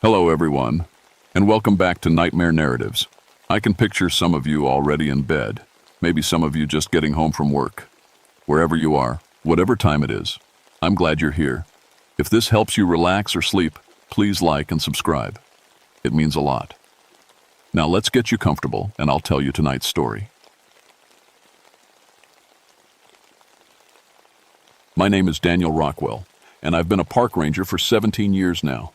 Hello, everyone, and welcome back to Nightmare Narratives. I can picture some of you already in bed, maybe some of you just getting home from work. Wherever you are, whatever time it is, I'm glad you're here. If this helps you relax or sleep, please like and subscribe. It means a lot. Now let's get you comfortable, and I'll tell you tonight's story. My name is Daniel Rockwell, and I've been a park ranger for 17 years now.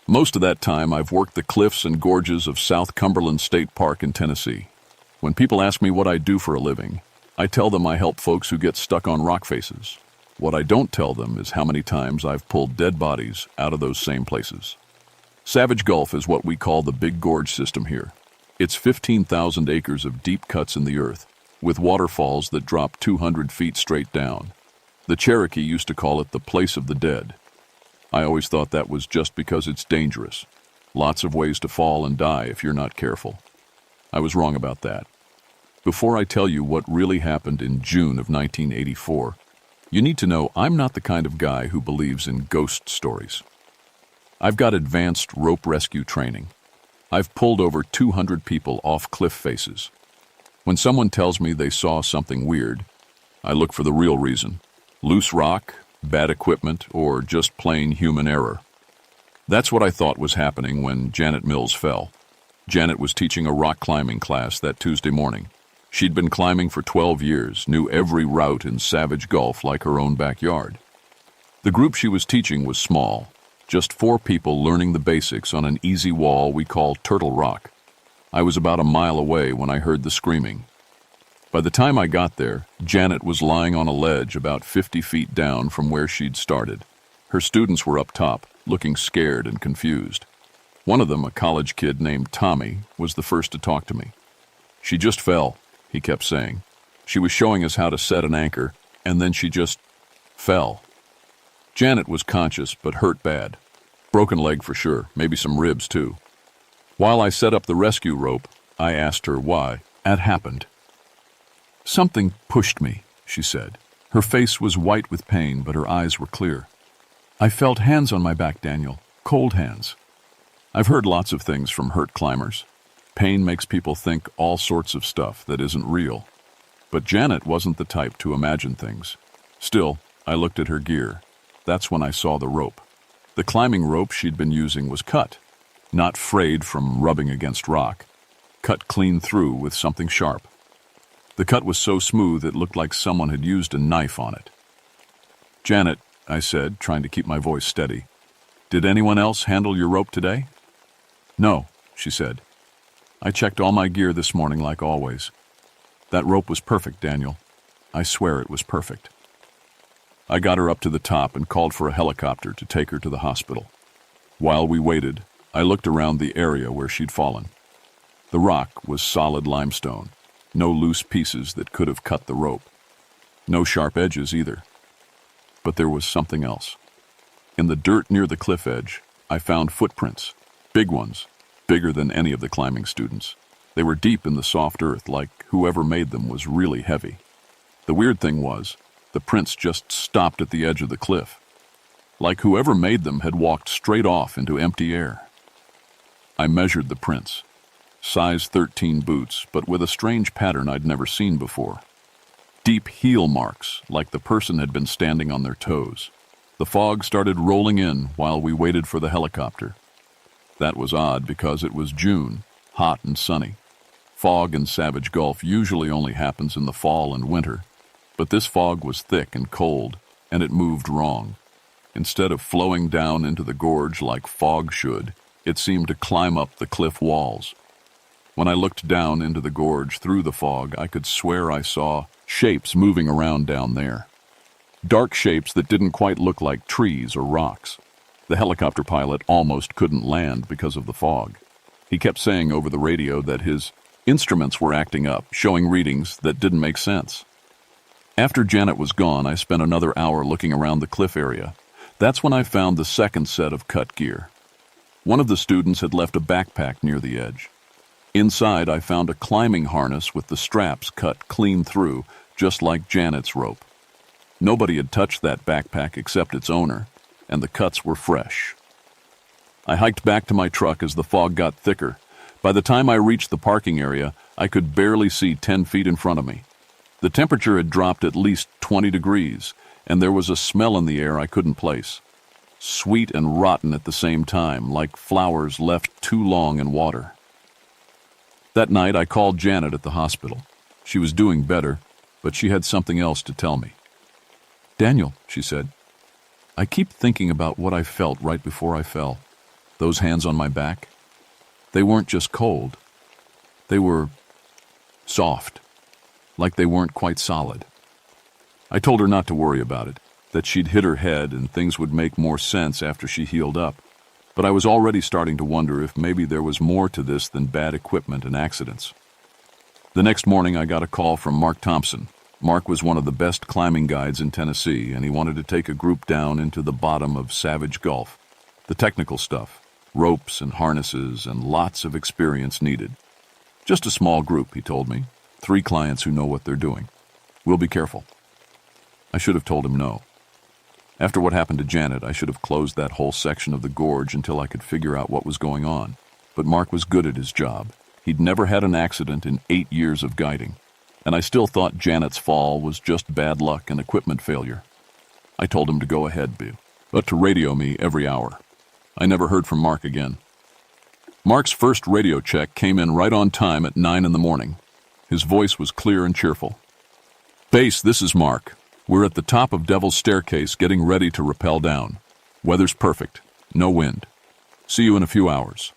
Most of that time, I've worked the cliffs and gorges of South Cumberland State Park in Tennessee. When people ask me what I do for a living, I tell them I help folks who get stuck on rock faces. What I don't tell them is how many times I've pulled dead bodies out of those same places. Savage Gulf is what we call the Big Gorge system here. It's 15,000 acres of deep cuts in the earth, with waterfalls that drop 200 feet straight down. The Cherokee used to call it the place of the dead. I always thought that was just because it's dangerous. Lots of ways to fall and die if you're not careful. I was wrong about that. Before I tell you what really happened in June of 1984, you need to know I'm not the kind of guy who believes in ghost stories. I've got advanced rope rescue training. I've pulled over 200 people off cliff faces. When someone tells me they saw something weird, I look for the real reason. Loose rock, bad equipment, or just plain human error. That's what I thought was happening when Janet Mills fell. Janet was teaching a rock climbing class that Tuesday morning. She'd been climbing for 12 years, knew every route in Savage Gulf like her own backyard. The group she was teaching was small, just 4 people learning the basics on an easy wall we call Turtle Rock. I was about a mile away when I heard the screaming. By the time I got there, Janet was lying on a ledge about 50 feet down from where she'd started. Her students were up top, looking scared and confused. One of them, a college kid named Tommy, was the first to talk to me. "She just fell," he kept saying. "She was showing us how to set an anchor, and then she just fell." Janet was conscious, but hurt bad. Broken leg for sure, maybe some ribs too. While I set up the rescue rope, I asked her why it happened. "Something pushed me," she said. Her face was white with pain, but her eyes were clear. "I felt hands on my back, Daniel. Cold hands." I've heard lots of things from hurt climbers. Pain makes people think all sorts of stuff that isn't real. But Janet wasn't the type to imagine things. Still, I looked at her gear. That's when I saw the rope. The climbing rope she'd been using was cut, not frayed from rubbing against rock, cut clean through with something sharp. The cut was so smooth it looked like someone had used a knife on it. "Janet," I said, trying to keep my voice steady, "did anyone else handle your rope today?" "No," she said. "I checked all my gear this morning like always. That rope was perfect, Daniel. I swear it was perfect." I got her up to the top and called for a helicopter to take her to the hospital. While we waited, I looked around the area where she'd fallen. The rock was solid limestone. No loose pieces that could have cut the rope. No sharp edges either. But there was something else. In the dirt near the cliff edge, I found footprints. Big ones, bigger than any of the climbing students. They were deep in the soft earth, like whoever made them was really heavy. The weird thing was, the prints just stopped at the edge of the cliff. Like whoever made them had walked straight off into empty air. I measured the prints. Size 13 boots, but with a strange pattern I'd never seen before. Deep heel marks, like the person had been standing on their toes. The fog started rolling in while we waited for the helicopter. That was odd because it was June, hot and sunny. Fog in Savage Gulf usually only happens in the fall and winter, but this fog was thick and cold, and it moved wrong. Instead of flowing down into the gorge like fog should, it seemed to climb up the cliff walls. When I looked down into the gorge through the fog, I could swear I saw shapes moving around down there. Dark shapes that didn't quite look like trees or rocks. The helicopter pilot almost couldn't land because of the fog. He kept saying over the radio that his instruments were acting up, showing readings that didn't make sense. After Janet was gone, I spent another hour looking around the cliff area. That's when I found the second set of cut gear. One of the students had left a backpack near the edge. Inside, I found a climbing harness with the straps cut clean through, just like Janet's rope. Nobody had touched that backpack except its owner, and the cuts were fresh. I hiked back to my truck as the fog got thicker. By the time I reached the parking area, I could barely see 10 feet in front of me. The temperature had dropped at least 20 degrees, and there was a smell in the air I couldn't place. Sweet and rotten at the same time, like flowers left too long in water. That night, I called Janet at the hospital. She was doing better, but she had something else to tell me. "Daniel," she said, "I keep thinking about what I felt right before I fell. Those hands on my back. They weren't just cold. They were soft, like they weren't quite solid." I told her not to worry about it, that she'd hit her head and things would make more sense after she healed up. But I was already starting to wonder if maybe there was more to this than bad equipment and accidents. The next morning, I got a call from Mark Thompson. Mark was one of the best climbing guides in Tennessee, and he wanted to take a group down into the bottom of Savage Gulf. The technical stuff, ropes and harnesses, and lots of experience needed. Just a small group, he told me. 3 clients who know what they're doing. We'll be careful. I should have told him no. After what happened to Janet, I should have closed that whole section of the gorge until I could figure out what was going on. But Mark was good at his job. He'd never had an accident in 8 years of guiding. And I still thought Janet's fall was just bad luck and equipment failure. I told him to go ahead, but to radio me every hour. I never heard from Mark again. Mark's first radio check came in right on time at 9 in the morning. His voice was clear and cheerful. "Base, this is Mark. We're at the top of Devil's Staircase getting ready to rappel down. Weather's perfect. No wind. See you in a few hours."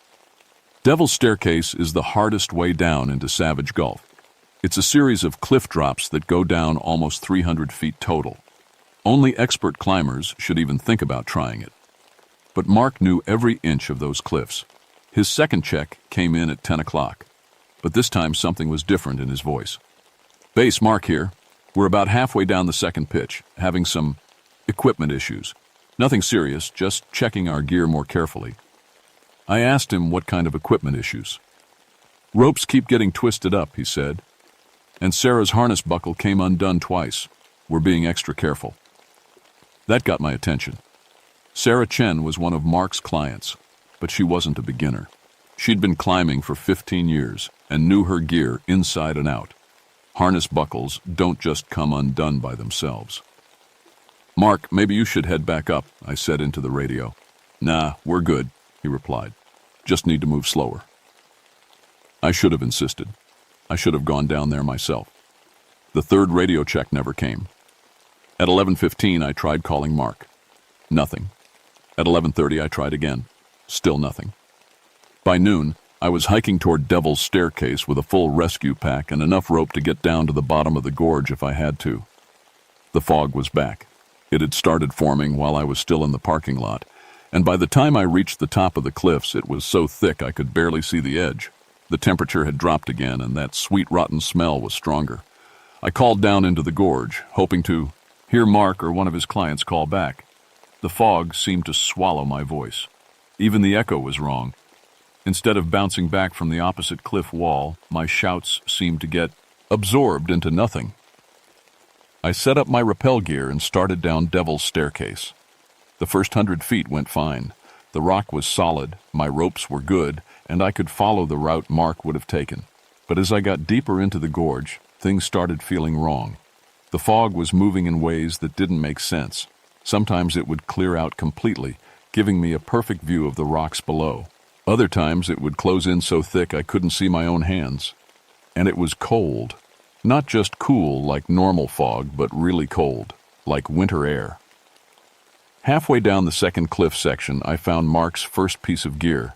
Devil's Staircase is the hardest way down into Savage Gulf. It's a series of cliff drops that go down almost 300 feet total. Only expert climbers should even think about trying it. But Mark knew every inch of those cliffs. His second check came in at 10 o'clock, but this time something was different in his voice. "Base, Mark here. We're about halfway down the second pitch, having some equipment issues. Nothing serious, just checking our gear more carefully." I asked him what kind of equipment issues. "Ropes keep getting twisted up," he said. "And Sarah's harness buckle came undone twice. We're being extra careful." That got my attention. Sarah Chen was one of Mark's clients, but she wasn't a beginner. She'd been climbing for 15 years and knew her gear inside and out. Harness buckles don't just come undone by themselves. "Mark, maybe you should head back up," I said into the radio. "Nah, we're good," he replied. "Just need to move slower." I should have insisted. I should have gone down there myself. The third radio check never came. At 11:15, I tried calling Mark. Nothing. At 11:30, I tried again. Still nothing. By noon, I was hiking toward Devil's Staircase with a full rescue pack and enough rope to get down to the bottom of the gorge if I had to. The fog was back. It had started forming while I was still in the parking lot, and by the time I reached the top of the cliffs, it was so thick I could barely see the edge. The temperature had dropped again, and that sweet, rotten smell was stronger. I called down into the gorge, hoping to hear Mark or one of his clients call back. The fog seemed to swallow my voice. Even the echo was wrong. Instead of bouncing back from the opposite cliff wall, my shouts seemed to get absorbed into nothing. I set up my rappel gear and started down Devil's Staircase. The first 100 feet went fine. The rock was solid, my ropes were good, and I could follow the route Mark would have taken. But as I got deeper into the gorge, things started feeling wrong. The fog was moving in ways that didn't make sense. Sometimes it would clear out completely, giving me a perfect view of the rocks below. Other times it would close in so thick I couldn't see my own hands. And it was cold. Not just cool like normal fog, but really cold, like winter air. Halfway down the second cliff section, I found Mark's first piece of gear.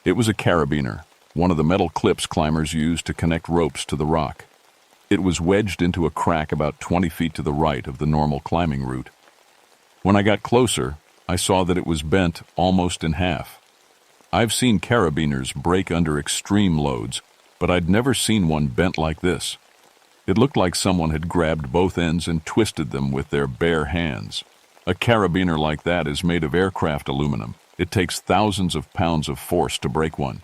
It was a carabiner, one of the metal clips climbers use to connect ropes to the rock. It was wedged into a crack about 20 feet to the right of the normal climbing route. When I got closer, I saw that it was bent almost in half. I've seen carabiners break under extreme loads, but I'd never seen one bent like this. It looked like someone had grabbed both ends and twisted them with their bare hands. A carabiner like that is made of aircraft aluminum. It takes thousands of pounds of force to break one.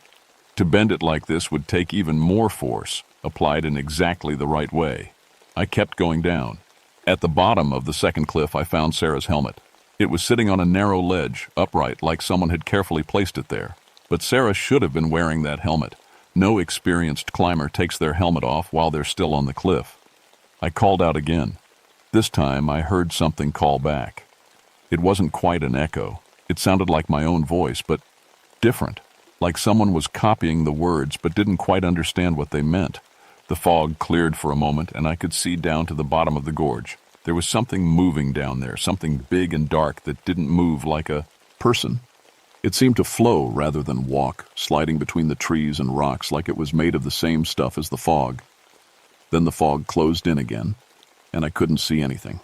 To bend it like this would take even more force, applied in exactly the right way. I kept going down. At the bottom of the second cliff, I found Sarah's helmet. It was sitting on a narrow ledge, upright, like someone had carefully placed it there. But Sarah should have been wearing that helmet. No experienced climber takes their helmet off while they're still on the cliff. I called out again. This time I heard something call back. It wasn't quite an echo. It sounded like my own voice, but different. Like someone was copying the words but didn't quite understand what they meant. The fog cleared for a moment and I could see down to the bottom of the gorge. There was something moving down there, something big and dark that didn't move like a person. It seemed to flow rather than walk, sliding between the trees and rocks like it was made of the same stuff as the fog. Then the fog closed in again, and I couldn't see anything.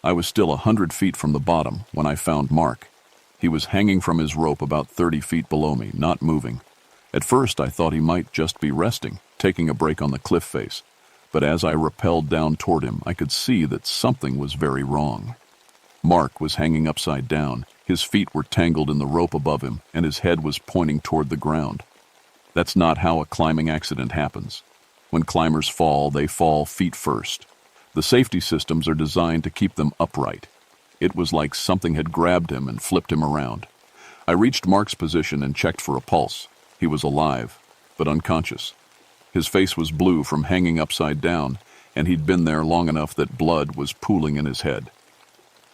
I was still 100 feet from the bottom when I found Mark. He was hanging from his rope about 30 feet below me, not moving. At first I thought he might just be resting, taking a break on the cliff face. But as I rappelled down toward him, I could see that something was very wrong. Mark was hanging upside down. His feet were tangled in the rope above him, and his head was pointing toward the ground. That's not how a climbing accident happens. When climbers fall, they fall feet first. The safety systems are designed to keep them upright. It was like something had grabbed him and flipped him around. I reached Mark's position and checked for a pulse. He was alive, but unconscious. His face was blue from hanging upside down, and he'd been there long enough that blood was pooling in his head.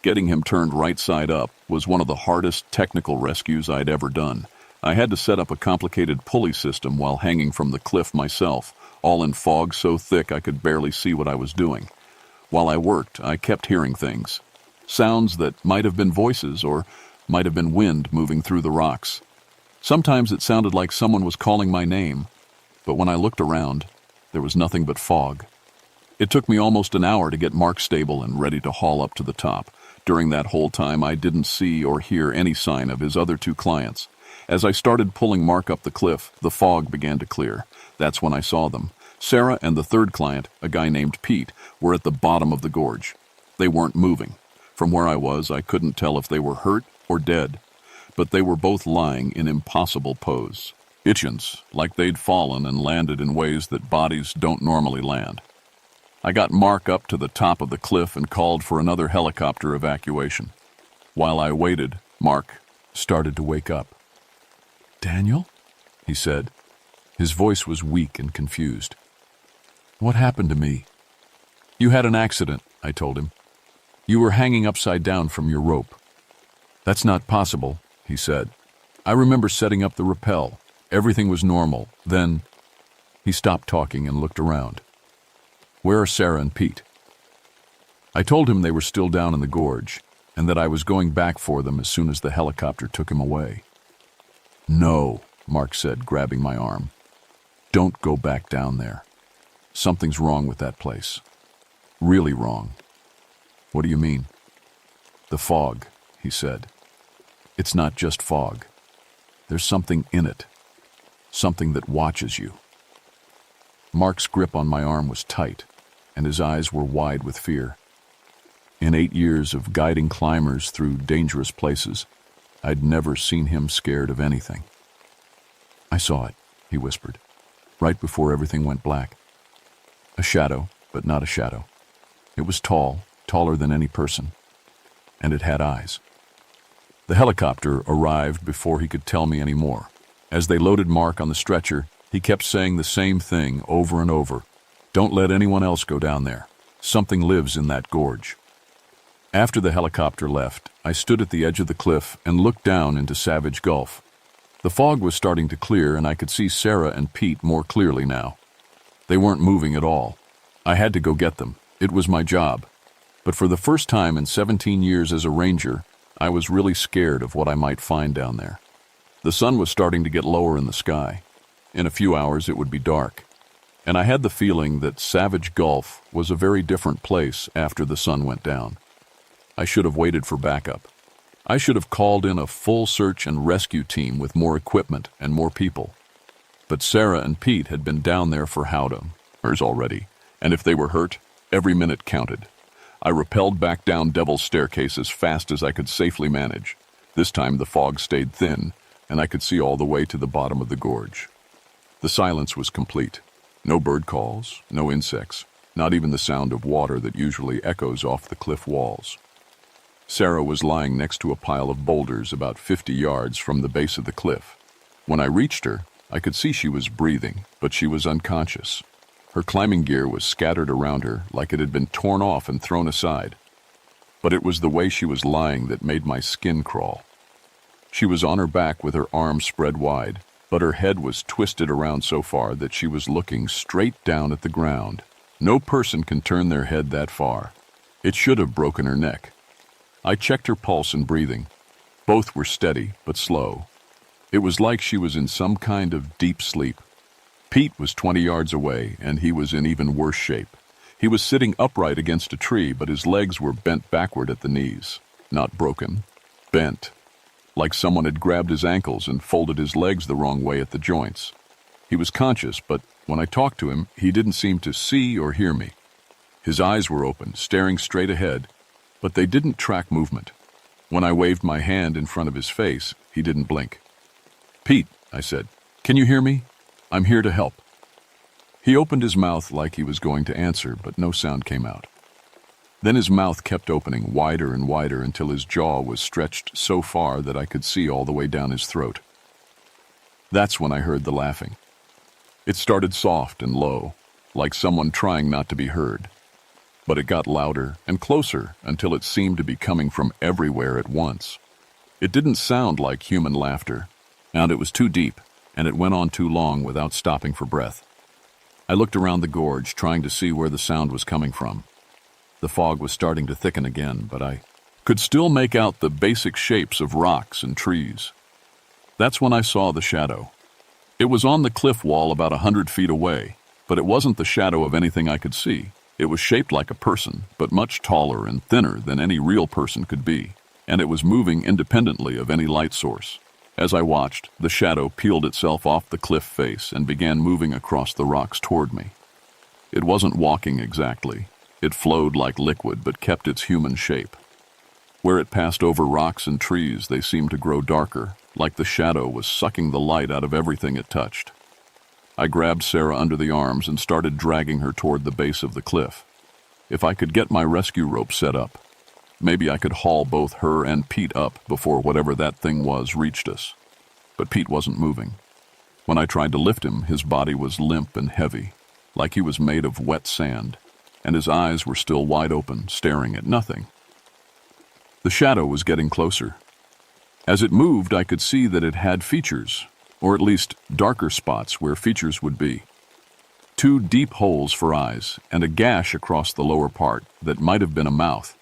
Getting him turned right side up was one of the hardest technical rescues I'd ever done. I had to set up a complicated pulley system while hanging from the cliff myself, all in fog so thick I could barely see what I was doing. While I worked, I kept hearing things. Sounds that might have been voices or might have been wind moving through the rocks. Sometimes it sounded like someone was calling my name, but when I looked around, there was nothing but fog. It took me almost an hour to get Mark stable and ready to haul up to the top. During that whole time, I didn't see or hear any sign of his other two clients. As I started pulling Mark up the cliff, the fog began to clear. That's when I saw them. Sarah and the third client, a guy named Pete, were at the bottom of the gorge. They weren't moving. From where I was, I couldn't tell if they were hurt or dead, but they were both lying in impossible pose. Itchins, like they'd fallen and landed in ways that bodies don't normally land. I got Mark up to the top of the cliff and called for another helicopter evacuation. While I waited, Mark started to wake up. "Daniel?" he said. His voice was weak and confused. "What happened to me?" "You had an accident," I told him. "You were hanging upside down from your rope." "That's not possible," he said. "I remember setting up the rappel. Everything was normal. Then—" He stopped talking and looked around. "Where are Sarah and Pete?" I told him they were still down in the gorge, and that I was going back for them as soon as the helicopter took him away. "No," Mark said, grabbing my arm. "Don't go back down there. Something's wrong with that place. Really wrong." "What do you mean?" "The fog," he said. "It's not just fog. There's something in it. Something that watches you." Mark's grip on my arm was tight, and his eyes were wide with fear. In 8 years of guiding climbers through dangerous places, I'd never seen him scared of anything. "I saw it," he whispered, "right before everything went black. A shadow, but not a shadow. It was tall, taller than any person, and it had eyes." The helicopter arrived before he could tell me any more. As they loaded Mark on the stretcher, he kept saying the same thing over and over. "Don't let anyone else go down there. Something lives in that gorge." After the helicopter left, I stood at the edge of the cliff and looked down into Savage Gulf. The fog was starting to clear, and I could see Sarah and Pete more clearly now. They weren't moving at all. I had to go get them. It was my job. But for the first time in 17 years as a ranger, I was really scared of what I might find down there. The sun was starting to get lower in the sky. In a few hours it would be dark. And I had the feeling that Savage Gulf was a very different place after the sun went down. I should have waited for backup. I should have called in a full search and rescue team with more equipment and more people. But Sarah and Pete had been down there for hours already, and if they were hurt, every minute counted. I rappelled back down Devil's Staircase as fast as I could safely manage. This time the fog stayed thin, and I could see all the way to the bottom of the gorge. The silence was complete. No bird calls, no insects, not even the sound of water that usually echoes off the cliff walls. Sarah was lying next to a pile of boulders about 50 yards from the base of the cliff. When I reached her, I could see she was breathing, but she was unconscious. Her climbing gear was scattered around her like it had been torn off and thrown aside. But it was the way she was lying that made my skin crawl. She was on her back with her arms spread wide, but her head was twisted around so far that she was looking straight down at the ground. No person can turn their head that far. It should have broken her neck. I checked her pulse and breathing. Both were steady, but slow. It was like she was in some kind of deep sleep. Pete was 20 yards away, and he was in even worse shape. He was sitting upright against a tree, but his legs were bent backward at the knees. Not broken, bent. Like someone had grabbed his ankles and folded his legs the wrong way at the joints. He was conscious, but when I talked to him, he didn't seem to see or hear me. His eyes were open, staring straight ahead, but they didn't track movement. When I waved my hand in front of his face, he didn't blink. "Pete," I said, "can you hear me? I'm here to help." He opened his mouth like he was going to answer, but no sound came out. Then his mouth kept opening wider and wider until his jaw was stretched so far that I could see all the way down his throat. That's when I heard the laughing. It started soft and low, like someone trying not to be heard. But it got louder and closer until it seemed to be coming from everywhere at once. It didn't sound like human laughter, and it was too deep, and it went on too long without stopping for breath. I looked around the gorge, trying to see where the sound was coming from. The fog was starting to thicken again, but I could still make out the basic shapes of rocks and trees. That's when I saw the shadow. It was on the cliff wall about 100 feet away, but it wasn't the shadow of anything I could see. It was shaped like a person, but much taller and thinner than any real person could be, and it was moving independently of any light source. As I watched, the shadow peeled itself off the cliff face and began moving across the rocks toward me. It wasn't walking exactly. It flowed like liquid but kept its human shape. Where it passed over rocks and trees, they seemed to grow darker, like the shadow was sucking the light out of everything it touched. I grabbed Sarah under the arms and started dragging her toward the base of the cliff. If I could get my rescue rope set up, maybe I could haul both her and Pete up before whatever that thing was reached us. But Pete wasn't moving. When I tried to lift him, his body was limp and heavy, like he was made of wet sand, and his eyes were still wide open, staring at nothing. The shadow was getting closer. As it moved, I could see that it had features, or at least darker spots where features would be. 2 deep holes for eyes, and a gash across the lower part that might have been a mouth.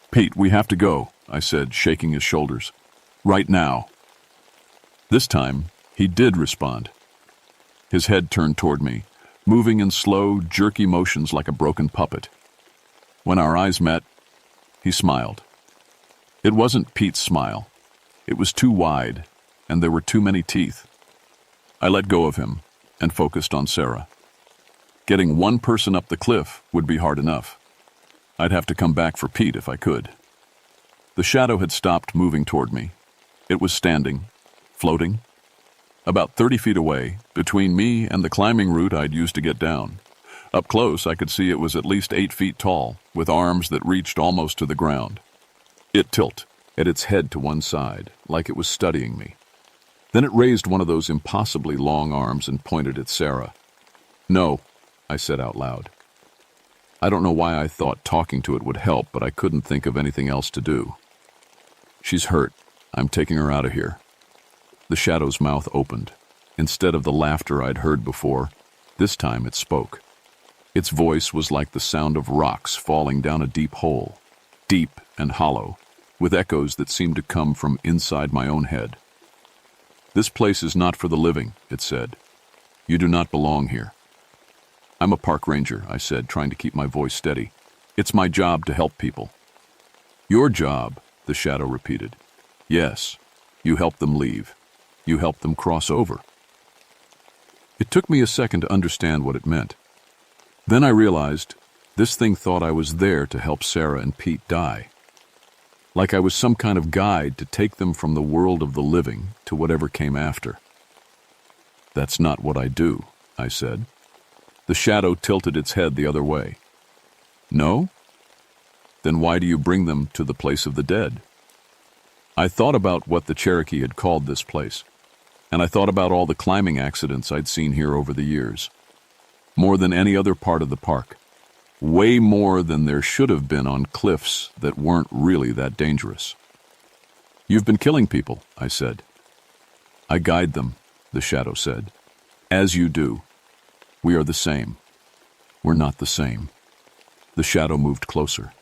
"Pete, we have to go," I said, shaking his shoulders. "Right now." This time, he did respond. His head turned toward me, moving in slow, jerky motions like a broken puppet. When our eyes met, he smiled. It wasn't Pete's smile. It was too wide, and there were too many teeth. I let go of him and focused on Sarah. Getting one person up the cliff would be hard enough. I'd have to come back for Pete if I could. The shadow had stopped moving toward me. It was standing, floating, about 30 feet away, between me and the climbing route I'd used to get down. Up close, I could see it was at least 8 feet tall, with arms that reached almost to the ground. It tilted at its head to one side, like it was studying me. Then it raised one of those impossibly long arms and pointed at Sarah. "No," I said out loud. I don't know why I thought talking to it would help, but I couldn't think of anything else to do. "She's hurt. I'm taking her out of here." The shadow's mouth opened. Instead of the laughter I'd heard before, this time it spoke. Its voice was like the sound of rocks falling down a deep hole, deep and hollow, with echoes that seemed to come from inside my own head. "This place is not for the living," it said. "You do not belong here." "I'm a park ranger," I said, trying to keep my voice steady. "It's my job to help people." "Your job," the shadow repeated. "Yes, you help them leave. You help them cross over." It took me a second to understand what it meant. Then I realized this thing thought I was there to help Sarah and Pete die. Like I was some kind of guide to take them from the world of the living to whatever came after. "That's not what I do," I said. The shadow tilted its head the other way. "No?" Then why do you bring them to the place of the dead? I thought about what the Cherokee had called this place, and I thought about all the climbing accidents I'd seen here over the years. More than any other part of the park. Way more than there should have been on cliffs that weren't really that dangerous. You've been killing people, I said. I guide them, the shadow said. As you do. We are the same. We're not the same. The shadow moved closer.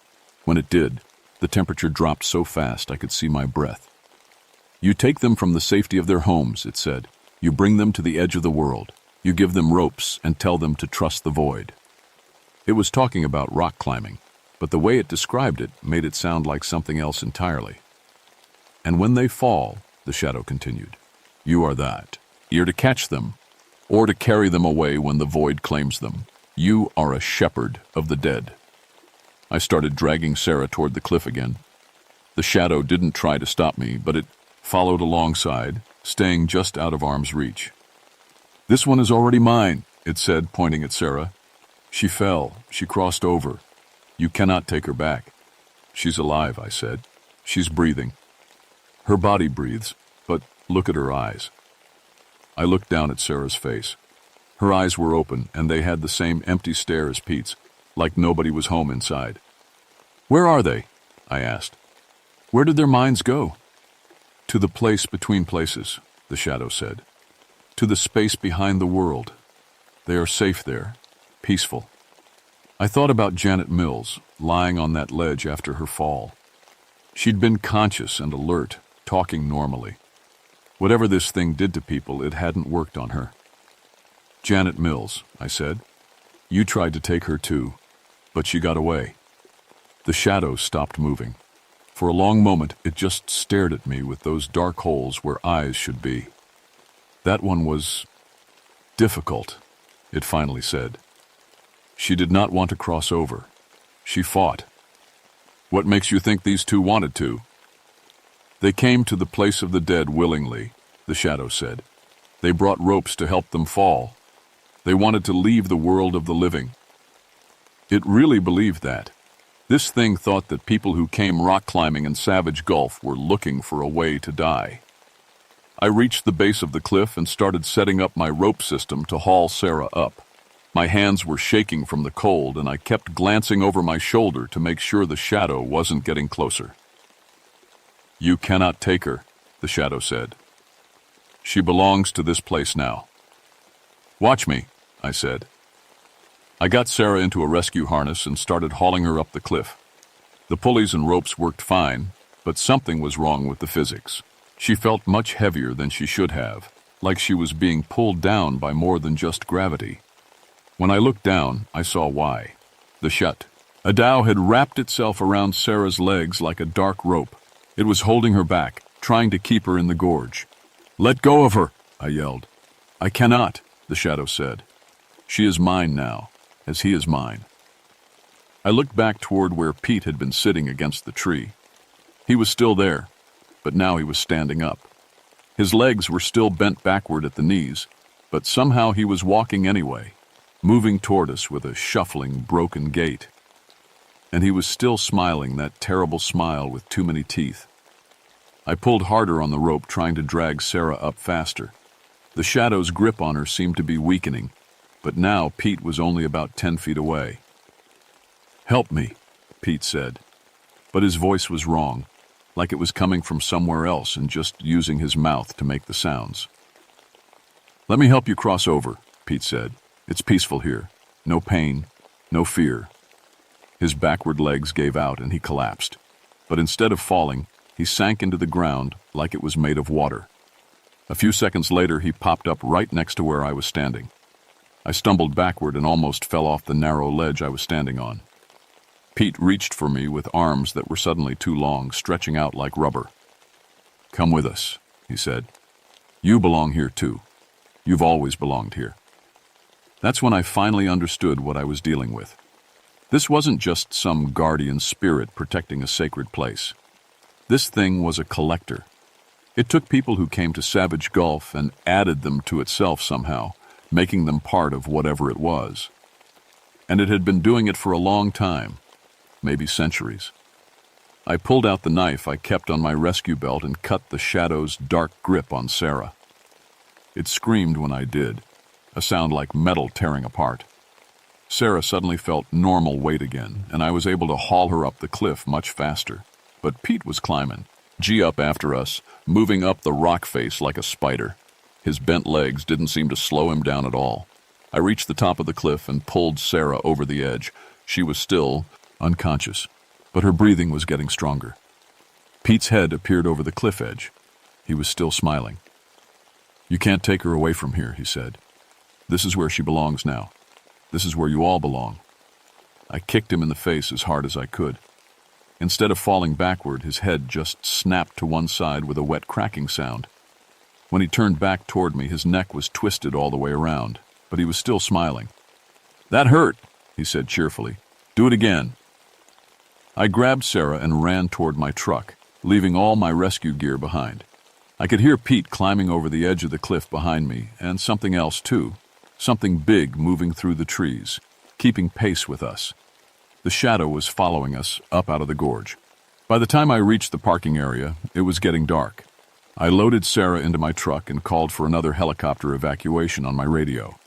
When it did, the temperature dropped so fast I could see my breath. You take them from the safety of their homes, it said. You bring them to the edge of the world. You give them ropes and tell them to trust the void. It was talking about rock climbing, but the way it described it made it sound like something else entirely. And when they fall, the shadow continued, you are that. You're to catch them, or to carry them away when the void claims them. You are a shepherd of the dead. I started dragging Sarah toward the cliff again. The shadow didn't try to stop me, but it followed alongside, staying just out of arm's reach. This one is already mine, it said, pointing at Sarah. She fell. She crossed over. You cannot take her back. She's alive, I said. She's breathing. Her body breathes, but look at her eyes. I looked down at Sarah's face. Her eyes were open, and they had the same empty stare as Pete's, like nobody was home inside. Where are they? I asked. Where did their minds go? To the place between places, the shadow said. To the space behind the world. They are safe there, peaceful. I thought about Janet Mills, lying on that ledge after her fall. She'd been conscious and alert, talking normally. Whatever this thing did to people, it hadn't worked on her. Janet Mills, I said. You tried to take her too, but she got away. The shadow stopped moving. For a long moment, it just stared at me with those dark holes where eyes should be. That one was difficult, it finally said. She did not want to cross over. She fought. What makes you think these two wanted to? They came to the place of the dead willingly, the shadow said. They brought ropes to help them fall. They wanted to leave the world of the living. It really believed that. This thing thought that people who came rock climbing in Savage Gulf were looking for a way to die. I reached the base of the cliff and started setting up my rope system to haul Sarah up. My hands were shaking from the cold, and I kept glancing over my shoulder to make sure the shadow wasn't getting closer. You cannot take her, the shadow said. She belongs to this place now. Watch me, I said. I got Sarah into a rescue harness and started hauling her up the cliff. The pulleys and ropes worked fine, but something was wrong with the physics. She felt much heavier than she should have, like she was being pulled down by more than just gravity. When I looked down, I saw why. The shut. A dhow had wrapped itself around Sarah's legs like a dark rope. It was holding her back, trying to keep her in the gorge. Let go of her, I yelled. I cannot, the shadow said. She is mine now, as he is mine. I looked back toward where Pete had been sitting against the tree. He was still there, but now he was standing up. His legs were still bent backward at the knees, but somehow he was walking anyway, moving toward us with a shuffling, broken gait. And he was still smiling, that terrible smile with too many teeth. I pulled harder on the rope, trying to drag Sarah up faster. The shadow's grip on her seemed to be weakening, but now Pete was only about 10 feet away. Help me, Pete said, but his voice was wrong, like it was coming from somewhere else and just using his mouth to make the sounds. Let me help you cross over, Pete said. It's peaceful here. No pain, no fear. His backward legs gave out and he collapsed, but instead of falling, he sank into the ground like it was made of water. A few seconds later, he popped up right next to where I was standing. I stumbled backward and almost fell off the narrow ledge I was standing on. Pete reached for me with arms that were suddenly too long, stretching out like rubber. Come with us, he said. You belong here too. You've always belonged here. That's when I finally understood what I was dealing with. This wasn't just some guardian spirit protecting a sacred place. This thing was a collector. It took people who came to Savage Gulf and added them to itself somehow, making them part of whatever it was. And it had been doing it for a long time. maybe centuries. I pulled out the knife I kept on my rescue belt and cut the shadow's dark grip on Sarah. It screamed when I did, a sound like metal tearing apart. Sarah suddenly felt normal weight again, and I was able to haul her up the cliff much faster. But Pete was climbing, G up after us, moving up the rock face like a spider. His bent legs didn't seem to slow him down at all. I reached the top of the cliff and pulled Sarah over the edge. She was still unconscious, but her breathing was getting stronger. Pete's head appeared over the cliff edge. He was still smiling. "You can't take her away from here," he said. "This is where she belongs now. This is where you all belong." I kicked him in the face as hard as I could. Instead of falling backward, his head just snapped to one side with a wet cracking sound. When he turned back toward me, his neck was twisted all the way around, but he was still smiling. "That hurt," he said cheerfully. "Do it again." I grabbed Sarah and ran toward my truck, leaving all my rescue gear behind. I could hear Pete climbing over the edge of the cliff behind me, and something else too, something big moving through the trees, keeping pace with us. The shadow was following us up out of the gorge. By the time I reached the parking area, it was getting dark. I loaded Sarah into my truck and called for another helicopter evacuation on my radio.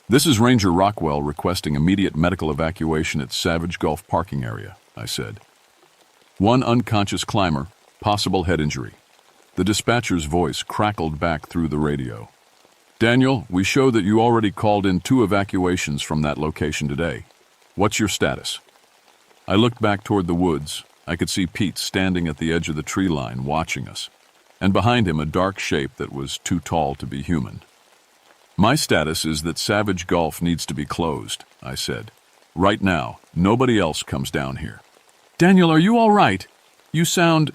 "This is Ranger Rockwell requesting immediate medical evacuation at Savage Gulf parking area," I said. "One unconscious climber, possible head injury." The dispatcher's voice crackled back through the radio. "Daniel, we show that you already called in 2 evacuations from that location today. What's your status?" I looked back toward the woods. I could see Pete standing at the edge of the tree line watching us, and behind him a dark shape that was too tall to be human. "My status is that Savage Gulf needs to be closed," I said. "Right now, nobody else comes down here." "Daniel, are you all right? You sound—"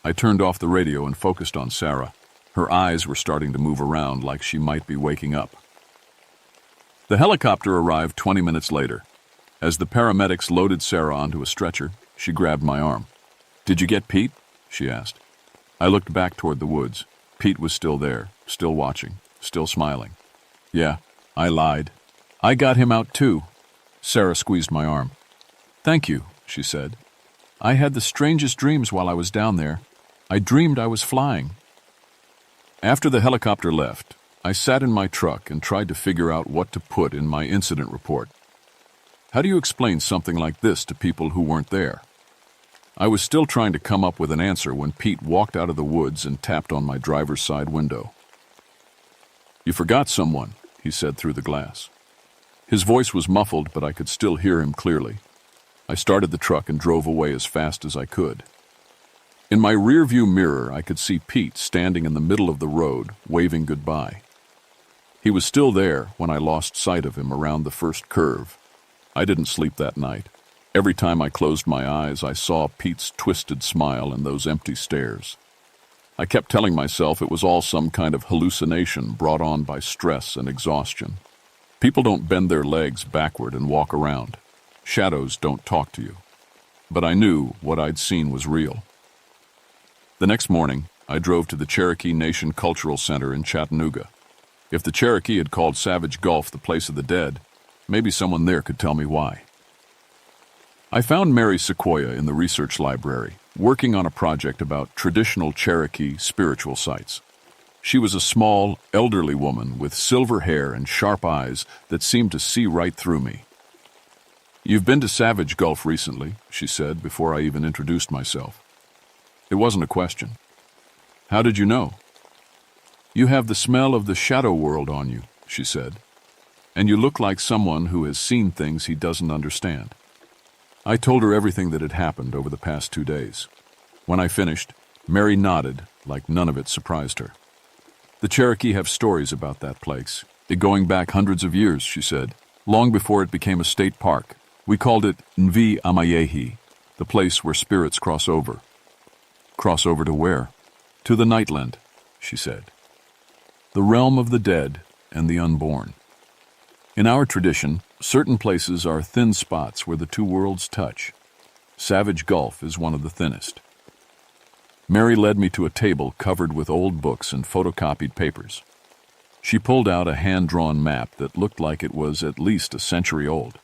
I turned off the radio and focused on Sarah. Her eyes were starting to move around like she might be waking up. The helicopter arrived 20 minutes later. As the paramedics loaded Sarah onto a stretcher, she grabbed my arm. "Did you get Pete?" she asked. I looked back toward the woods. Pete was still there, still watching, still smiling. "Yeah, I lied. I got him out too." Sarah squeezed my arm. "Thank you," she said. "I had the strangest dreams while I was down there. I dreamed I was flying." After the helicopter left, I sat in my truck and tried to figure out what to put in my incident report. How do you explain something like this to people who weren't there? I was still trying to come up with an answer when Pete walked out of the woods and tapped on my driver's side window. "You forgot someone," he said through the glass. His voice was muffled, but I could still hear him clearly. I started the truck and drove away as fast as I could. In my rearview mirror, I could see Pete standing in the middle of the road, waving goodbye. He was still there when I lost sight of him around the first curve. I didn't sleep that night. Every time I closed my eyes, I saw Pete's twisted smile and those empty stares. I kept telling myself it was all some kind of hallucination brought on by stress and exhaustion. People don't bend their legs backward and walk around. Shadows don't talk to you. But I knew what I'd seen was real. The next morning, I drove to the Cherokee Nation Cultural Center in Chattanooga. If the Cherokee had called Savage Gulf the place of the dead, maybe someone there could tell me why. I found Mary Sequoia in the research library, working on a project about traditional Cherokee spiritual sites. She was a small, elderly woman with silver hair and sharp eyes that seemed to see right through me. "You've been to Savage Gulf recently," she said before I even introduced myself. It wasn't a question. "How did you know?" "You have the smell of the shadow world on you," she said. "And you look like someone who has seen things he doesn't understand." I told her everything that had happened over the past 2 days. When I finished, Mary nodded like none of it surprised her. "The Cherokee have stories about that place, going back hundreds of years," she said, "long before it became a state park. We called it Nvi Amayehi, the place where spirits cross over." "Cross over to where?" "To the Nightland," she said. "The realm of the dead and the unborn. In our tradition, certain places are thin spots where the 2 worlds touch. Savage Gulf is one of the thinnest." Mary led me to a table covered with old books and photocopied papers. She pulled out a hand-drawn map that looked like it was at least a century old.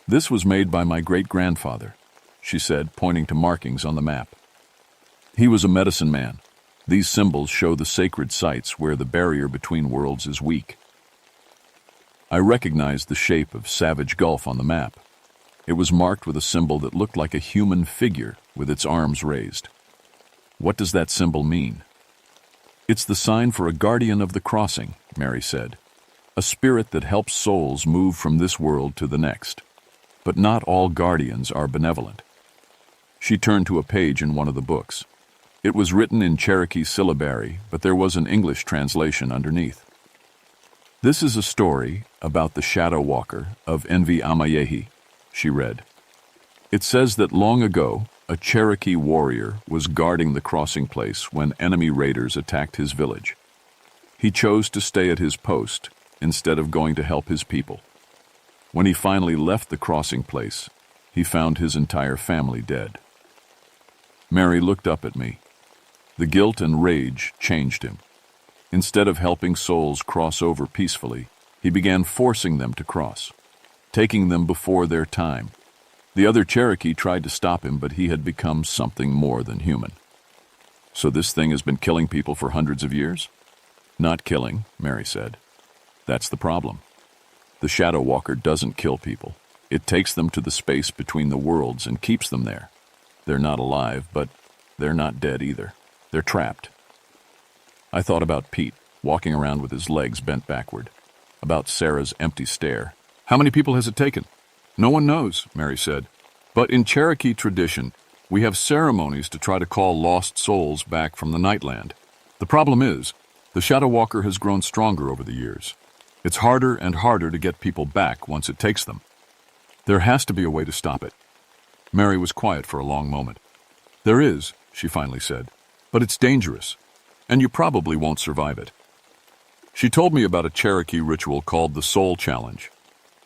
This was made by my great-grandfather, she said, pointing to markings on the map. He was a medicine man. These symbols show the sacred sites where the barrier between worlds is weak. I recognized the shape of Savage Gulf on the map. It was marked with a symbol that looked like a human figure with its arms raised. What does that symbol mean? It's the sign for a guardian of the crossing, Mary said. A spirit that helps souls move from this world to the next. But not all guardians are benevolent. She turned to a page in one of the books. It was written in Cherokee syllabary, but there was an English translation underneath. This is a story about the Shadow Walker of Envi Amayehi, she read. It says that long ago, a Cherokee warrior was guarding the crossing place when enemy raiders attacked his village. He chose to stay at his post instead of going to help his people. When he finally left the crossing place, he found his entire family dead. Mary looked up at me. The guilt and rage changed him. Instead of helping souls cross over peacefully, he began forcing them to cross, taking them before their time. The other Cherokee tried to stop him, but he had become something more than human. So this thing has been killing people for hundreds of years? Not killing, Mary said. That's the problem. The Shadow Walker doesn't kill people. It takes them to the space between the worlds and keeps them there. They're not alive, but they're not dead either. They're trapped. I thought about Pete, walking around with his legs bent backward. About Sarah's empty stare. How many people has it taken? No one knows, Mary said. But in Cherokee tradition, we have ceremonies to try to call lost souls back from the Nightland. The problem is, the Shadow Walker has grown stronger over the years. It's harder and harder to get people back once it takes them. There has to be a way to stop it. Mary was quiet for a long moment. There is, she finally said, but it's dangerous, and you probably won't survive it. She told me about a Cherokee ritual called the Soul Challenge.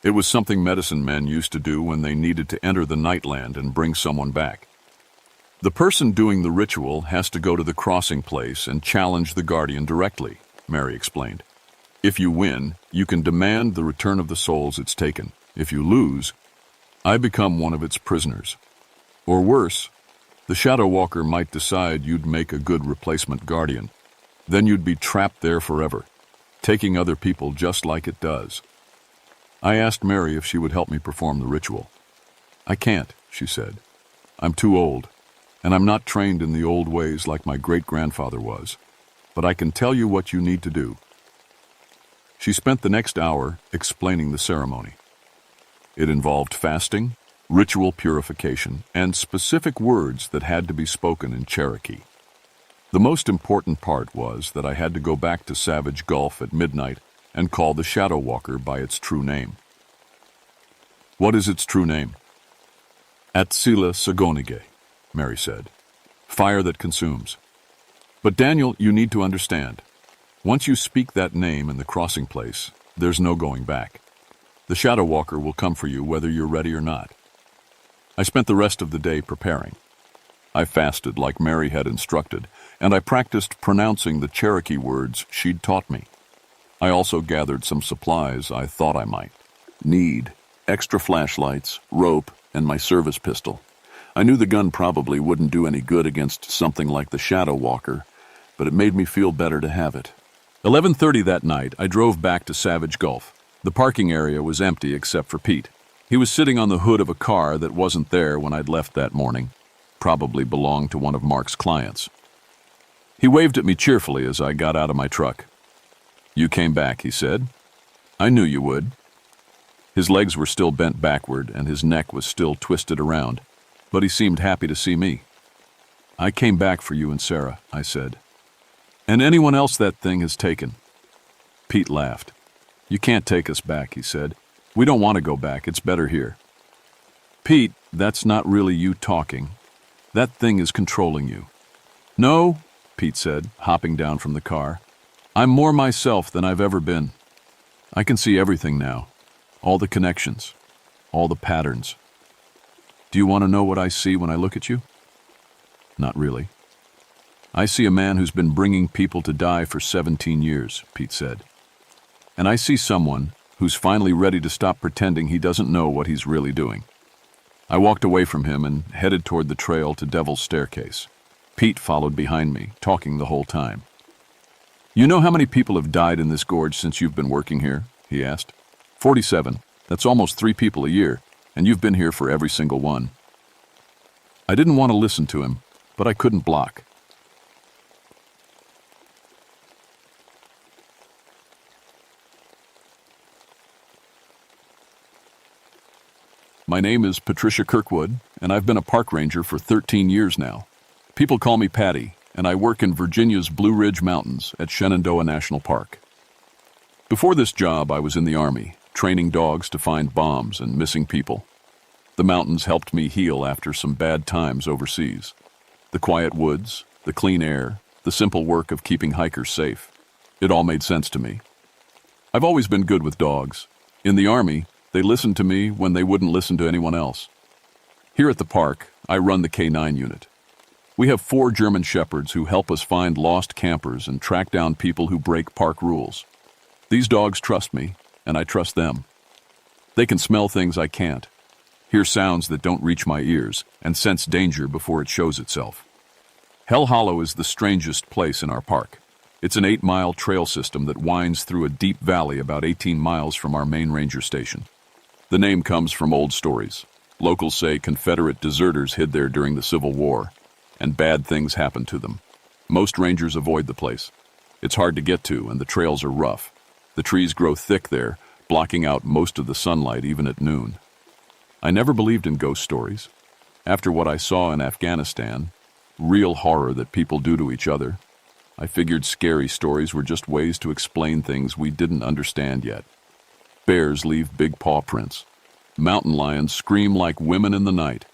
It was something medicine men used to do when they needed to enter the Nightland and bring someone back. The person doing the ritual has to go to the crossing place and challenge the guardian directly, Mary explained. If you win, you can demand the return of the souls it's taken. If you lose, I become one of its prisoners. Or worse, the Shadow Walker might decide you'd make a good replacement guardian. Then you'd be trapped there forever, taking other people just like it does. I asked Mary if she would help me perform the ritual. I can't, she said. I'm too old, and I'm not trained in the old ways like my great-grandfather was. But I can tell you what you need to do. She spent the next hour explaining the ceremony. It involved fasting, ritual purification, and specific words that had to be spoken in Cherokee. The most important part was that I had to go back to Savage Gulf at midnight and call the Shadow Walker by its true name. What is its true name? Atsila Sagonige, Mary said. Fire that consumes. But Daniel, you need to understand. Once you speak that name in the crossing place, there's no going back. The Shadow Walker will come for you whether you're ready or not. I spent the rest of the day preparing. I fasted like Mary had instructed, and I practiced pronouncing the Cherokee words she'd taught me. I also gathered some supplies I thought I might need: extra flashlights, rope, and my service pistol. I knew the gun probably wouldn't do any good against something like the Shadow Walker, but it made me feel better to have it. 11:30 that night, I drove back to Savage Gulf. The parking area was empty except for Pete. He was sitting on the hood of a car that wasn't there when I'd left that morning. Probably belonged to one of Mark's clients. He waved at me cheerfully as I got out of my truck. You came back, he said. I knew you would. His legs were still bent backward and his neck was still twisted around, but he seemed happy to see me. I came back for you and Sarah, I said. And anyone else that thing has taken. Pete laughed. You can't take us back, he said. We don't want to go back, it's better here. Pete, that's not really you talking. That thing is controlling you. No, Pete said, hopping down from the car. I'm more myself than I've ever been. I can see everything now. All the connections. All the patterns. Do you want to know what I see when I look at you? Not really. I see a man who's been bringing people to die for 17 years, Pete said. And I see someone who's finally ready to stop pretending he doesn't know what he's really doing. I walked away from him and headed toward the trail to Devil's Staircase. Pete followed behind me, talking the whole time. "You know how many people have died in this gorge since you've been working here?" he asked. 47. That's almost 3 people a year, and you've been here for every single one." I didn't want to listen to him, but I couldn't block. "My name is Patricia Kirkwood, and I've been a park ranger for 13 years now. People call me Patty, and I work in Virginia's Blue Ridge Mountains at Shenandoah National Park. Before this job, I was in the Army, training dogs to find bombs and missing people. The mountains helped me heal after some bad times overseas. The quiet woods, the clean air, the simple work of keeping hikers safe. It all made sense to me. I've always been good with dogs. In the Army, they listened to me when they wouldn't listen to anyone else. Here at the park, I run the K9 unit. We have 4 German Shepherds who help us find lost campers and track down people who break park rules. These dogs trust me, and I trust them. They can smell things I can't, hear sounds that don't reach my ears, and sense danger before it shows itself. Hell Hollow is the strangest place in our park. It's an 8-mile trail system that winds through a deep valley about 18 miles from our main ranger station. The name comes from old stories. Locals say Confederate deserters hid there during the Civil War, and bad things happened to them. Most rangers avoid the place. It's hard to get to, and the trails are rough. The trees grow thick there, blocking out most of the sunlight even at noon. I never believed in ghost stories. After what I saw in Afghanistan, real horror that people do to each other, I figured scary stories were just ways to explain things we didn't understand yet. Bears leave big paw prints. Mountain lions scream like women in the night.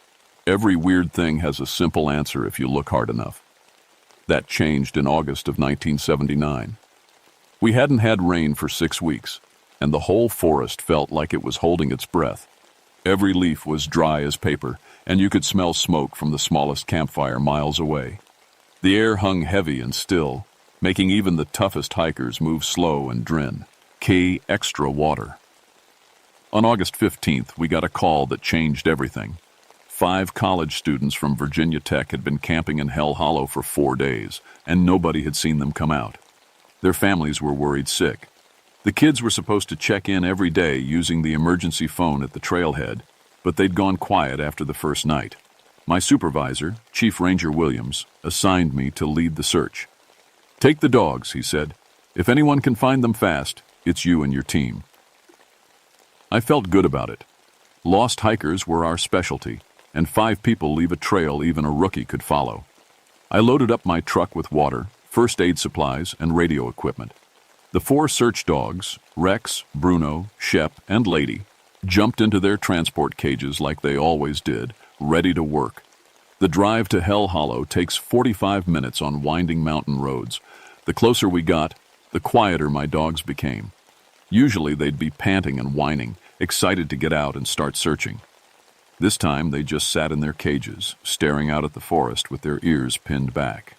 Every weird thing has a simple answer if you look hard enough. That changed in August of 1979. We hadn't had rain for 6 weeks, and the whole forest felt like it was holding its breath. Every leaf was dry as paper, and you could smell smoke from the smallest campfire miles away. The air hung heavy and still, making even the toughest hikers move slow and drin. Extra water. On August 15th, we got a call that changed everything. 5 college students from Virginia Tech had been camping in Hell Hollow for 4 days, and nobody had seen them come out. Their families were worried sick. The kids were supposed to check in every day using the emergency phone at the trailhead, but they'd gone quiet after the first night. My supervisor, Chief Ranger Williams, assigned me to lead the search. "Take the dogs," he said. "If anyone can find them fast, it's you and your team." I felt good about it. Lost hikers were our specialty, and 5 people leave a trail even a rookie could follow. I loaded up my truck with water, first aid supplies, and radio equipment. The 4 search dogs, Rex, Bruno, Shep, and Lady, jumped into their transport cages like they always did, ready to work. The drive to Hell Hollow takes 45 minutes on winding mountain roads. The closer we got, the quieter my dogs became. Usually they'd be panting and whining, excited to get out and start searching. This time they just sat in their cages, staring out at the forest with their ears pinned back.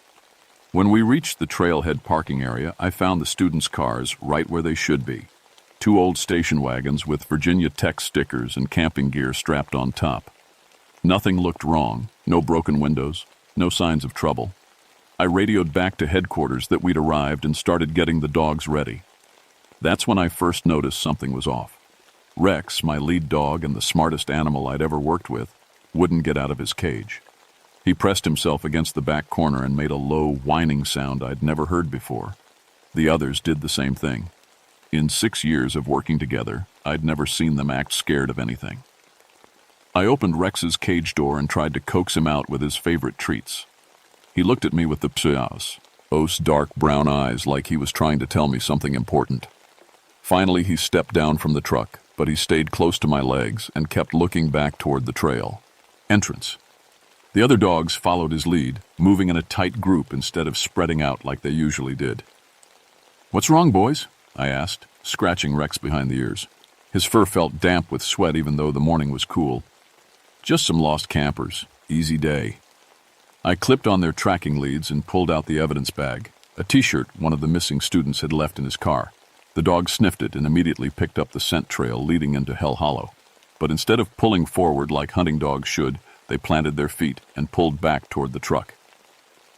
When we reached the trailhead parking area, I found the students' cars right where they should be. 2 old station wagons with Virginia Tech stickers and camping gear strapped on top. Nothing looked wrong, no broken windows, no signs of trouble. I radioed back to headquarters that we'd arrived and started getting the dogs ready. That's when I first noticed something was off. Rex, my lead dog and the smartest animal I'd ever worked with, wouldn't get out of his cage. He pressed himself against the back corner and made a low, whining sound I'd never heard before. The others did the same thing. In 6 years of working together, I'd never seen them act scared of anything. I opened Rex's cage door and tried to coax him out with his favorite treats. He looked at me with the pseos, dark brown eyes like he was trying to tell me something important. Finally, he stepped down from the truck, but he stayed close to my legs and kept looking back toward the trail. Entrance. The other dogs followed his lead, moving in a tight group instead of spreading out like they usually did. "What's wrong, boys?" I asked, scratching Rex behind the ears. His fur felt damp with sweat even though the morning was cool. "Just some lost campers. Easy day." I clipped on their tracking leads and pulled out the evidence bag, a t-shirt one of the missing students had left in his car. The dogs sniffed it and immediately picked up the scent trail leading into Hell Hollow. But instead of pulling forward like hunting dogs should, they planted their feet and pulled back toward the truck.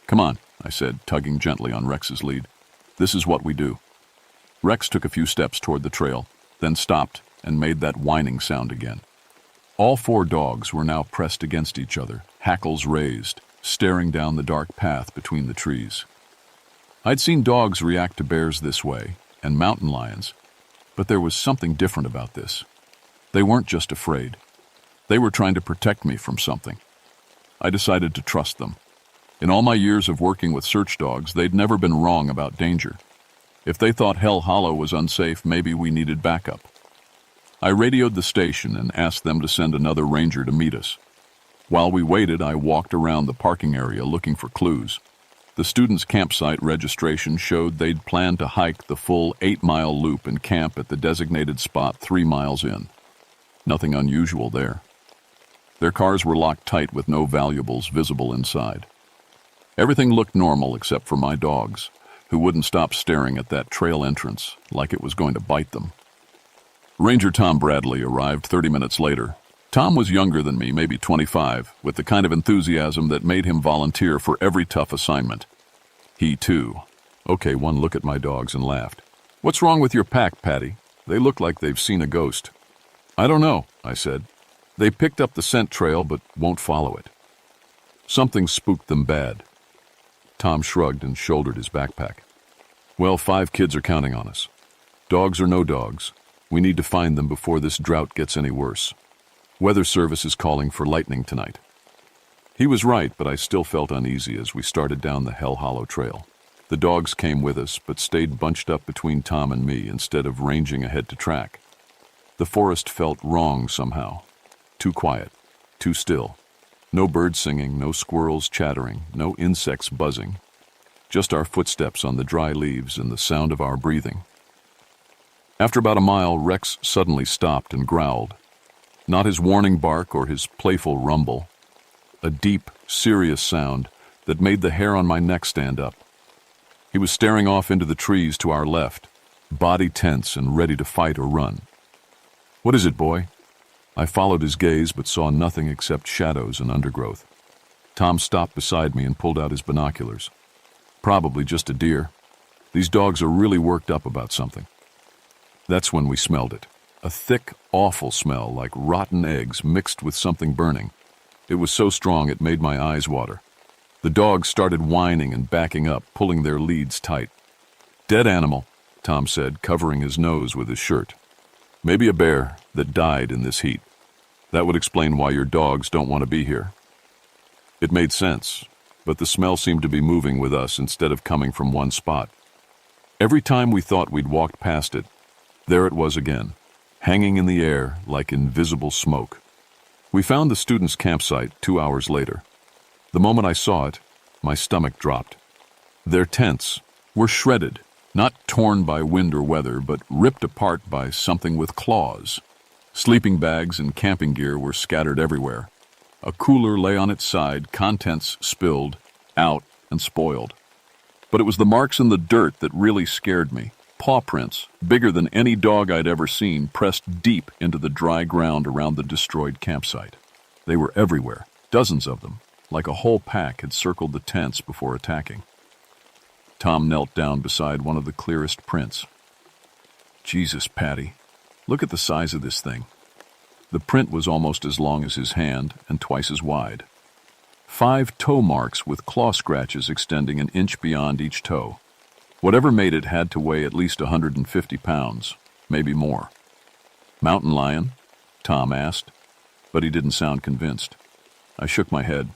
"Come on," I said, tugging gently on Rex's lead. "This is what we do." Rex took a few steps toward the trail, then stopped and made that whining sound again. All 4 dogs were now pressed against each other, hackles raised, staring down the dark path between the trees. I'd seen dogs react to bears this way, and mountain lions, but there was something different about this. They weren't just afraid. They were trying to protect me from something. I decided to trust them. In all my years of working with search dogs, they'd never been wrong about danger. If they thought Hell Hollow was unsafe, maybe we needed backup. I radioed the station and asked them to send another ranger to meet us. While we waited, I walked around the parking area looking for clues. The students' campsite registration showed they'd planned to hike the full 8-mile loop and camp at the designated spot 3 miles in. Nothing unusual there. Their cars were locked tight with no valuables visible inside. Everything looked normal except for my dogs, who wouldn't stop staring at that trail entrance like it was going to bite them. Ranger Tom Bradley arrived 30 minutes later. Tom was younger than me, maybe 25, with the kind of enthusiasm that made him volunteer for every tough assignment. He, too. One look at my dogs and laughed. "What's wrong with your pack, Patty? They look like they've seen a ghost." "I don't know," I said. "They picked up the scent trail but won't follow it. Something spooked them bad." Tom shrugged and shouldered his backpack. "Well, 5 kids are counting on us. Dogs or no dogs, we need to find them before this drought gets any worse. Weather Service is calling for lightning tonight." He was right, but I still felt uneasy as we started down the Hell Hollow trail. The dogs came with us, but stayed bunched up between Tom and me instead of ranging ahead to track. The forest felt wrong somehow. Too quiet, too still. No birds singing, no squirrels chattering, no insects buzzing. Just our footsteps on the dry leaves and the sound of our breathing. After about a mile, Rex suddenly stopped and growled. Not his warning bark or his playful rumble. A deep, serious sound that made the hair on my neck stand up. He was staring off into the trees to our left, body tense and ready to fight or run. "What is it, boy?" I followed his gaze but saw nothing except shadows and undergrowth. Tom stopped beside me and pulled out his binoculars. "Probably just a deer. These dogs are really worked up about something." That's when we smelled it. A thick, awful smell like rotten eggs mixed with something burning. It was so strong it made my eyes water. The dogs started whining and backing up, pulling their leads tight. "Dead animal," Tom said, covering his nose with his shirt. "Maybe a bear that died in this heat. That would explain why your dogs don't want to be here." It made sense, but the smell seemed to be moving with us instead of coming from one spot. Every time we thought we'd walked past it, there it was again, hanging in the air like invisible smoke. We found the students' campsite 2 hours later. The moment I saw it, my stomach dropped. Their tents were shredded, not torn by wind or weather, but ripped apart by something with claws. Sleeping bags and camping gear were scattered everywhere. A cooler lay on its side, contents spilled, out, and spoiled. But it was the marks in the dirt that really scared me. Paw prints, bigger than any dog I'd ever seen, pressed deep into the dry ground around the destroyed campsite. They were everywhere, dozens of them, like a whole pack had circled the tents before attacking. Tom knelt down beside one of the clearest prints. "Jesus, Patty, look at the size of this thing." The print was almost as long as his hand and twice as wide. 5 toe marks with claw scratches extending an inch beyond each toe. Whatever made it had to weigh at least 150 pounds, maybe more. "Mountain lion?" Tom asked, but he didn't sound convinced. I shook my head.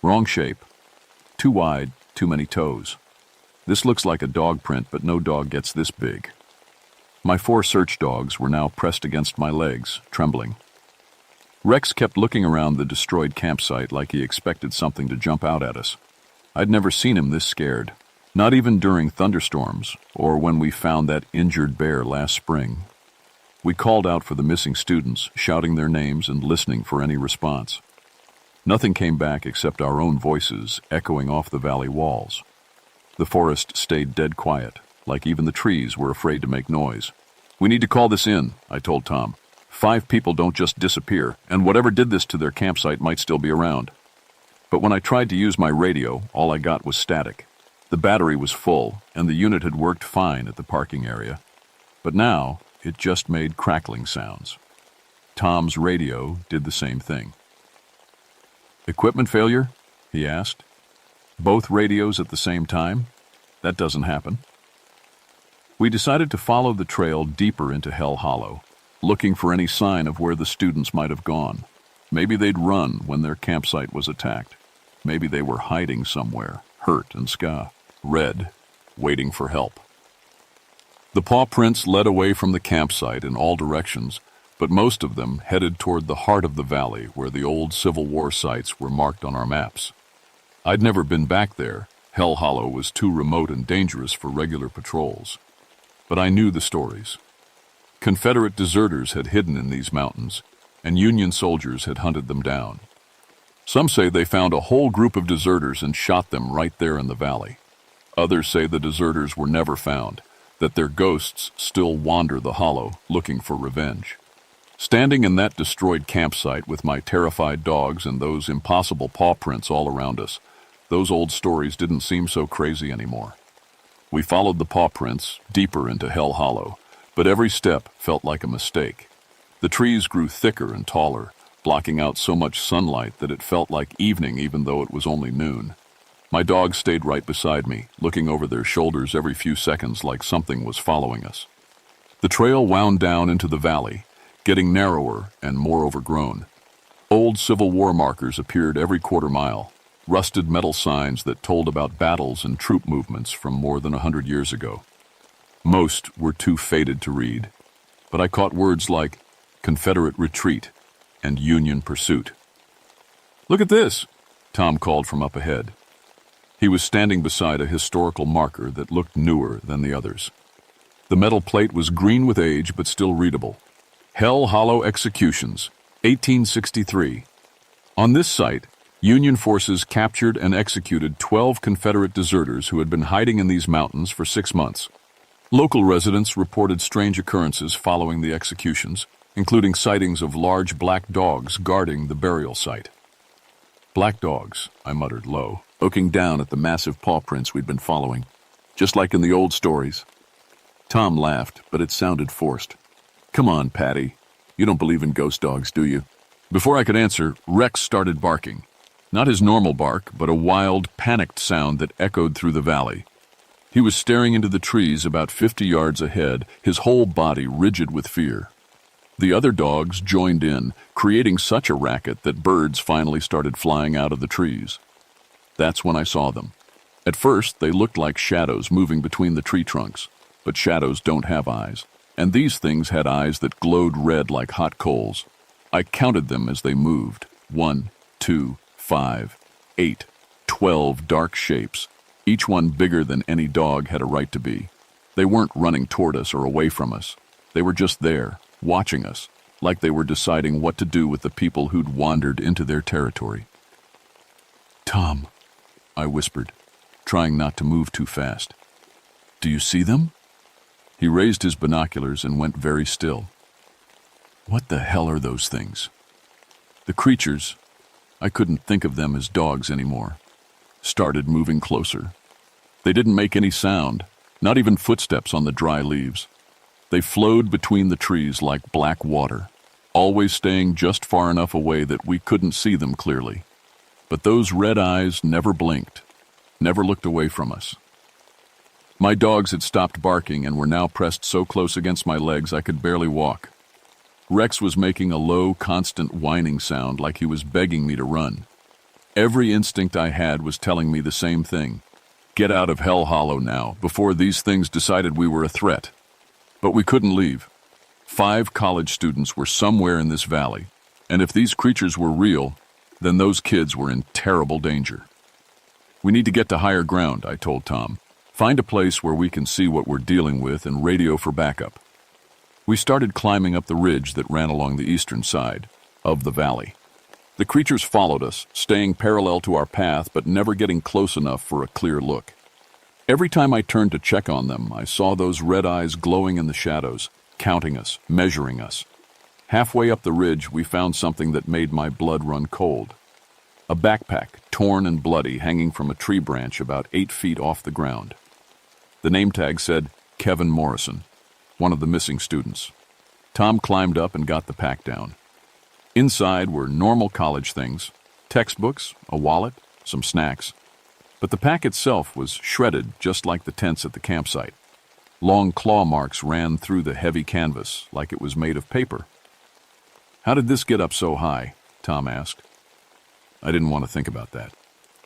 "Wrong shape. Too wide, too many toes. This looks like a dog print, but no dog gets this big." My 4 search dogs were now pressed against my legs, trembling. Rex kept looking around the destroyed campsite like he expected something to jump out at us. I'd never seen him this scared. Not even during thunderstorms, or when we found that injured bear last spring. We called out for the missing students, shouting their names and listening for any response. Nothing came back except our own voices echoing off the valley walls. The forest stayed dead quiet, like even the trees were afraid to make noise. "We need to call this in," I told Tom. "5 people don't just disappear, and whatever did this to their campsite might still be around." But when I tried to use my radio, all I got was static. The battery was full, and the unit had worked fine at the parking area. But now, it just made crackling sounds. Tom's radio did the same thing. "Equipment failure?" he asked. "Both radios at the same time? That doesn't happen." We decided to follow the trail deeper into Hell Hollow, looking for any sign of where the students might have gone. Maybe they'd run when their campsite was attacked. Maybe they were hiding somewhere, hurt and red, waiting for help. The paw prints led away from the campsite in all directions, but most of them headed toward the heart of the valley where the old Civil War sites were marked on our maps. I'd never been back there. Hell Hollow was too remote and dangerous for regular patrols. But I knew the stories. Confederate deserters had hidden in these mountains, and Union soldiers had hunted them down. Some say they found a whole group of deserters and shot them right there in the valley. Others say the deserters were never found, that their ghosts still wander the hollow looking for revenge. Standing in that destroyed campsite with my terrified dogs and those impossible paw prints all around us, those old stories didn't seem so crazy anymore. We followed the paw prints deeper into Hell Hollow, but every step felt like a mistake. The trees grew thicker and taller, blocking out so much sunlight that it felt like evening even though it was only noon. My dogs stayed right beside me, looking over their shoulders every few seconds like something was following us. The trail wound down into the valley, getting narrower and more overgrown. Old Civil War markers appeared every quarter mile, rusted metal signs that told about battles and troop movements from more than 100 years ago. Most were too faded to read, but I caught words like Confederate retreat and Union pursuit. "Look at this," Tom called from up ahead. He was standing beside a historical marker that looked newer than the others. The metal plate was green with age but still readable. Hell Hollow Executions, 1863. On this site, Union forces captured and executed 12 Confederate deserters who had been hiding in these mountains for 6 months. Local residents reported strange occurrences following the executions, including sightings of large black dogs guarding the burial site. "Black dogs," I muttered low, looking down at the massive paw prints we'd been following, just like in the old stories. Tom laughed, but it sounded forced. "Come on, Patty. You don't believe in ghost dogs, do you?" Before I could answer, Rex started barking. Not his normal bark, but a wild, panicked sound that echoed through the valley. He was staring into the trees about 50 yards ahead, his whole body rigid with fear. The other dogs joined in, creating such a racket that birds finally started flying out of the trees. That's when I saw them. At first, they looked like shadows moving between the tree trunks, but shadows don't have eyes, and these things had eyes that glowed red like hot coals. I counted them as they moved. 1, 2, 5, 8, 12 dark shapes, each one bigger than any dog had a right to be. They weren't running toward us or away from us. They were just there, watching us, like they were deciding what to do with the people who'd wandered into their territory. "Tom," I whispered, trying not to move too fast. "Do you see them?" He raised his binoculars and went very still. "What the hell are those things?" The creatures, I couldn't think of them as dogs anymore, started moving closer. They didn't make any sound, not even footsteps on the dry leaves. They flowed between the trees like black water, always staying just far enough away that we couldn't see them clearly. But those red eyes never blinked, never looked away from us. My dogs had stopped barking and were now pressed so close against my legs I could barely walk. Rex was making a low, constant whining sound like he was begging me to run. Every instinct I had was telling me the same thing. Get out of Hell Hollow now, before these things decided we were a threat. But we couldn't leave. 5 college students were somewhere in this valley, and if these creatures were real, then those kids were in terrible danger. "We need to get to higher ground," I told Tom. "Find a place where we can see what we're dealing with and radio for backup." We started climbing up the ridge that ran along the eastern side of the valley. The creatures followed us, staying parallel to our path but never getting close enough for a clear look. Every time I turned to check on them, I saw those red eyes glowing in the shadows, counting us, measuring us. Halfway up the ridge, we found something that made my blood run cold. A backpack, torn and bloody, hanging from a tree branch about 8 feet off the ground. The name tag said, Kevin Morrison, one of the missing students. Tom climbed up and got the pack down. Inside were normal college things, textbooks, a wallet, some snacks. But the pack itself was shredded just like the tents at the campsite. Long claw marks ran through the heavy canvas like it was made of paper. "How did this get up so high?" Tom asked. I didn't want to think about that.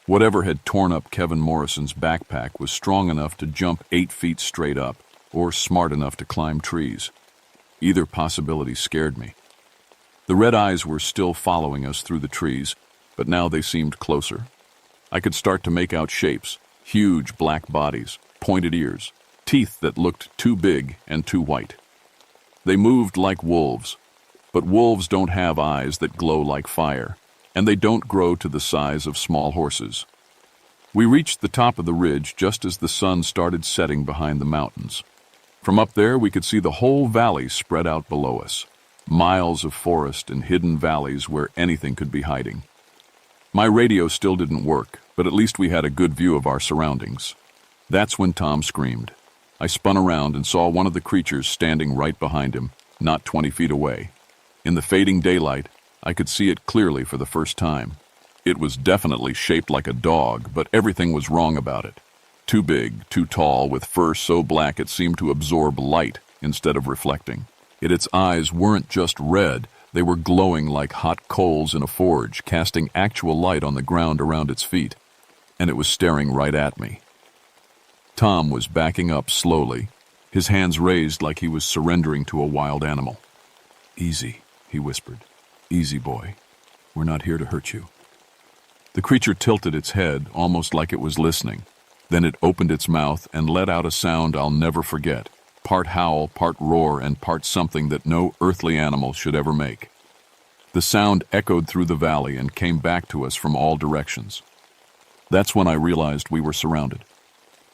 Whatever had torn up Kevin Morrison's backpack was strong enough to jump 8 feet straight up, or smart enough to climb trees. Either possibility scared me. The red eyes were still following us through the trees, but now they seemed closer. I could start to make out shapes, huge black bodies, pointed ears, teeth that looked too big and too white. They moved like wolves, but wolves don't have eyes that glow like fire, and they don't grow to the size of small horses. We reached the top of the ridge just as the sun started setting behind the mountains. From up there, we could see the whole valley spread out below us, miles of forest and hidden valleys where anything could be hiding. My radio still didn't work, but at least we had a good view of our surroundings. That's when Tom screamed. I spun around and saw one of the creatures standing right behind him, not 20 feet away. In the fading daylight, I could see it clearly for the first time. It was definitely shaped like a dog, but everything was wrong about it. Too big, too tall, with fur so black it seemed to absorb light instead of reflecting. Yet its eyes weren't just red, they were glowing like hot coals in a forge, casting actual light on the ground around its feet. And it was staring right at me. Tom was backing up slowly, his hands raised like he was surrendering to a wild animal. "Easy," he whispered. "Easy, boy. We're not here to hurt you." The creature tilted its head, almost like it was listening. Then it opened its mouth and let out a sound I'll never forget. Part howl, part roar, and part something that no earthly animal should ever make. The sound echoed through the valley and came back to us from all directions. That's when I realized we were surrounded.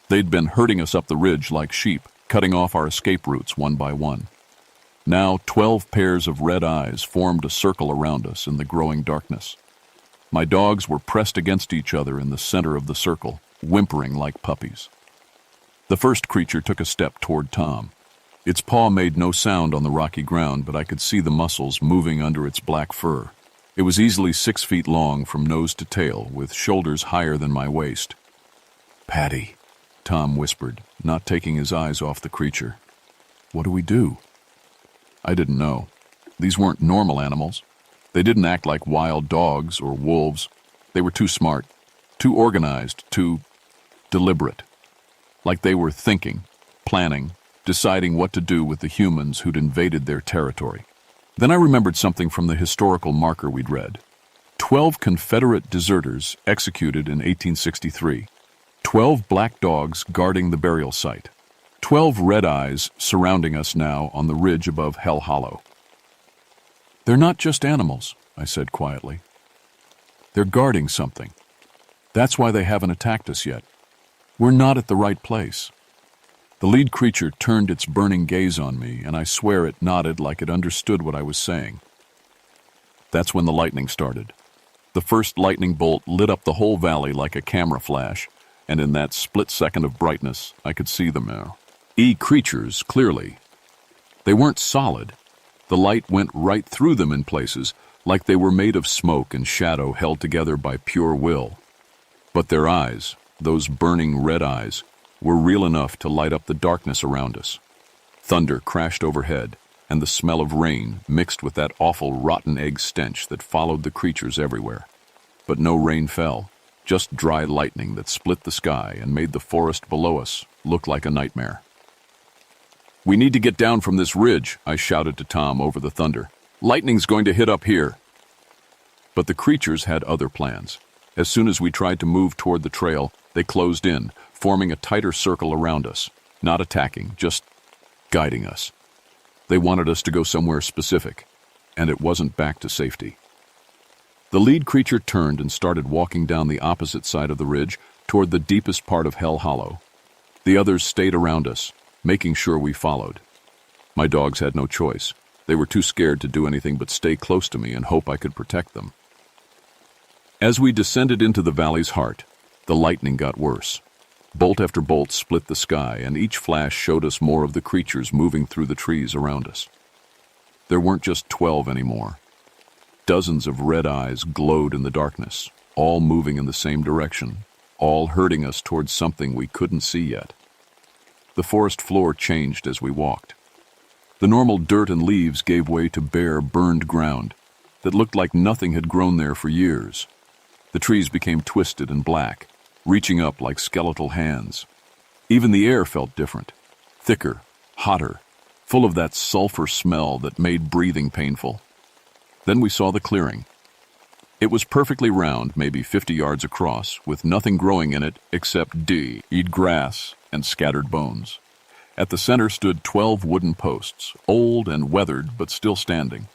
They'd been herding us up the ridge like sheep, cutting off our escape routes one by one. Now 12 pairs of red eyes formed a circle around us in the growing darkness. My dogs were pressed against each other in the center of the circle, whimpering like puppies. The first creature took a step toward Tom. Its paw made no sound on the rocky ground, but I could see the muscles moving under its black fur. It was easily 6 feet long from nose to tail, with shoulders higher than my waist. "Patty," Tom whispered, not taking his eyes off the creature. "What do we do?" I didn't know. These weren't normal animals. They didn't act like wild dogs or wolves. They were too smart, too organized, too deliberate. Like they were thinking, planning, deciding what to do with the humans who'd invaded their territory. Then I remembered something from the historical marker we'd read. 12 Confederate deserters executed in 1863. 12 black dogs guarding the burial site. 12 red eyes surrounding us now on the ridge above Hell Hollow. "They're not just animals," I said quietly. "They're guarding something. That's why they haven't attacked us yet. We're not at the right place." The lead creature turned its burning gaze on me, and I swear it nodded like it understood what I was saying. That's when the lightning started. The first lightning bolt lit up the whole valley like a camera flash, and in that split second of brightness, I could see them now. Creatures, clearly. They weren't solid. The light went right through them in places, like they were made of smoke and shadow held together by pure will. But their eyes, those burning red eyes, were real enough to light up the darkness around us. Thunder crashed overhead, and the smell of rain mixed with that awful rotten egg stench that followed the creatures everywhere. But no rain fell, just dry lightning that split the sky and made the forest below us look like a nightmare. "We need to get down from this ridge," I shouted to Tom over the thunder. "Lightning's going to hit up here." But the creatures had other plans. As soon as we tried to move toward the trail, they closed in, forming a tighter circle around us, not attacking, just guiding us. They wanted us to go somewhere specific, and it wasn't back to safety. The lead creature turned and started walking down the opposite side of the ridge toward the deepest part of Hell Hollow. The others stayed around us, making sure we followed. My dogs had no choice. They were too scared to do anything but stay close to me and hope I could protect them. As we descended into the valley's heart, the lightning got worse. Bolt after bolt split the sky, and each flash showed us more of the creatures moving through the trees around us. There weren't just 12 anymore. Dozens of red eyes glowed in the darkness, all moving in the same direction, all herding us towards something we couldn't see yet. The forest floor changed as we walked. The normal dirt and leaves gave way to bare, burned ground that looked like nothing had grown there for years. The trees became twisted and black, reaching up like skeletal hands. Even the air felt different, thicker, hotter, full of that sulfur smell that made breathing painful. Then we saw the clearing. It was perfectly round, maybe 50 yards across, with nothing growing in it except dead grass and scattered bones. At the center stood 12 wooden posts, old and weathered but still standing.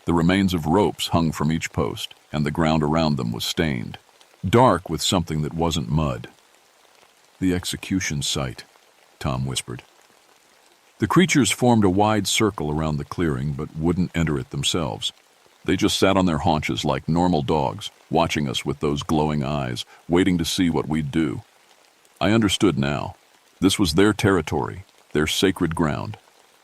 The remains of ropes hung from each post, and the ground around them was stained, dark with something that wasn't mud. "The execution site," Tom whispered. The creatures formed a wide circle around the clearing but wouldn't enter it themselves. They just sat on their haunches like normal dogs, watching us with those glowing eyes, waiting to see what we'd do. I understood now. This was their territory, their sacred ground,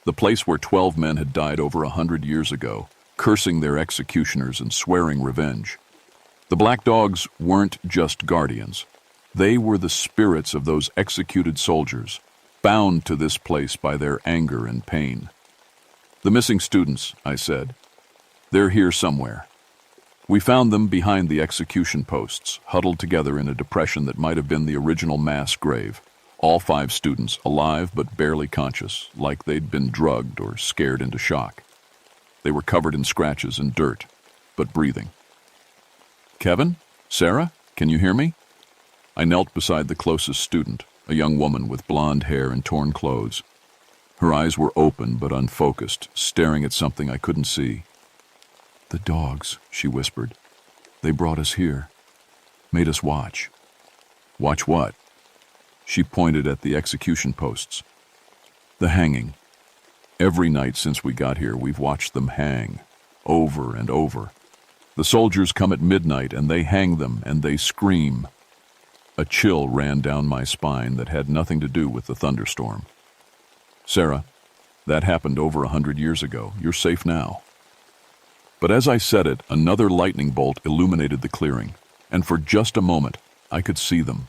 the place where 12 men had died over 100 years ago, cursing their executioners and swearing revenge. The black dogs weren't just guardians. They were the spirits of those executed soldiers, bound to this place by their anger and pain. "The missing students," I said. "They're here somewhere." We found them behind the execution posts, huddled together in a depression that might have been the original mass grave. All 5 students, alive but barely conscious, like they'd been drugged or scared into shock. They were covered in scratches and dirt, but breathing. "Kevin? Sarah? Can you hear me?" I knelt beside the closest student, a young woman with blonde hair and torn clothes. Her eyes were open but unfocused, staring at something I couldn't see. "The dogs," she whispered. "They brought us here. Made us watch." "Watch what?" She pointed at the execution posts. "The hanging. Every night since we got here, we've watched them hang, over and over. The soldiers come at midnight and they hang them and they scream." A chill ran down my spine that had nothing to do with the thunderstorm. "Sarah, that happened over 100 years ago. You're safe now." But as I said it, another lightning bolt illuminated the clearing, and for just a moment, I could see them.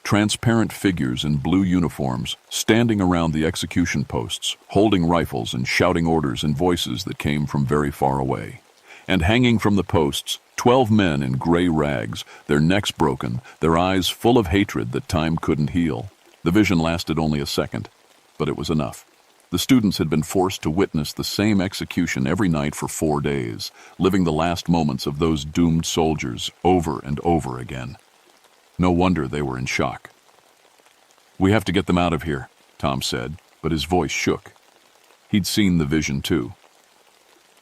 Transparent figures in blue uniforms, standing around the execution posts, holding rifles and shouting orders in voices that came from very far away. And hanging from the posts, 12 men in gray rags, their necks broken, their eyes full of hatred that time couldn't heal. The vision lasted only a second, but it was enough. The students had been forced to witness the same execution every night for 4 days, living the last moments of those doomed soldiers over and over again. No wonder they were in shock. "We have to get them out of here," Tom said, but his voice shook. He'd seen the vision too.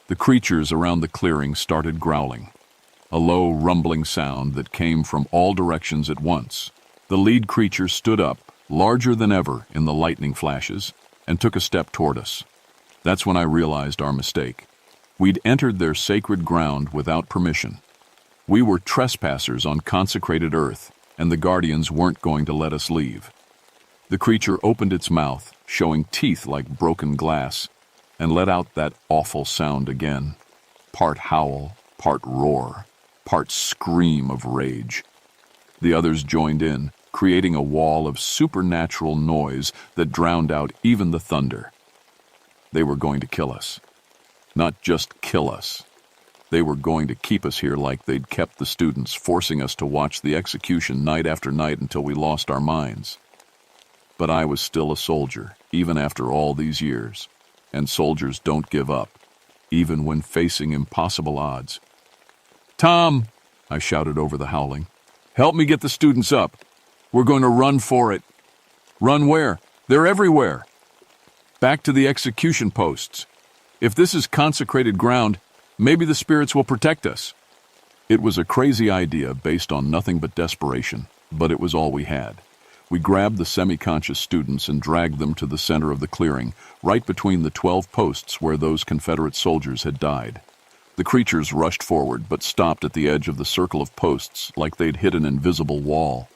The creatures around the clearing started growling, a low, rumbling sound that came from all directions at once. The lead creature stood up, larger than ever in the lightning flashes, and took a step toward us. That's when I realized our mistake. We'd entered their sacred ground without permission. We were trespassers on consecrated earth, and the guardians weren't going to let us leave. The creature opened its mouth, showing teeth like broken glass, and let out that awful sound again. Part howl, part roar, part scream of rage. The others joined in, creating a wall of supernatural noise that drowned out even the thunder. They were going to kill us. Not just kill us. They were going to keep us here like they'd kept the students, forcing us to watch the execution night after night until we lost our minds. But I was still a soldier, even after all these years. And soldiers don't give up, even when facing impossible odds. "Tom!" I shouted over the howling. "Help me get the students up. We're going to run for it." "Run where? They're everywhere." "Back to the execution posts. If this is consecrated ground, maybe the spirits will protect us." It was a crazy idea based on nothing but desperation, but it was all we had. We grabbed the semi-conscious students and dragged them to the center of the clearing, right between the 12 posts where those Confederate soldiers had died. The creatures rushed forward, but stopped at the edge of the circle of posts like they'd hit an invisible wall.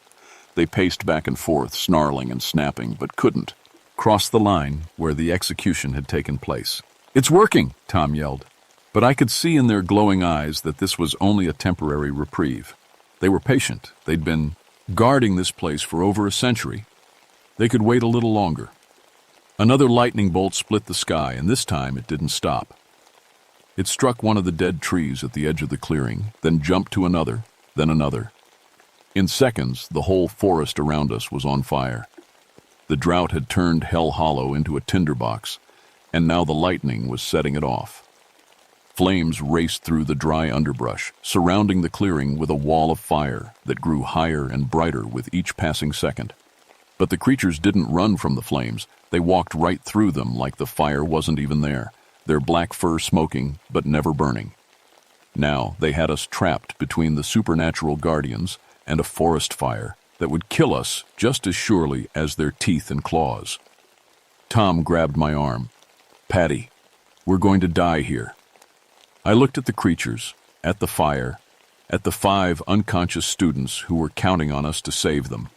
They paced back and forth, snarling and snapping, but couldn't cross the line where the execution had taken place. "It's working!" Tom yelled. But I could see in their glowing eyes that this was only a temporary reprieve. They were patient. They'd been guarding this place for over a century. They could wait a little longer. Another lightning bolt split the sky, and this time it didn't stop. It struck one of the dead trees at the edge of the clearing, then jumped to another, then another. In seconds, the whole forest around us was on fire. The drought had turned Hell Hollow into a tinderbox, and now the lightning was setting it off. Flames raced through the dry underbrush, surrounding the clearing with a wall of fire that grew higher and brighter with each passing second. But the creatures didn't run from the flames. They walked right through them like the fire wasn't even there, their black fur smoking but never burning. Now they had us trapped between the supernatural guardians and a forest fire that would kill us just as surely as their teeth and claws. Tom grabbed my arm. "Patty, we're going to die here." I looked at the creatures, at the fire, at the 5 unconscious students who were counting on us to save them.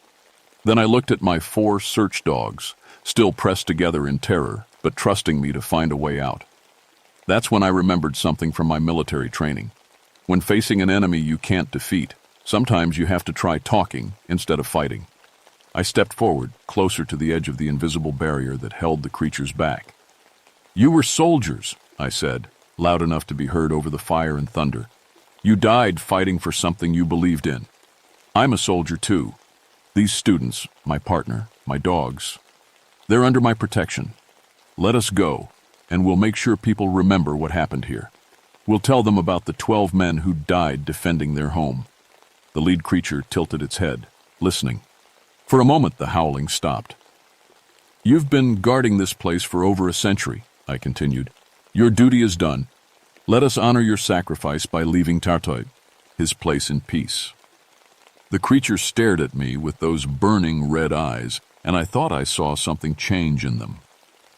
Then I looked at my 4 search dogs, still pressed together in terror, but trusting me to find a way out. That's when I remembered something from my military training. When facing an enemy you can't defeat, sometimes you have to try talking instead of fighting. I stepped forward, closer to the edge of the invisible barrier that held the creatures back. "You were soldiers," I said, loud enough to be heard over the fire and thunder. "You died fighting for something you believed in. I'm a soldier too. These students, my partner, my dogs, they're under my protection. Let us go, and we'll make sure people remember what happened here. We'll tell them about the 12 men who died defending their home." The lead creature tilted its head, listening. For a moment the howling stopped. "You've been guarding this place for over a century," I continued. "Your duty is done. Let us honor your sacrifice by leaving Tartoid, his place in peace." The creature stared at me with those burning red eyes, and I thought I saw something change in them.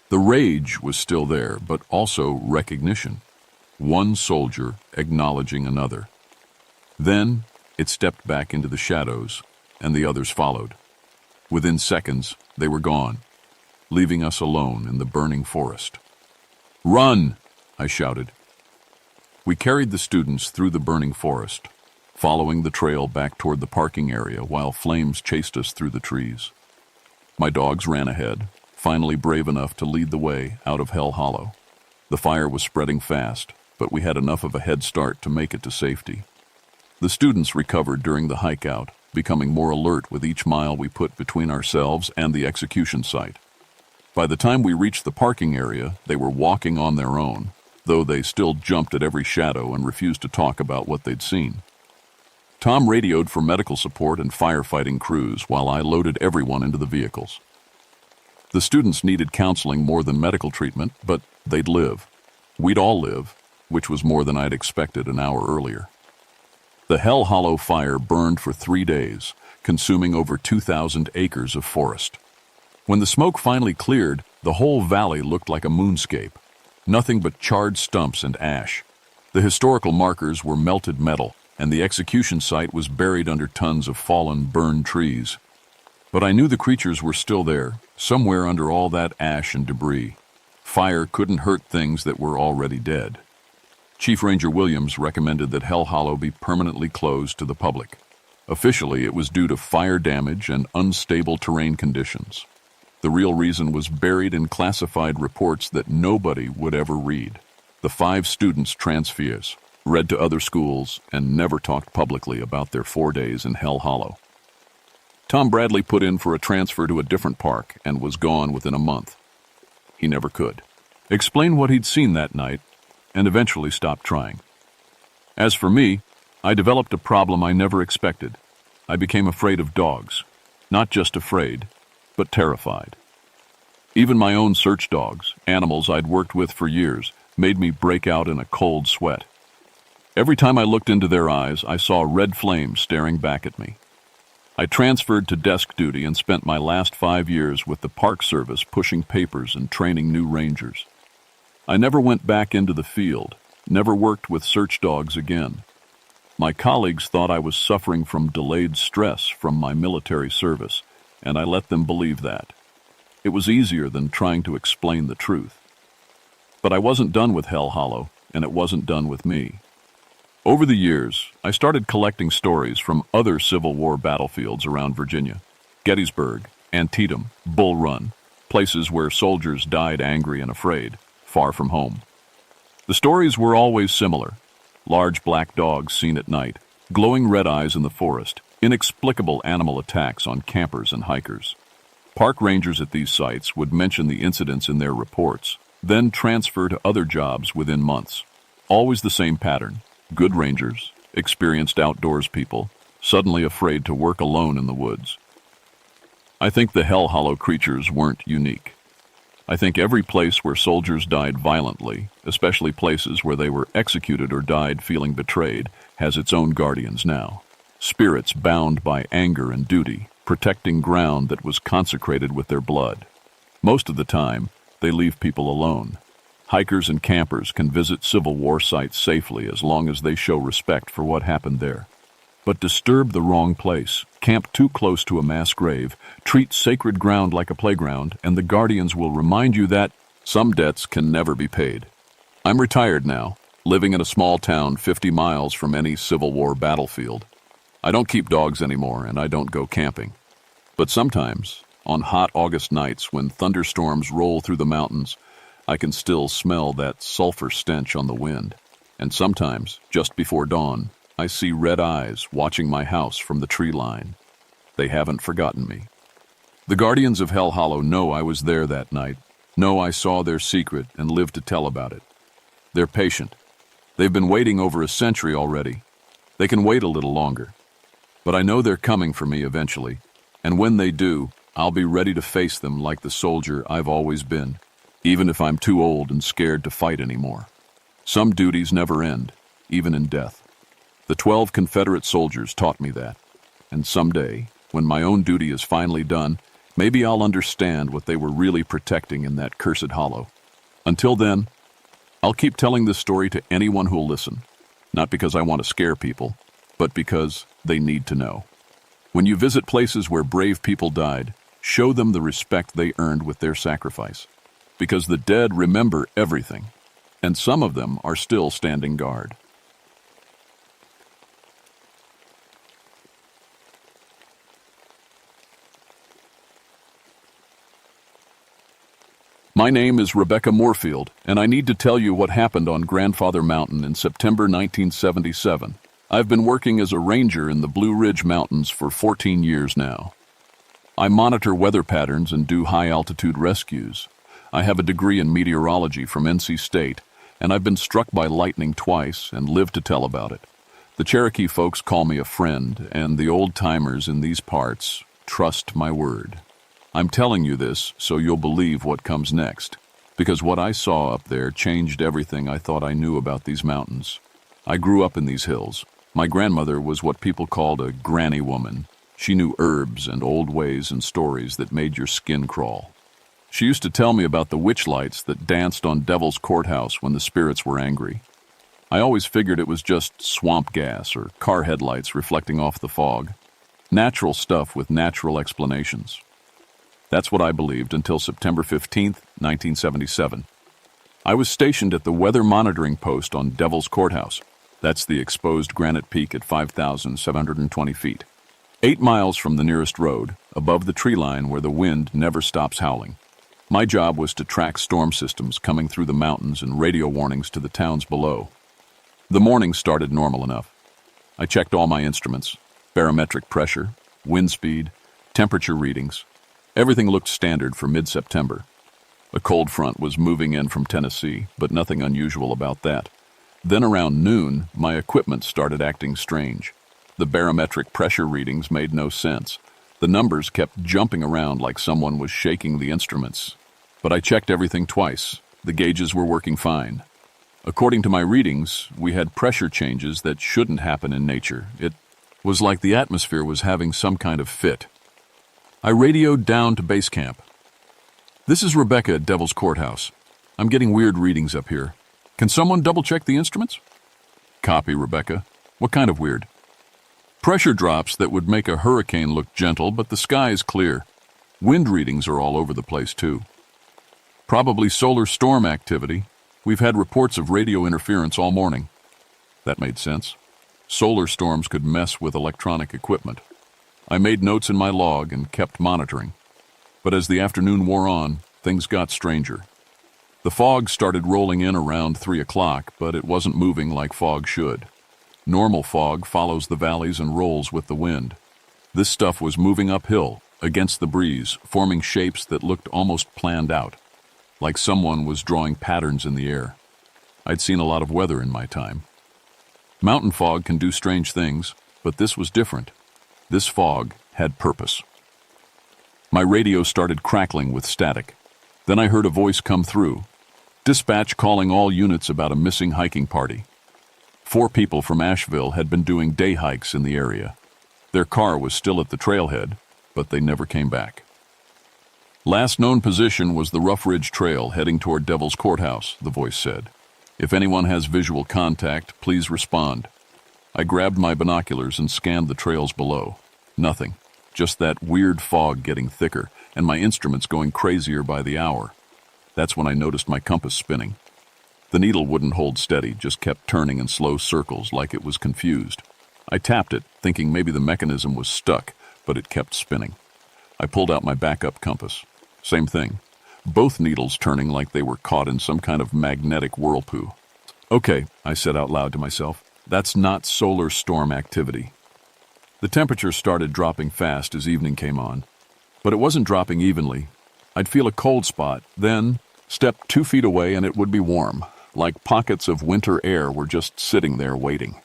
The rage was still there, but also recognition. One soldier acknowledging another. Then it stepped back into the shadows, and the others followed. Within seconds, they were gone, leaving us alone in the burning forest. "Run!" I shouted. We carried the students through the burning forest, following the trail back toward the parking area while flames chased us through the trees. My dogs ran ahead, finally brave enough to lead the way out of Hell Hollow. The fire was spreading fast, but we had enough of a head start to make it to safety. The students recovered during the hike out, becoming more alert with each mile we put between ourselves and the execution site. By the time we reached the parking area, they were walking on their own, though they still jumped at every shadow and refused to talk about what they'd seen. Tom radioed for medical support and firefighting crews while I loaded everyone into the vehicles. The students needed counseling more than medical treatment, but they'd live. We'd all live, which was more than I'd expected an hour earlier. The Hell Hollow fire burned for 3 days, consuming over 2,000 acres of forest. When the smoke finally cleared, the whole valley looked like a moonscape. Nothing but charred stumps and ash. The historical markers were melted metal, and the execution site was buried under tons of fallen, burned trees. But I knew the creatures were still there, somewhere under all that ash and debris. Fire couldn't hurt things that were already dead. Chief Ranger Williams recommended that Hell Hollow be permanently closed to the public. Officially, it was due to fire damage and unstable terrain conditions. The real reason was buried in classified reports that nobody would ever read. The 5 students' transfers, read to other schools, and never talked publicly about their 4 days in Hell Hollow. Tom Bradley put in for a transfer to a different park and was gone within a month. He never could explain what he'd seen that night, and eventually stopped trying. As for me, I developed a problem I never expected. I became afraid of dogs. Not just afraid, but terrified. Even my own search dogs, animals I'd worked with for years, made me break out in a cold sweat. Every time I looked into their eyes, I saw red flames staring back at me. I transferred to desk duty and spent my last 5 years with the Park Service pushing papers and training new rangers. I never went back into the field, never worked with search dogs again. My colleagues thought I was suffering from delayed stress from my military service, and I let them believe that. It was easier than trying to explain the truth. But I wasn't done with Hell Hollow, and it wasn't done with me. Over the years, I started collecting stories from other Civil War battlefields around Virginia: Gettysburg, Antietam, Bull Run, places where soldiers died angry and afraid, far from home. The stories were always similar: large black dogs seen at night, glowing red eyes in the forest, inexplicable animal attacks on campers and hikers. Park rangers at these sites would mention the incidents in their reports, then transfer to other jobs within months. Always the same pattern: good rangers, experienced outdoors people, suddenly afraid to work alone in the woods. I think the Hell Hollow creatures weren't unique. I think every place where soldiers died violently, especially places where they were executed or died feeling betrayed, has its own guardians now. Spirits bound by anger and duty, protecting ground that was consecrated with their blood. Most of the time, they leave people alone. Hikers and campers can visit Civil War sites safely as long as they show respect for what happened there. But disturb the wrong place, camp too close to a mass grave, treat sacred ground like a playground, and the guardians will remind you that some debts can never be paid. I'm retired now, living in a small town 50 miles from any Civil War battlefield. I don't keep dogs anymore, and I don't go camping. But sometimes, on hot August nights when thunderstorms roll through the mountains, I can still smell that sulfur stench on the wind. And sometimes, just before dawn, I see red eyes watching my house from the tree line. They haven't forgotten me. The guardians of Hell Hollow know I was there that night, know I saw their secret and lived to tell about it. They're patient. They've been waiting over a century already. They can wait a little longer. But I know they're coming for me eventually, and when they do, I'll be ready to face them like the soldier I've always been, even if I'm too old and scared to fight anymore. Some duties never end, even in death. The 12 Confederate soldiers taught me that, and someday, when my own duty is finally done, maybe I'll understand what they were really protecting in that cursed hollow. Until then, I'll keep telling this story to anyone who'll listen, not because I want to scare people, but because they need to know. When you visit places where brave people died, show them the respect they earned with their sacrifice. Because the dead remember everything, and some of them are still standing guard. My name is Rebecca Moorfield, and I need to tell you what happened on Grandfather Mountain in September 1977. I've been working as a ranger in the Blue Ridge Mountains for 14 years now. I monitor weather patterns and do high-altitude rescues. I have a degree in meteorology from NC State, and I've been struck by lightning twice and live to tell about it. The Cherokee folks call me a friend, and the old-timers in these parts trust my word. I'm telling you this so you'll believe what comes next, because what I saw up there changed everything I thought I knew about these mountains. I grew up in these hills. My grandmother was what people called a granny woman. She knew herbs and old ways and stories that made your skin crawl. She used to tell me about the witch lights that danced on Devil's Courthouse when the spirits were angry. I always figured it was just swamp gas or car headlights reflecting off the fog. Natural stuff with natural explanations. That's what I believed until September 15th, 1977. I was stationed at the weather monitoring post on Devil's Courthouse. That's the exposed granite peak at 5,720 feet. 8 miles from the nearest road, above the tree line where the wind never stops howling. My job was to track storm systems coming through the mountains and radio warnings to the towns below. The morning started normal enough. I checked all my instruments: barometric pressure, wind speed, temperature readings. Everything looked standard for mid-September. A cold front was moving in from Tennessee, but nothing unusual about that. Then around noon, my equipment started acting strange. The barometric pressure readings made no sense. The numbers kept jumping around like someone was shaking the instruments. But I checked everything twice. The gauges were working fine. According to my readings, we had pressure changes that shouldn't happen in nature. It Was like the atmosphere was having some kind of fit. I radioed down to base camp. "This is Rebecca at Devil's Courthouse. I'm getting weird readings up here. Can someone double-check the instruments?" "Copy, Rebecca. What kind of weird?" "Pressure drops that would make a hurricane look gentle, but the sky is clear. Wind readings are all over the place, too. Probably solar storm activity. We've had reports of radio interference all morning." That made sense. Solar storms could mess with electronic equipment. I made notes in my log and kept monitoring. But as the afternoon wore on, things got stranger. The fog started rolling in around 3 o'clock, but it wasn't moving like fog should. Normal fog follows the valleys and rolls with the wind. This stuff was moving uphill, against the breeze, forming shapes that looked almost planned out, like someone was drawing patterns in the air. I'd seen a lot of weather in my time. Mountain fog can do strange things, but this was different. This fog had purpose. My radio started crackling with static. Then I heard a voice come through. "Dispatch calling all units about a missing hiking party." 4 people from Asheville had been doing day hikes in the area. Their car was still at the trailhead, but they never came back. "Last known position was the Rough Ridge Trail heading toward Devil's Courthouse," the voice said. "If anyone has visual contact, please respond." I grabbed my binoculars and scanned the trails below. Nothing. Just that weird fog getting thicker, and my instruments going crazier by the hour. That's when I noticed my compass spinning. The needle wouldn't hold steady, just kept turning in slow circles like it was confused. I tapped it, thinking maybe the mechanism was stuck, but it kept spinning. I pulled out my backup compass. Same thing. Both needles turning like they were caught in some kind of magnetic whirlpool. "Okay," I said out loud to myself. "That's not solar storm activity." The temperature started dropping fast as evening came on, but it wasn't dropping evenly. I'd feel a cold spot, then step 2 feet away and it would be warm, like pockets of winter air were just sitting there waiting.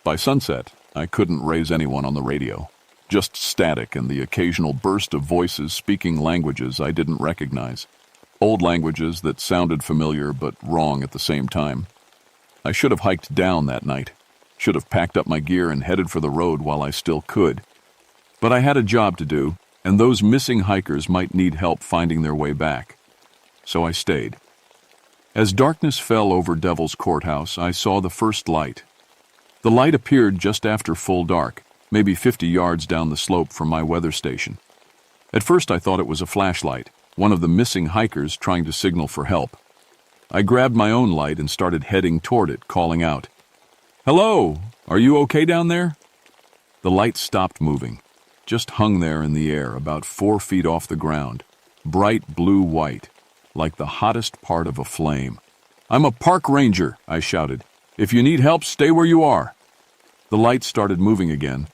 By sunset, I couldn't raise anyone on the radio. Just static and the occasional burst of voices speaking languages I didn't recognize. Old languages that sounded familiar but wrong at the same time. I should have hiked down that night. Should have packed up my gear and headed for the road while I still could. But I had a job to do, and those missing hikers might need help finding their way back. So I stayed. As darkness fell over Devil's Courthouse, I saw the first light. The light appeared just after full dark, maybe 50 yards down the slope from my weather station. At first I thought it was a flashlight, one of the missing hikers trying to signal for help. I grabbed my own light and started heading toward it, calling out, "Hello, are you okay down there?" The light stopped moving, just hung there in the air about 4 feet off the ground, bright blue-white, like the hottest part of a flame. "I'm a park ranger," I shouted. "If you need help, stay where you are." The light started moving again,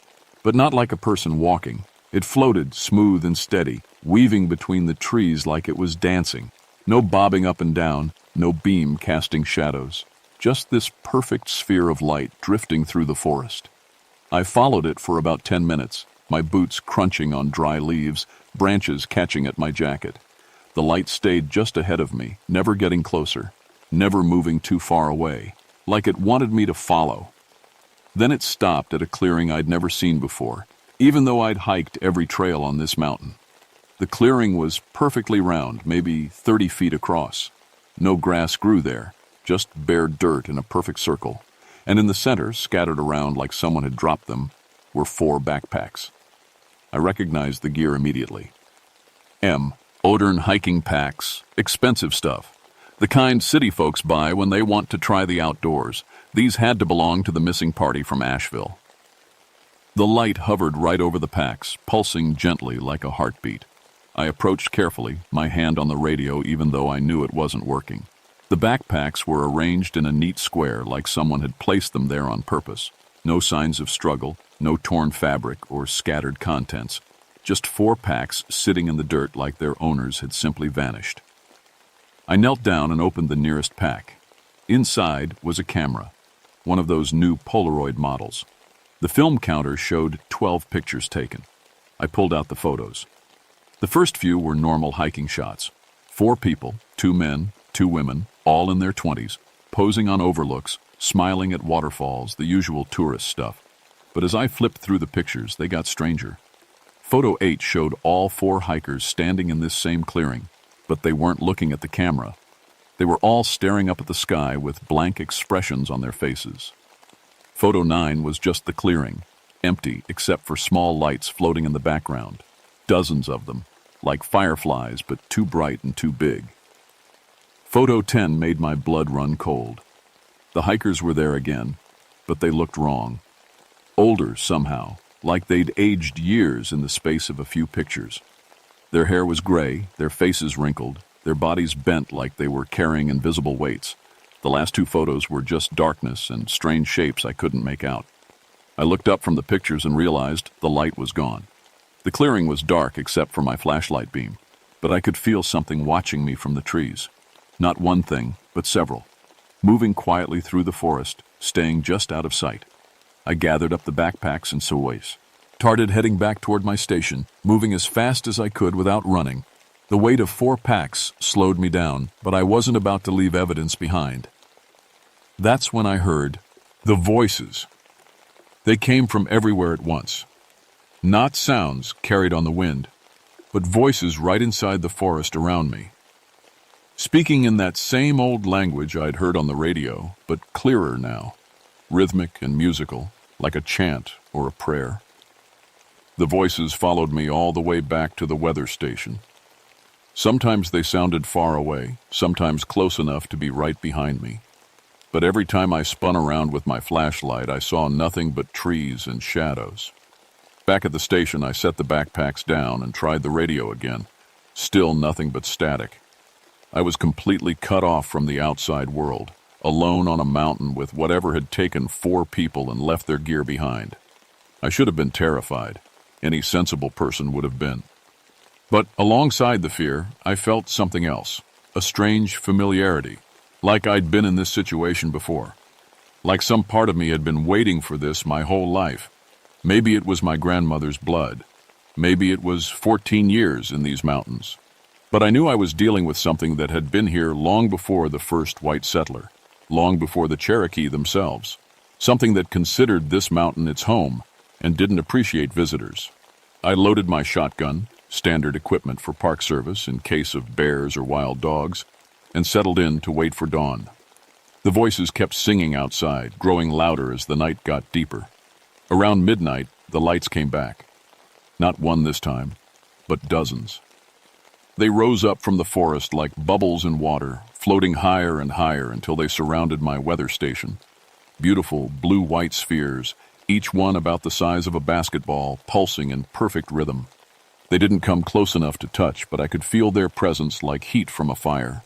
but not like a person walking. It floated, smooth and steady, weaving between the trees like it was dancing. No bobbing up and down, no beam casting shadows. Just this perfect sphere of light drifting through the forest. I followed it for about 10 minutes, my boots crunching on dry leaves, branches catching at my jacket. The light stayed just ahead of me, never getting closer, never moving too far away, like it wanted me to follow. Then it stopped at a clearing I'd never seen before, even though I'd hiked every trail on this mountain. The clearing was perfectly round, maybe 30 feet across. No grass grew there, just bare dirt in a perfect circle, and in the center, scattered around like someone had dropped them, were 4 backpacks. I recognized the gear immediately. Odern hiking packs, expensive stuff. The kind city folks buy when they want to try the outdoors. These had to belong to the missing party from Asheville. The light hovered right over the packs, pulsing gently like a heartbeat. I approached carefully, my hand on the radio even though I knew it wasn't working. The backpacks were arranged in a neat square like someone had placed them there on purpose. No signs of struggle, no torn fabric or scattered contents. Just 4 packs sitting in the dirt like their owners had simply vanished. I knelt down and opened the nearest pack. Inside was a camera, one of those new Polaroid models. The film counter showed 12 pictures taken. I pulled out the photos. The first few were normal hiking shots. 4 people, 2 men, 2 women, all in their 20s, posing on overlooks, smiling at waterfalls, the usual tourist stuff. But as I flipped through the pictures, they got stranger. Photo 8 showed all 4 hikers standing in this same clearing, but they weren't looking at the camera. They were all staring up at the sky with blank expressions on their faces. Photo 9 was just the clearing, empty except for small lights floating in the background. Dozens of them, like fireflies but too bright and too big. Photo 10 made my blood run cold. The hikers were there again, but they looked wrong. Older somehow, like they'd aged years in the space of a few pictures. Their hair was gray, their faces wrinkled, their bodies bent like they were carrying invisible weights. The last 2 photos were just darkness and strange shapes I couldn't make out. I looked up from the pictures and realized the light was gone. The clearing was dark except for my flashlight beam, but I could feel something watching me from the trees. Not one thing, but several, moving quietly through the forest, staying just out of sight. I gathered up the backpacks and seways, started heading back toward my station, moving as fast as I could without running. The weight of 4 packs slowed me down, but I wasn't about to leave evidence behind. That's when I heard the voices. They came from everywhere at once. Not sounds carried on the wind, but voices right inside the forest around me. Speaking in that same old language I'd heard on the radio, but clearer now, rhythmic and musical, like a chant or a prayer. The voices followed me all the way back to the weather station. Sometimes they sounded far away, sometimes close enough to be right behind me. But every time I spun around with my flashlight, I saw nothing but trees and shadows. Back at the station, I set the backpacks down and tried the radio again. Still nothing but static. I was completely cut off from the outside world, alone on a mountain with whatever had taken 4 people and left their gear behind. I should have been terrified. Any sensible person would have been. But alongside the fear, I felt something else, a strange familiarity, like I'd been in this situation before. Like some part of me had been waiting for this my whole life. Maybe it was my grandmother's blood. Maybe it was 14 years in these mountains. But I knew I was dealing with something that had been here long before the first white settler, long before the Cherokee themselves, something that considered this mountain its home and didn't appreciate visitors. I loaded my shotgun, standard equipment for Park Service in case of bears or wild dogs, and settled in to wait for dawn. The voices kept singing outside, growing louder as the night got deeper. Around midnight, the lights came back. Not one this time, but dozens. They rose up from the forest like bubbles in water, floating higher and higher until they surrounded my weather station. Beautiful blue-white spheres, each one about the size of a basketball, pulsing in perfect rhythm. They didn't come close enough to touch, but I could feel their presence like heat from a fire.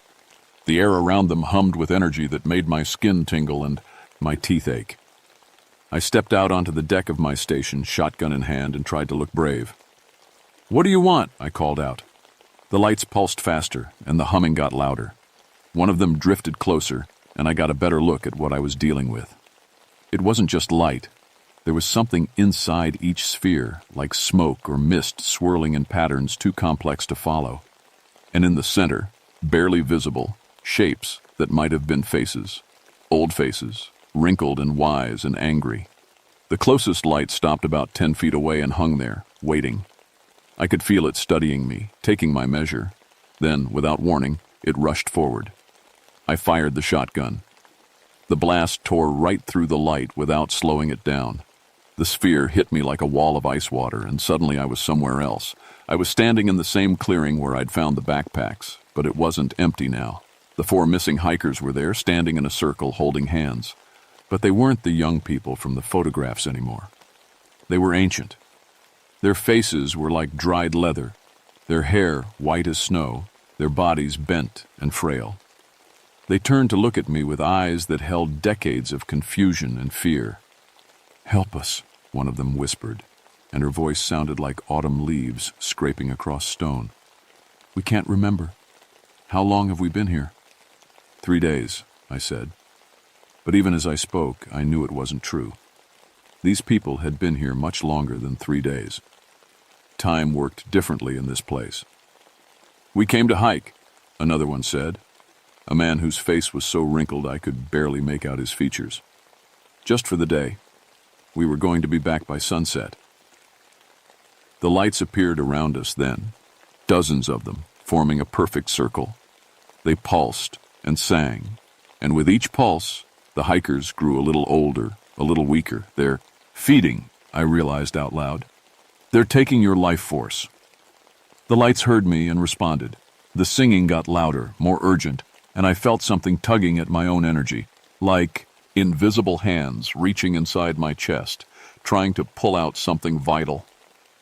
The air around them hummed with energy that made my skin tingle and my teeth ache. I stepped out onto the deck of my station, shotgun in hand, and tried to look brave. "What do you want?" I called out. The lights pulsed faster, and the humming got louder. One of them drifted closer, and I got a better look at what I was dealing with. It wasn't just light. There was something inside each sphere, like smoke or mist swirling in patterns too complex to follow. And in the center, barely visible, shapes that might have been faces. Old faces, wrinkled and wise and angry. The closest light stopped about 10 feet away and hung there, waiting. I could feel it studying me, taking my measure. Then, without warning, it rushed forward. I fired the shotgun. The blast tore right through the light without slowing it down. The sphere hit me like a wall of ice water, and suddenly I was somewhere else. I was standing in the same clearing where I'd found the backpacks, but it wasn't empty now. The 4 missing hikers were there, standing in a circle, holding hands. But they weren't the young people from the photographs anymore. They were ancient. Their faces were like dried leather, their hair white as snow, their bodies bent and frail. They turned to look at me with eyes that held decades of confusion and fear. "Help us," one of them whispered, and her voice sounded like autumn leaves scraping across stone. "We can't remember. How long have we been here?" 3 days, I said. But even as I spoke, I knew it wasn't true. These people had been here much longer than 3 days. Time worked differently in this place. "We came to hike," another one said, a man whose face was so wrinkled I could barely make out his features. "Just for the day." We were going to be back by sunset. The lights appeared around us then, dozens of them, forming a perfect circle. They pulsed and sang, and with each pulse, the hikers grew a little older, a little weaker. They're feeding, I realized out loud. They're taking your life force. The lights heard me and responded. The singing got louder, more urgent, and I felt something tugging at my own energy, like invisible hands reaching inside my chest, trying to pull out something vital.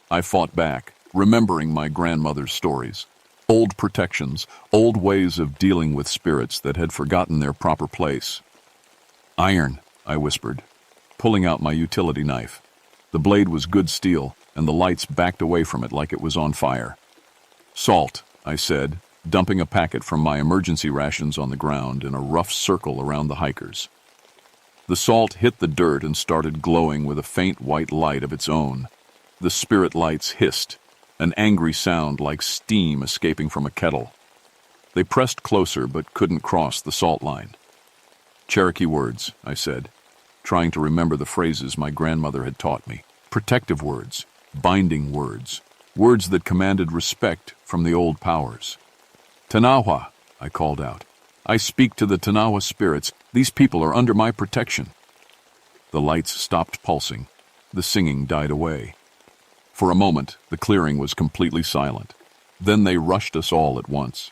I fought back, remembering my grandmother's stories. Old protections, old ways of dealing with spirits that had forgotten their proper place. Iron, I whispered, pulling out my utility knife. The blade was good steel, and the lights backed away from it like it was on fire. Salt, I said, dumping a packet from my emergency rations on the ground in a rough circle around the hikers. The salt hit the dirt and started glowing with a faint white light of its own. The spirit lights hissed, an angry sound like steam escaping from a kettle. They pressed closer but couldn't cross the salt line. Cherokee words, I said, trying to remember the phrases my grandmother had taught me. Protective words, binding words, words that commanded respect from the old powers. Tanawa, I called out. I speak to the Tanawa spirits. These people are under my protection. The lights stopped pulsing. The singing died away. For a moment, the clearing was completely silent. Then they rushed us all at once.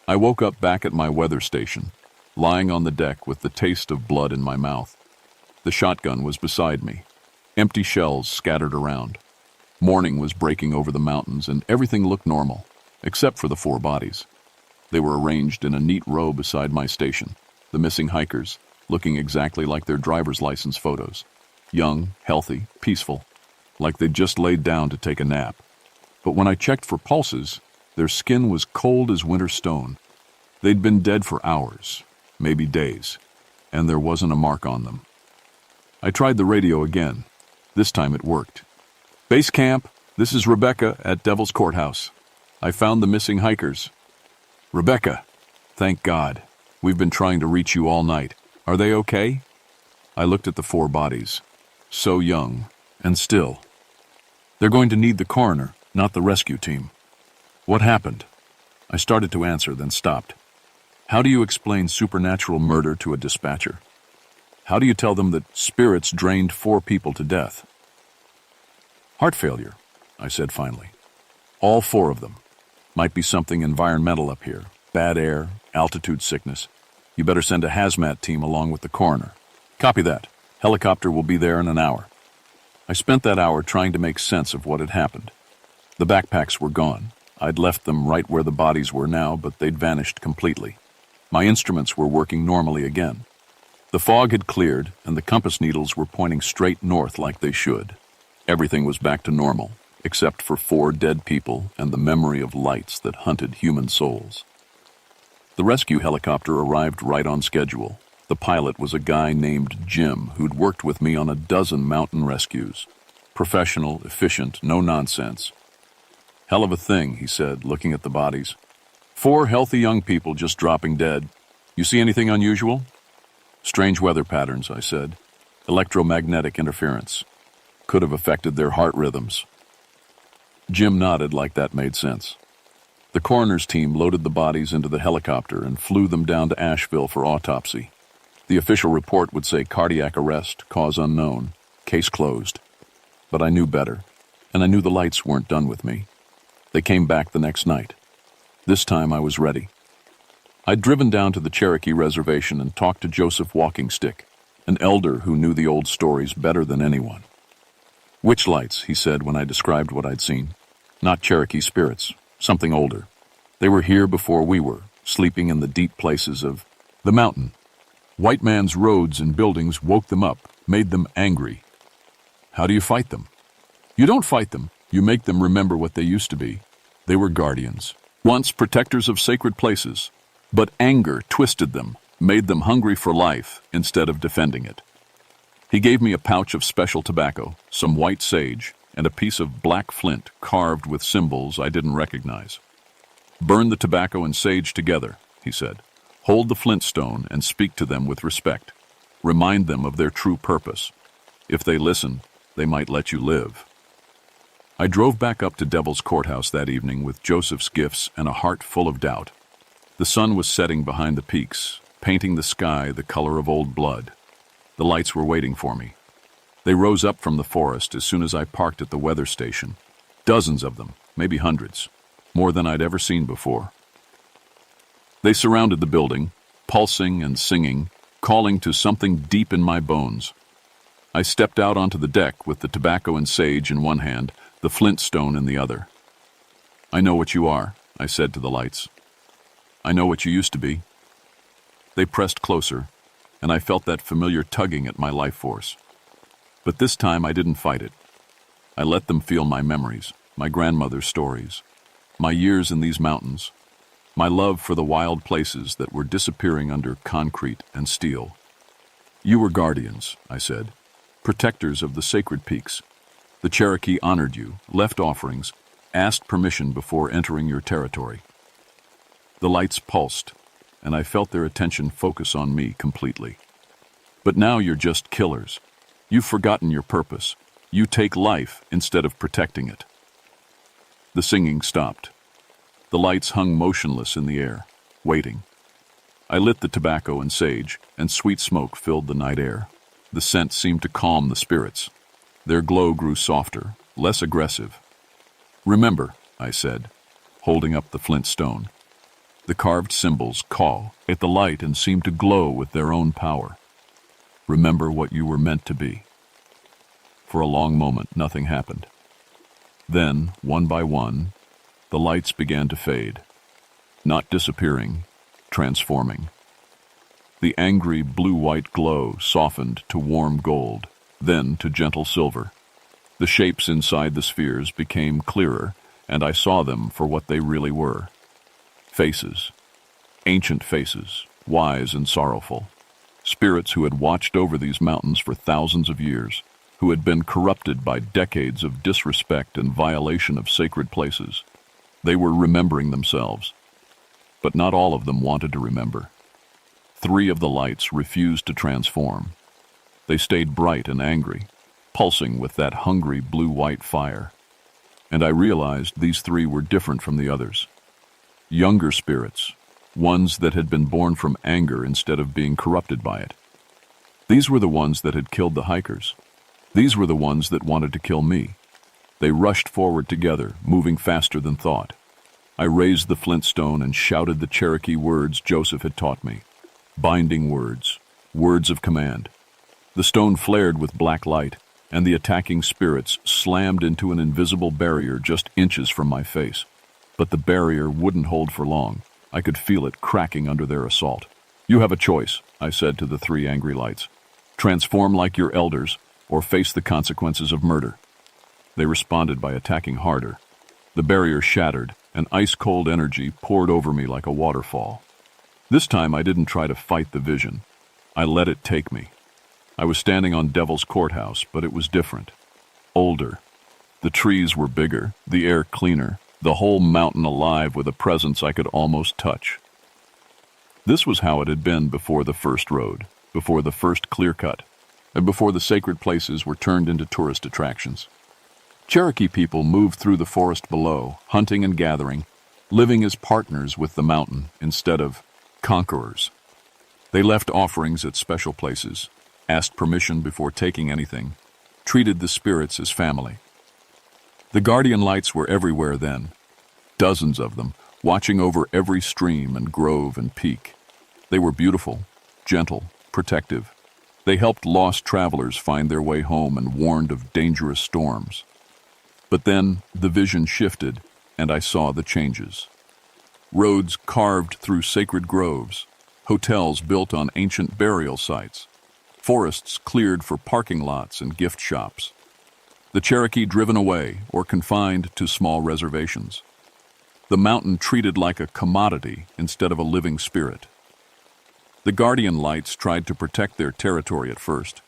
I woke up back at my weather station, lying on the deck with the taste of blood in my mouth. The shotgun was beside me, empty shells scattered around. Morning was breaking over the mountains and everything looked normal, except for the 4 bodies. They were arranged in a neat row beside my station, the missing hikers, looking exactly like their driver's license photos. Young, healthy, peaceful, like they'd just laid down to take a nap. But when I checked for pulses, their skin was cold as winter stone. They'd been dead for hours, maybe days, and there wasn't a mark on them. I tried the radio again. This time it worked. Base camp, this is Rebecca at Devil's Courthouse. I found the missing hikers. Rebecca, thank God. We've been trying to reach you all night. Are they okay? I looked at the 4 bodies. So young, and still. They're going to need the coroner, not the rescue team. What happened? I started to answer, then stopped. How do you explain supernatural murder to a dispatcher? How do you tell them that spirits drained 4 people to death? Heart failure, I said finally. All 4 of them. Might be something environmental up here. Bad air, altitude sickness. You better send a hazmat team along with the coroner. Copy that. Helicopter will be there in an hour. I spent that hour trying to make sense of what had happened. The backpacks were gone. I'd left them right where the bodies were now, but they'd vanished completely. My instruments were working normally again. The fog had cleared, and the compass needles were pointing straight north like they should. Everything was back to normal, except for 4 dead people and the memory of lights that hunted human souls. The rescue helicopter arrived right on schedule. The pilot was a guy named Jim who'd worked with me on a dozen mountain rescues. Professional, efficient, no nonsense. Hell of a thing, he said, looking at the bodies. 4 healthy young people just dropping dead. You see anything unusual? Strange weather patterns, I said. Electromagnetic interference. Could have affected their heart rhythms. Jim nodded like that made sense. The coroner's team loaded the bodies into the helicopter and flew them down to Asheville for autopsy. The official report would say cardiac arrest, cause unknown, case closed. But I knew better, and I knew the lights weren't done with me. They came back the next night. This time I was ready. I'd driven down to the Cherokee Reservation and talked to Joseph Walkingstick, an elder who knew the old stories better than anyone. Witch lights, he said when I described what I'd seen. Not Cherokee spirits, something older. They were here before we were, sleeping in the deep places of the mountain. White man's roads and buildings woke them up, made them angry. How do you fight them? You don't fight them. You make them remember what they used to be. They were guardians, once protectors of sacred places. But anger twisted them, made them hungry for life instead of defending it. He gave me a pouch of special tobacco, some white sage, and a piece of black flint carved with symbols I didn't recognize. Burn the tobacco and sage together, he said. Hold the flint stone and speak to them with respect. Remind them of their true purpose. If they listen, they might let you live. I drove back up to Devil's Courthouse that evening with Joseph's gifts and a heart full of doubt. The sun was setting behind the peaks, painting the sky the color of old blood. The lights were waiting for me. They rose up from the forest as soon as I parked at the weather station. Dozens of them, maybe hundreds, more than I'd ever seen before. They surrounded the building, pulsing and singing, calling to something deep in my bones. I stepped out onto the deck with the tobacco and sage in one hand, the flint stone in the other. "I know what you are," I said to the lights. "I know what you used to be." They pressed closer, and I felt that familiar tugging at my life force. But this time I didn't fight it. I let them feel my memories, my grandmother's stories, my years in these mountains, my love for the wild places that were disappearing under concrete and steel. "You were guardians," I said, "protectors of the sacred peaks. The Cherokee honored you, left offerings, asked permission before entering your territory." The lights pulsed, and I felt their attention focus on me completely. "But now you're just killers. You've forgotten your purpose. You take life instead of protecting it." The singing stopped. The lights hung motionless in the air, waiting. I lit the tobacco and sage, and sweet smoke filled the night air. The scent seemed to calm the spirits. Their glow grew softer, less aggressive. "Remember," I said, holding up the flint stone. The carved symbols call at the light and seemed to glow with their own power. "Remember what you were meant to be." For a long moment, nothing happened. Then, one by one, the lights began to fade, not disappearing, transforming. The angry blue-white glow softened to warm gold, then to gentle silver. The shapes inside the spheres became clearer, and I saw them for what they really were. Faces. Ancient faces, wise and sorrowful. Spirits who had watched over these mountains for thousands of years, who had been corrupted by decades of disrespect and violation of sacred places. They were remembering themselves. But not all of them wanted to remember. 3 of the lights refused to transform. They stayed bright and angry, pulsing with that hungry blue-white fire. And I realized these 3 were different from the others. Younger spirits, ones that had been born from anger instead of being corrupted by it. These were the ones that had killed the hikers. These were the ones that wanted to kill me. They rushed forward together, moving faster than thought. I raised the flint stone and shouted the Cherokee words Joseph had taught me. Binding words, words of command. The stone flared with black light, and the attacking spirits slammed into an invisible barrier just inches from my face. But the barrier wouldn't hold for long. I could feel it cracking under their assault. "You have a choice," I said to the 3 angry lights. "Transform like your elders, or face the consequences of murder." They responded by attacking harder. The barrier shattered, and ice-cold energy poured over me like a waterfall. This time I didn't try to fight the vision. I let it take me. I was standing on Devil's Courthouse, but it was different. Older. The trees were bigger, the air cleaner, the whole mountain alive with a presence I could almost touch. This was how it had been before the first road, before the first clear-cut, and before the sacred places were turned into tourist attractions. Cherokee people moved through the forest below, hunting and gathering, living as partners with the mountain instead of conquerors. They left offerings at special places, asked permission before taking anything, treated the spirits as family. The guardian lights were everywhere then, dozens of them, watching over every stream and grove and peak. They were beautiful, gentle, protective. They helped lost travelers find their way home and warned of dangerous storms. But then the vision shifted, and I saw the changes. Roads carved through sacred groves, hotels built on ancient burial sites, forests cleared for parking lots and gift shops. The Cherokee driven away or confined to small reservations. The mountain treated like a commodity instead of a living spirit. The guardian lights tried to protect their territory at first.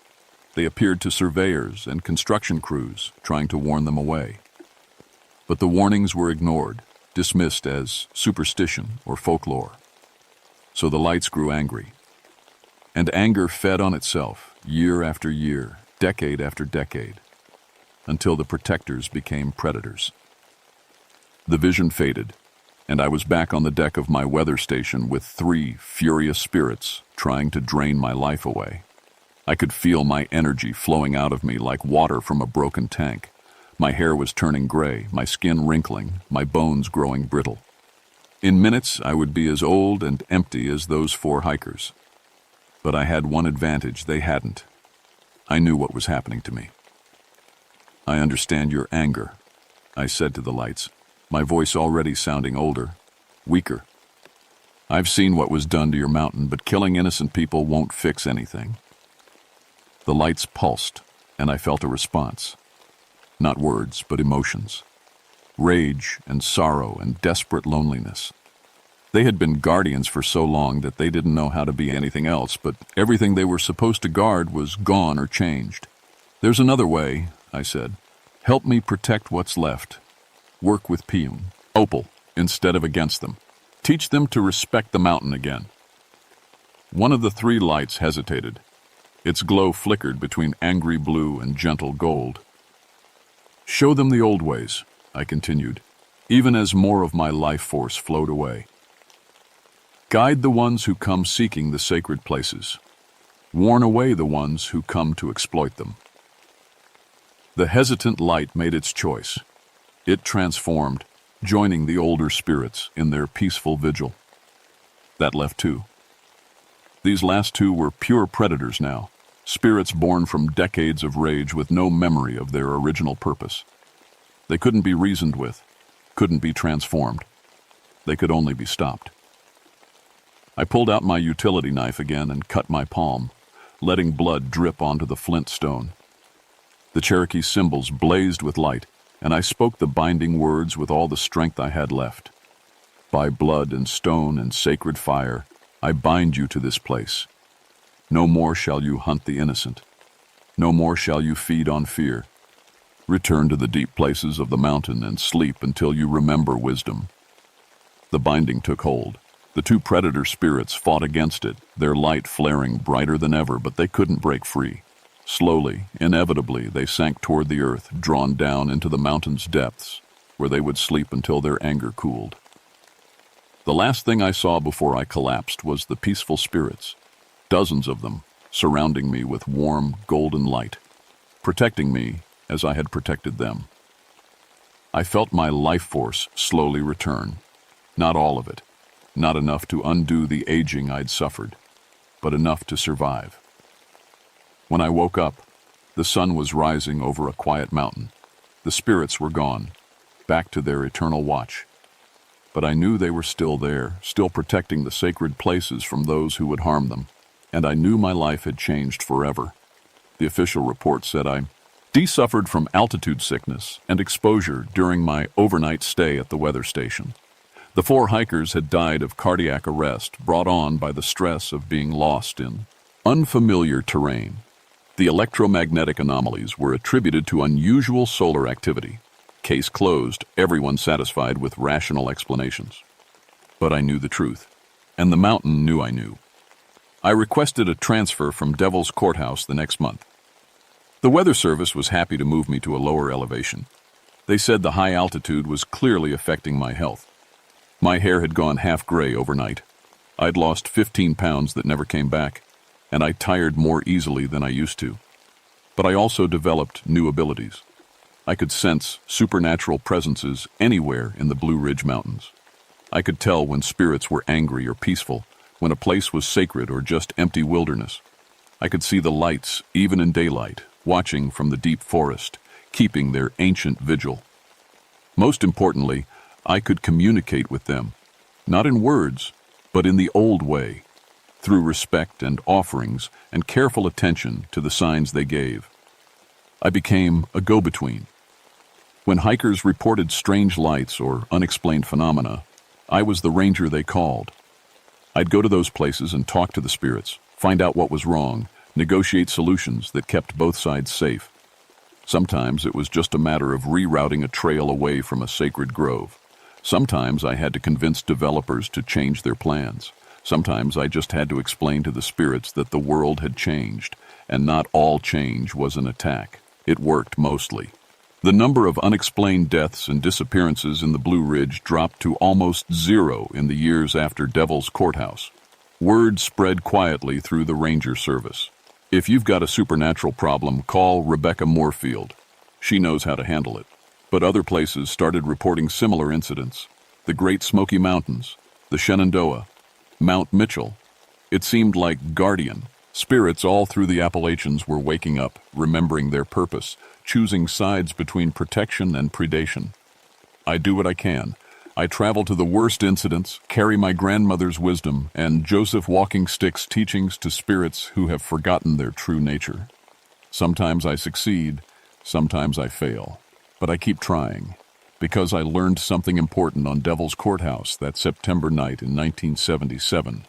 They appeared to surveyors and construction crews, trying to warn them away. But the warnings were ignored, dismissed as superstition or folklore. So the lights grew angry. And anger fed on itself, year after year, decade after decade, until the protectors became predators. The vision faded, and I was back on the deck of my weather station with 3 furious spirits trying to drain my life away. I could feel my energy flowing out of me like water from a broken tank. My hair was turning gray, my skin wrinkling, my bones growing brittle. In minutes, I would be as old and empty as those 4 hikers. But I had one advantage they hadn't. I knew what was happening to me. "I understand your anger," I said to the lights, my voice already sounding older, weaker. "I've seen what was done to your mountain, but killing innocent people won't fix anything." The lights pulsed, and I felt a response. Not words, but emotions. Rage and sorrow and desperate loneliness. They had been guardians for so long that they didn't know how to be anything else, but everything they were supposed to guard was gone or changed. "There's another way," I said. "Help me protect what's left. Work with Piyun, Opal, instead of against them. Teach them to respect the mountain again." One of the 3 lights hesitated. Its glow flickered between angry blue and gentle gold. "Show them the old ways," I continued, even as more of my life force flowed away. "Guide the ones who come seeking the sacred places. Warn away the ones who come to exploit them." The hesitant light made its choice. It transformed, joining the older spirits in their peaceful vigil. That left 2. These last 2 were pure predators now, spirits born from decades of rage with no memory of their original purpose. They couldn't be reasoned with, couldn't be transformed. They could only be stopped. I pulled out my utility knife again and cut my palm, letting blood drip onto the flint stone. The Cherokee symbols blazed with light, and I spoke the binding words with all the strength I had left. "By blood and stone and sacred fire, I bind you to this place. No more shall you hunt the innocent. No more shall you feed on fear. Return to the deep places of the mountain and sleep until you remember wisdom." The binding took hold. The 2 predator spirits fought against it, their light flaring brighter than ever, but they couldn't break free. Slowly, inevitably, they sank toward the earth, drawn down into the mountain's depths, where they would sleep until their anger cooled. The last thing I saw before I collapsed was the peaceful spirits, dozens of them, surrounding me with warm, golden light, protecting me as I had protected them. I felt my life force slowly return. Not all of it, not enough to undo the aging I'd suffered, but enough to survive. When I woke up, the sun was rising over a quiet mountain. The spirits were gone, back to their eternal watch. But I knew they were still there, still protecting the sacred places from those who would harm them. And I knew my life had changed forever. The official report said I suffered from altitude sickness and exposure during my overnight stay at the weather station. The 4 hikers had died of cardiac arrest brought on by the stress of being lost in unfamiliar terrain. The electromagnetic anomalies were attributed to unusual solar activity. Case closed, everyone satisfied with rational explanations. But I knew the truth, and the mountain knew I knew. I requested a transfer from Devil's Courthouse the next month. The Weather Service was happy to move me to a lower elevation. They said the high altitude was clearly affecting my health. My hair had gone half gray overnight. I'd lost 15 pounds that never came back, and I tired more easily than I used to. But I also developed new abilities. I could sense supernatural presences anywhere in the Blue Ridge Mountains. I could tell when spirits were angry or peaceful, when a place was sacred or just empty wilderness. I could see the lights, even in daylight, watching from the deep forest, keeping their ancient vigil. Most importantly, I could communicate with them, not in words, but in the old way, through respect and offerings and careful attention to the signs they gave. I became a go-between. When hikers reported strange lights or unexplained phenomena, I was the ranger they called. I'd go to those places and talk to the spirits, find out what was wrong, negotiate solutions that kept both sides safe. Sometimes it was just a matter of rerouting a trail away from a sacred grove. Sometimes I had to convince developers to change their plans. Sometimes I just had to explain to the spirits that the world had changed, and not all change was an attack. It worked mostly. The number of unexplained deaths and disappearances in the Blue Ridge dropped to almost zero in the years after Devil's Courthouse. Word spread quietly through the Ranger Service. If you've got a supernatural problem, call Rebecca Moorfield. She knows how to handle it. But other places started reporting similar incidents. The Great Smoky Mountains, the Shenandoah, Mount Mitchell. It seemed like guardian spirits all through the Appalachians were waking up, remembering their purpose, choosing sides between protection and predation. I do what I can. I travel to the worst incidents, carry my grandmother's wisdom and Joseph Walking Stick's teachings to spirits who have forgotten their true nature. Sometimes I succeed, sometimes I fail, but I keep trying, because I learned something important on Devil's Courthouse that September night in 1977.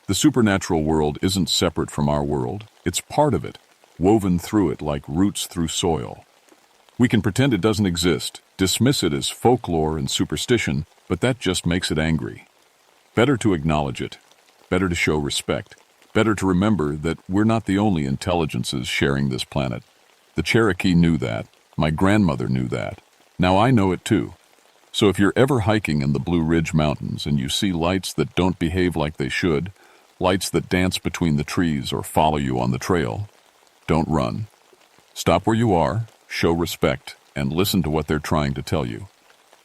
The supernatural world isn't separate from our world, it's part of it, woven through it like roots through soil. We can pretend it doesn't exist, dismiss it as folklore and superstition, but that just makes it angry. Better to acknowledge it, better to show respect, better to remember that we're not the only intelligences sharing this planet. The Cherokee knew that, my grandmother knew that, now I know it too. So if you're ever hiking in the Blue Ridge Mountains and you see lights that don't behave like they should, lights that dance between the trees or follow you on the trail, don't run. Stop where you are, show respect, and listen to what they're trying to tell you.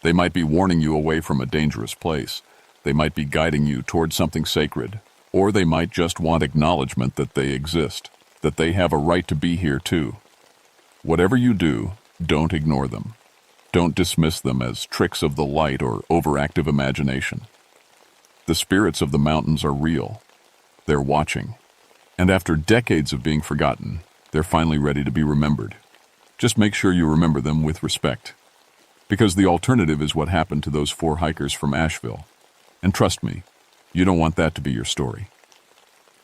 They might be warning you away from a dangerous place. They might be guiding you toward something sacred. Or they might just want acknowledgement that they exist, that they have a right to be here too. Whatever you do, don't ignore them. Don't dismiss them as tricks of the light or overactive imagination. The spirits of the mountains are real. They're watching. And after decades of being forgotten, they're finally ready to be remembered. Just make sure you remember them with respect. Because the alternative is what happened to those 4 hikers from Asheville. And trust me, you don't want that to be your story.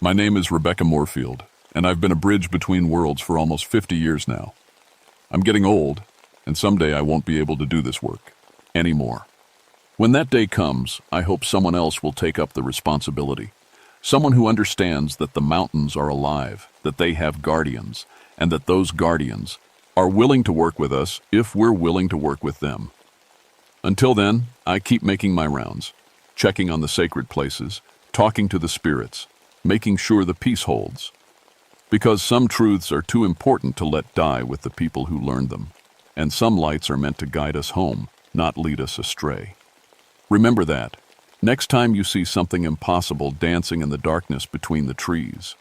My name is Rebecca Moorfield, and I've been a bridge between worlds for almost 50 years now. I'm getting old, and someday I won't be able to do this work anymore. When that day comes, I hope someone else will take up the responsibility. Someone who understands that the mountains are alive, that they have guardians, and that those guardians are willing to work with us if we're willing to work with them. Until then, I keep making my rounds, checking on the sacred places, talking to the spirits, making sure the peace holds. Because some truths are too important to let die with the people who learned them, and some lights are meant to guide us home, not lead us astray. Remember that, next time you see something impossible dancing in the darkness between the trees.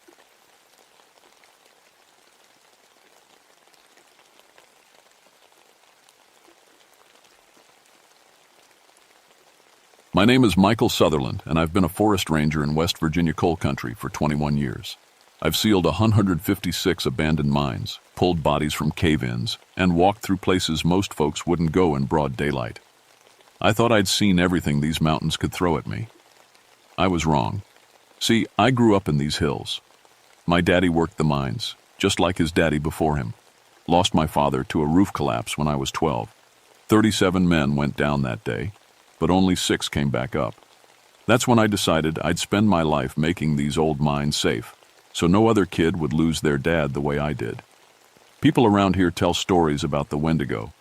My name is Michael Sutherland, and I've been a forest ranger in West Virginia coal country for 21 years. I've sealed 156 abandoned mines, pulled bodies from cave-ins, and walked through places most folks wouldn't go in broad daylight. I thought I'd seen everything these mountains could throw at me. I was wrong. See, I grew up in these hills. My daddy worked the mines, just like his daddy before him. Lost my father to a roof collapse when I was 12. 37 men went down that day, but only 6 came back up. That's when I decided I'd spend my life making these old mines safe, so no other kid would lose their dad the way I did. People around here tell stories about the Wendigo,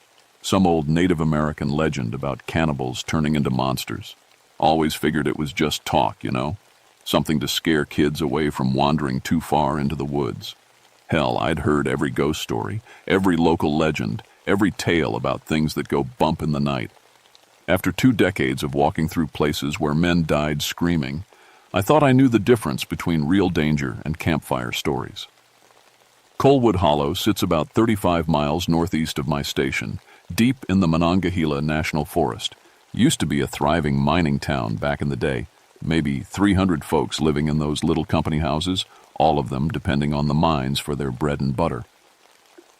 some old Native American legend about cannibals turning into monsters. Always figured it was just talk, something to scare kids away from wandering too far into the woods. Hell, I'd heard every ghost story, every local legend, every tale about things that go bump in the night. After 2 decades of walking through places where men died screaming, I thought I knew the difference between real danger and campfire stories. Coalwood Hollow sits about 35 miles northeast of my station, deep in the Monongahela National Forest. Used to be a thriving mining town back in the day, maybe 300 folks living in those little company houses, all of them depending on the mines for their bread and butter.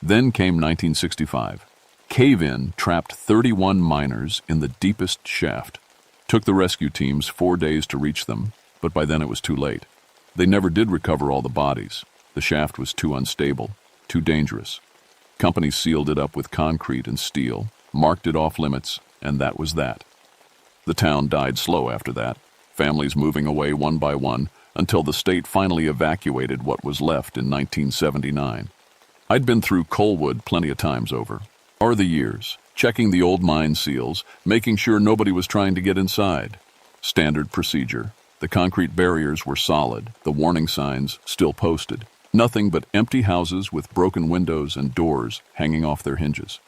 Then came 1965. Cave-in trapped 31 miners in the deepest shaft. Took the rescue teams 4 days to reach them, but by then it was too late. They never did recover all the bodies. The shaft was too unstable, too dangerous. Companies sealed it up with concrete and steel, marked it off limits, and that was that. The town died slow after that. families moving away one by one until the state finally evacuated what was left in 1979. I'd been through Coalwood plenty of times over. Or the years, checking the old mine seals, making sure nobody was trying to get inside. Standard procedure. The concrete barriers were solid, the warning signs still posted. Nothing but empty houses with broken windows and doors hanging off their hinges.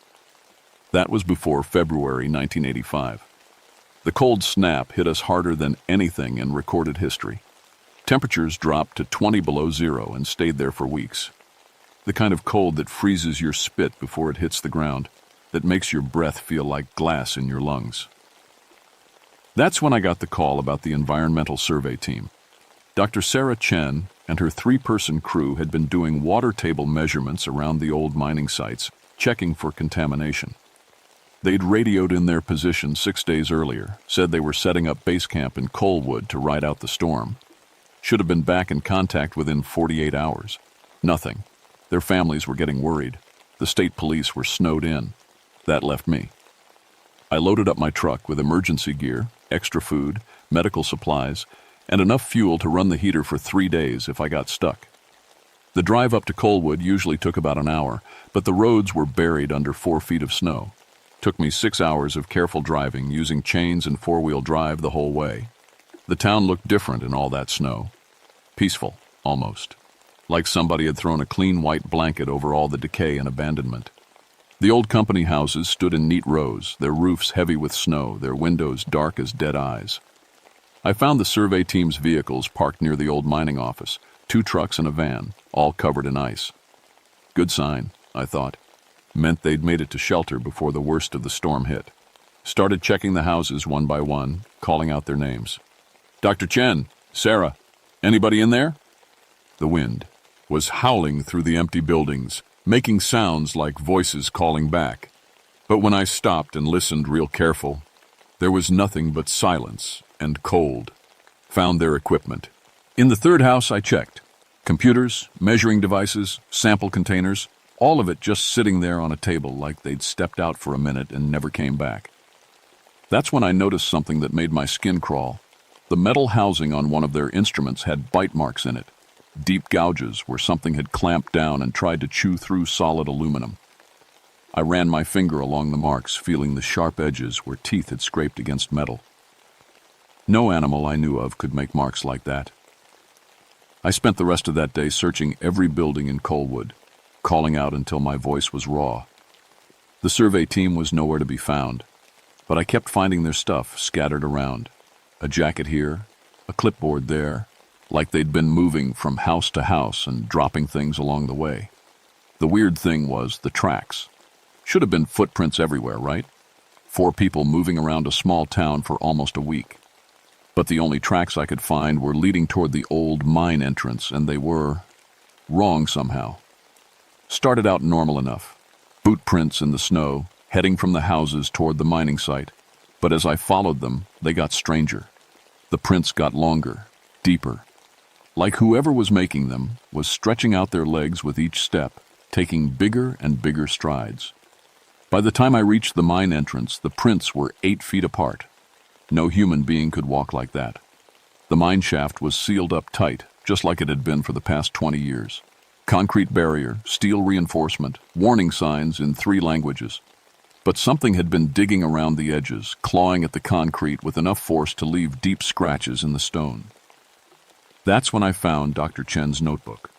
That was before February 1985. The cold snap hit us harder than anything in recorded history. Temperatures dropped to 20 below zero and stayed there for weeks. The kind of cold that freezes your spit before it hits the ground, that makes your breath feel like glass in your lungs. That's when I got the call about the environmental survey team. Dr. Sarah Chen and her 3-person crew had been doing water table measurements around the old mining sites, checking for contamination. They'd radioed in their position 6 days earlier, said they were setting up base camp in Coalwood to ride out the storm. Should have been back in contact within 48 hours. Nothing. Their families were getting worried. The state police were snowed in. That left me. I loaded up my truck with emergency gear, extra food, medical supplies, and enough fuel to run the heater for 3 days if I got stuck. The drive up to Coalwood usually took about an hour, but the roads were buried under 4 feet of snow. Took me 6 hours of careful driving, using chains and 4-wheel drive the whole way. The town looked different in all that snow. Peaceful, almost. Like somebody had thrown a clean white blanket over all the decay and abandonment. The old company houses stood in neat rows, their roofs heavy with snow, their windows dark as dead eyes. I found the survey team's vehicles parked near the old mining office, 2 trucks and a van, all covered in ice. Good sign, I thought. Meant they'd made it to shelter before the worst of the storm hit. Started checking the houses one by one, calling out their names. Dr. Chen, Sarah, anybody in there? The wind was howling through the empty buildings, making sounds like voices calling back. But when I stopped and listened real careful, there was nothing but silence and cold. Found their equipment. In the 3rd house I checked. Computers, measuring devices, sample containers, all of it just sitting there on a table like they'd stepped out for a minute and never came back. That's when I noticed something that made my skin crawl. The metal housing on one of their instruments had bite marks in it. Deep gouges where something had clamped down and tried to chew through solid aluminum. I ran my finger along the marks, feeling the sharp edges where teeth had scraped against metal. No animal I knew of could make marks like that. I spent the rest of that day searching every building in Coalwood, calling out until my voice was raw. The survey team was nowhere to be found, but I kept finding their stuff scattered around. A jacket here, a clipboard there, like they'd been moving from house to house and dropping things along the way. The weird thing was the tracks. Should have been footprints everywhere, right? 4 people moving around a small town for almost a week. But the only tracks I could find were leading toward the old mine entrance, and they were wrong somehow. Started out normal enough. Boot prints in the snow, heading from the houses toward the mining site. But as I followed them, they got stranger. The prints got longer, deeper. Like whoever was making them was stretching out their legs with each step, taking bigger and bigger strides. By the time I reached the mine entrance, the prints were 8 feet apart. No human being could walk like that. The mine shaft was sealed up tight, just like it had been for the past 20 years. Concrete barrier, steel reinforcement, warning signs in 3 languages. But something had been digging around the edges, clawing at the concrete with enough force to leave deep scratches in the stone. That's when I found Dr. Chen's notebook.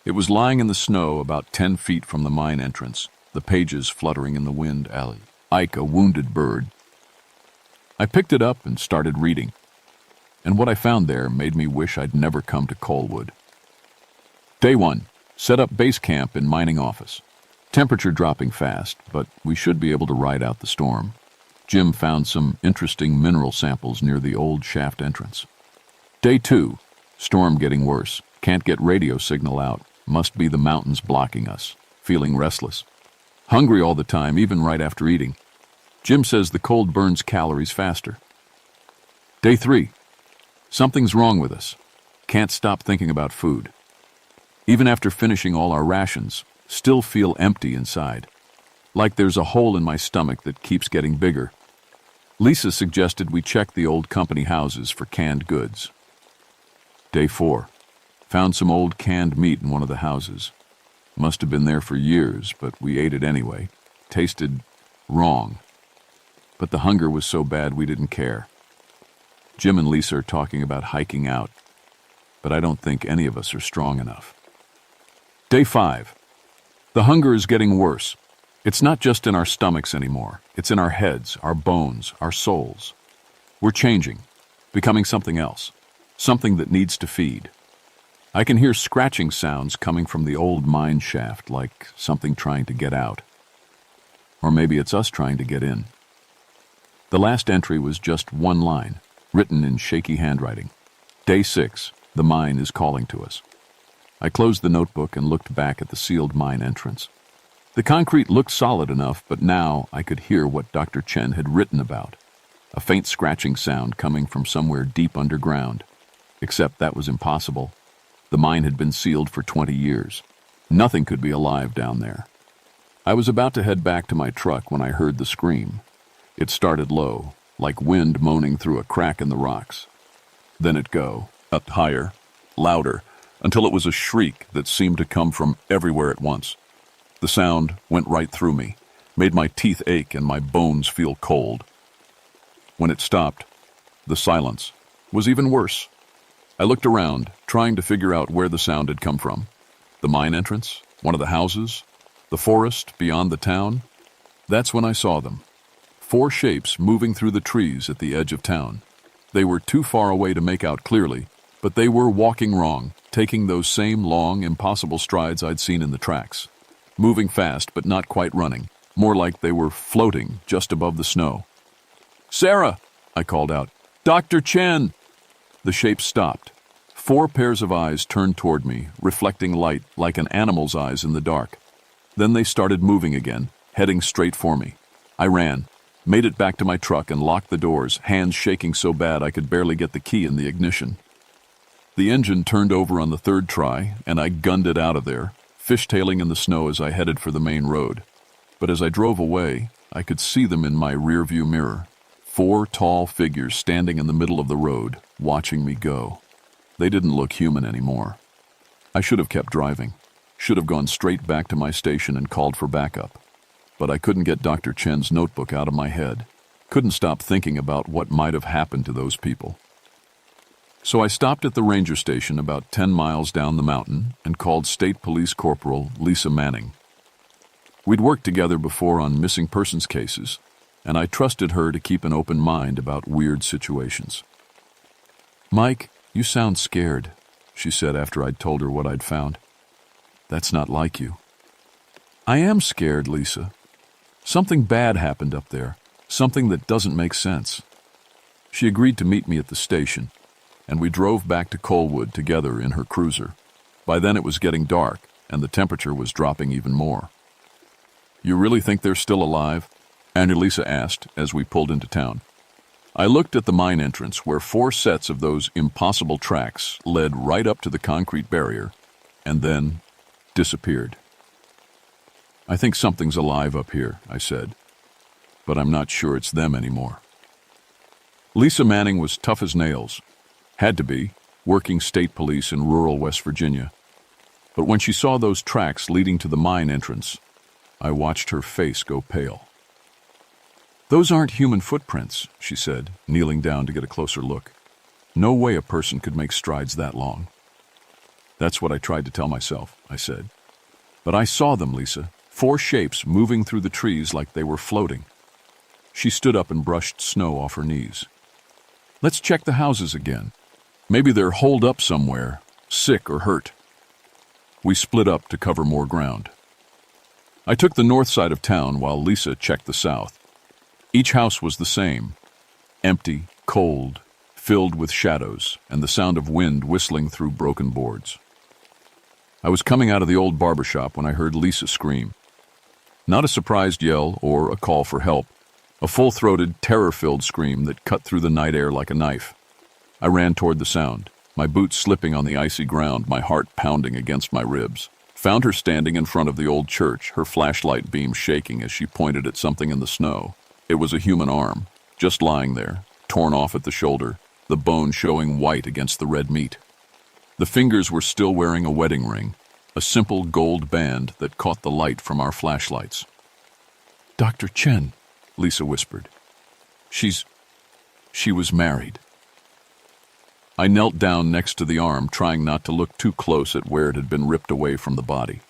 It was lying in the snow about 10 feet from the mine entrance, the pages fluttering in the wind alley. Ike, a wounded bird. I picked it up and started reading, and what I found there made me wish I'd never come to Coalwood. Day 1. Set up base camp in mining office. Temperature dropping fast, but we should be able to ride out the storm. Jim found some interesting mineral samples near the old shaft entrance. Day 2. Storm getting worse. Can't get radio signal out. Must be the mountains blocking us. Feeling restless. Hungry all the time, even right after eating. Jim says the cold burns calories faster. Day 3. Something's wrong with us. Can't stop thinking about food. Even after finishing all our rations, still feel empty inside. Like there's a hole in my stomach that keeps getting bigger. Lisa suggested we check the old company houses for canned goods. Day 4. Found some old canned meat in one of the houses. Must have been there for years, but we ate it anyway. Tasted wrong. But the hunger was so bad we didn't care. Jim and Lisa are talking about hiking out, but I don't think any of us are strong enough. Day 5. The hunger is getting worse. It's not just in our stomachs anymore. It's in our heads, our bones, our souls. We're changing, becoming something else, something that needs to feed. I can hear scratching sounds coming from the old mine shaft, like something trying to get out. Or maybe it's us trying to get in. The last entry was just one line, written in shaky handwriting. Day 6. The mine is calling to us. I closed the notebook and looked back at the sealed mine entrance. The concrete looked solid enough, but now I could hear what Dr. Chen had written about. A faint scratching sound coming from somewhere deep underground. Except that was impossible. The mine had been sealed for 20 years. Nothing could be alive down there. I was about to head back to my truck when I heard the scream. It started low, like wind moaning through a crack in the rocks. Then it'd go, up higher, louder, until it was a shriek that seemed to come from everywhere at once. The sound went right through me, made my teeth ache and my bones feel cold. When it stopped, the silence was even worse. I looked around, trying to figure out where the sound had come from. The mine entrance? One of the houses? The forest beyond the town? That's when I saw them. 4 shapes moving through the trees at the edge of town. They were too far away to make out clearly, but they were walking wrong, taking those same long, impossible strides I'd seen in the tracks. Moving fast, but not quite running. More like they were floating just above the snow. "Sarah!" I called out. "Dr. Chen!" The shape stopped. 4 pairs of eyes turned toward me, reflecting light like an animal's eyes in the dark. Then they started moving again, heading straight for me. I ran, made it back to my truck and locked the doors, hands shaking so bad I could barely get the key in the ignition. The engine turned over on the 3rd try, and I gunned it out of there, fishtailing in the snow as I headed for the main road. But as I drove away, I could see them in my rearview mirror. 4 tall figures standing in the middle of the road, watching me go. They didn't look human anymore. I should have kept driving, should have gone straight back to my station and called for backup. But I couldn't get Dr. Chen's notebook out of my head. Couldn't stop thinking about what might have happened to those people. So I stopped at the ranger station about 10 miles down the mountain and called State Police Corporal Lisa Manning. We'd worked together before on missing persons cases, and I trusted her to keep an open mind about weird situations. "Mike, you sound scared," she said after I'd told her what I'd found. "That's not like you." "I am scared, Lisa. Something bad happened up there, something that doesn't make sense." She agreed to meet me at the station, and we drove back to Colwood together in her cruiser. By then it was getting dark, and the temperature was dropping even more. "You really think they're still alive?" Annalisa asked as we pulled into town. I looked at the mine entrance where 4 sets of those impossible tracks led right up to the concrete barrier, and then disappeared. "I think something's alive up here," I said, "but I'm not sure it's them anymore." Lisa Manning was tough as nails. Had to be, working state police in rural West Virginia. But when she saw those tracks leading to the mine entrance, I watched her face go pale. "Those aren't human footprints," she said, kneeling down to get a closer look. "No way a person could make strides that long." "That's what I tried to tell myself," I said. "But I saw them, Lisa. 4 shapes moving through the trees like they were floating." She stood up and brushed snow off her knees. "Let's check the houses again. Maybe they're holed up somewhere, sick or hurt." We split up to cover more ground. I took the north side of town while Lisa checked the south. Each house was the same, empty, cold, filled with shadows and the sound of wind whistling through broken boards. I was coming out of the old barber shop when I heard Lisa scream. Not a surprised yell or a call for help, a full-throated, terror-filled scream that cut through the night air like a knife. I ran toward the sound, my boots slipping on the icy ground, my heart pounding against my ribs. Found her standing in front of the old church, her flashlight beam shaking as she pointed at something in the snow. It was a human arm, just lying there, torn off at the shoulder, the bone showing white against the red meat. The fingers were still wearing a wedding ring, a simple gold band that caught the light from our flashlights. "Dr. Chen," Lisa whispered. She was married." I knelt down next to the arm, trying not to look too close at where it had been ripped away from the body.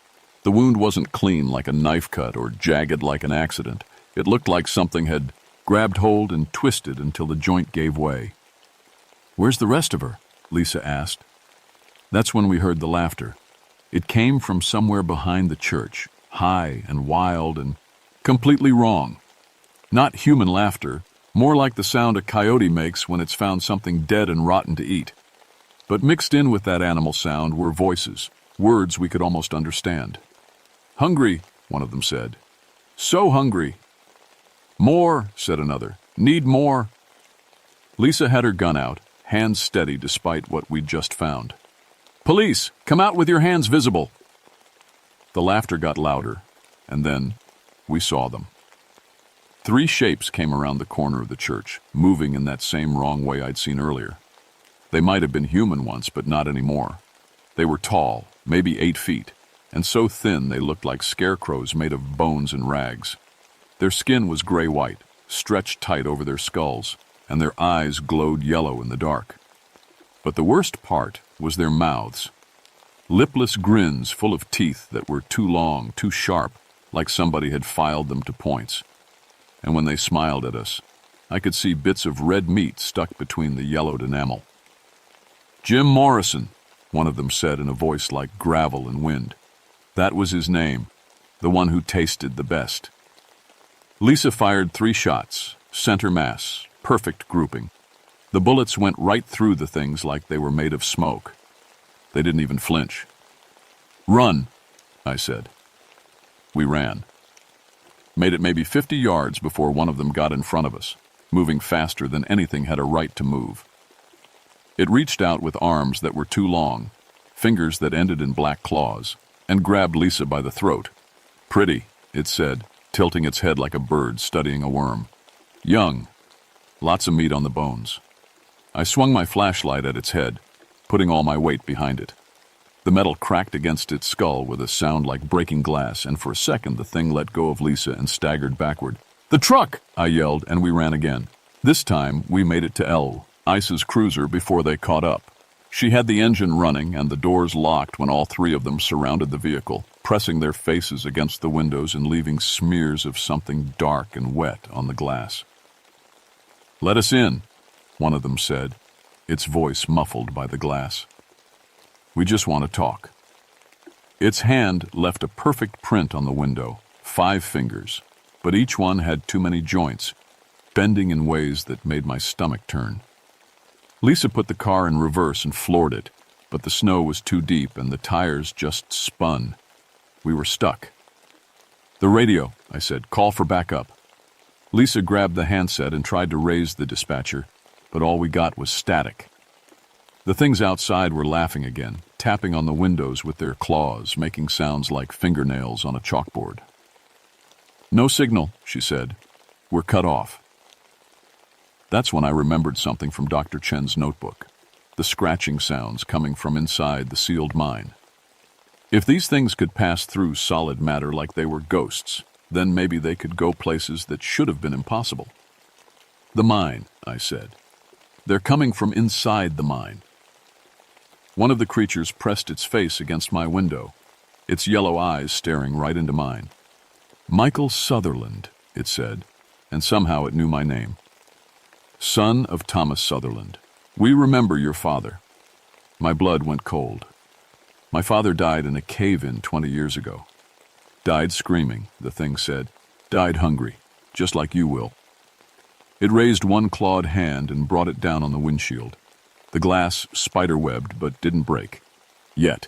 The wound wasn't clean like a knife cut or jagged like an accident. It looked like something had grabbed hold and twisted until the joint gave way. "Where's the rest of her?" Lisa asked. That's when we heard the laughter. It came from somewhere behind the church, high and wild and completely wrong. Not human laughter, more like the sound a coyote makes when it's found something dead and rotten to eat. But mixed in with that animal sound were voices, words we could almost understand. "Hungry," one of them said. "So hungry." "More," said another. "Need more." Lisa had her gun out, hands steady despite what we'd just found. "Police, come out with your hands visible." The laughter got louder, and then we saw them. 3 shapes came around the corner of the church, moving in that same wrong way I'd seen earlier. They might have been human once, but not anymore. They were tall, maybe 8 feet, and so thin they looked like scarecrows made of bones and rags. Their skin was gray-white, stretched tight over their skulls, and their eyes glowed yellow in the dark. But the worst part was their mouths. Lipless grins full of teeth that were too long, too sharp, like somebody had filed them to points. And when they smiled at us, I could see bits of red meat stuck between the yellowed enamel. "Jim Morrison," one of them said in a voice like gravel and wind. That was his name, the one who tasted the best. Lisa fired 3 shots, center mass, perfect grouping. The bullets went right through the things like they were made of smoke. They didn't even flinch. "Run," I said. We ran. Made it maybe 50 yards before one of them got in front of us, moving faster than anything had a right to move. It reached out with arms that were too long, fingers that ended in black claws, and grabbed Lisa by the throat. "Pretty," it said, tilting its head like a bird studying a worm. "Young. Lots of meat on the bones." I swung my flashlight at its head, putting all my weight behind it. The metal cracked against its skull with a sound like breaking glass, and for a second the thing let go of Lisa and staggered backward. "The truck!" I yelled, and we ran again. This time we made it to Ice's cruiser before they caught up. She had the engine running and the doors locked when all 3 of them surrounded the vehicle, pressing their faces against the windows and leaving smears of something dark and wet on the glass. "Let us in," one of them said, its voice muffled by the glass. "We just want to talk." Its hand left a perfect print on the window, 5 fingers, but each one had too many joints, bending in ways that made my stomach turn. Lisa put the car in reverse and floored it, but the snow was too deep and the tires just spun. We were stuck. "The radio," I said. "Call for backup." Lisa grabbed the handset and tried to raise the dispatcher, but all we got was static. The things outside were laughing again, tapping on the windows with their claws, making sounds like fingernails on a chalkboard. "No signal," she said. "We're cut off." That's when I remembered something from Dr. Chen's notebook, the scratching sounds coming from inside the sealed mine. If these things could pass through solid matter like they were ghosts, then maybe they could go places that should have been impossible. "The mine," I said. "They're coming from inside the mine." One of the creatures pressed its face against my window, its yellow eyes staring right into mine. "Michael Sutherland," it said, and somehow it knew my name. "Son of Thomas Sutherland. We remember your father." My blood went cold. My father died in a cave-in 20 years ago. "Died screaming," the thing said. "Died hungry, just like you will." It raised one clawed hand and brought it down on the windshield. The glass spider-webbed but didn't break. Yet.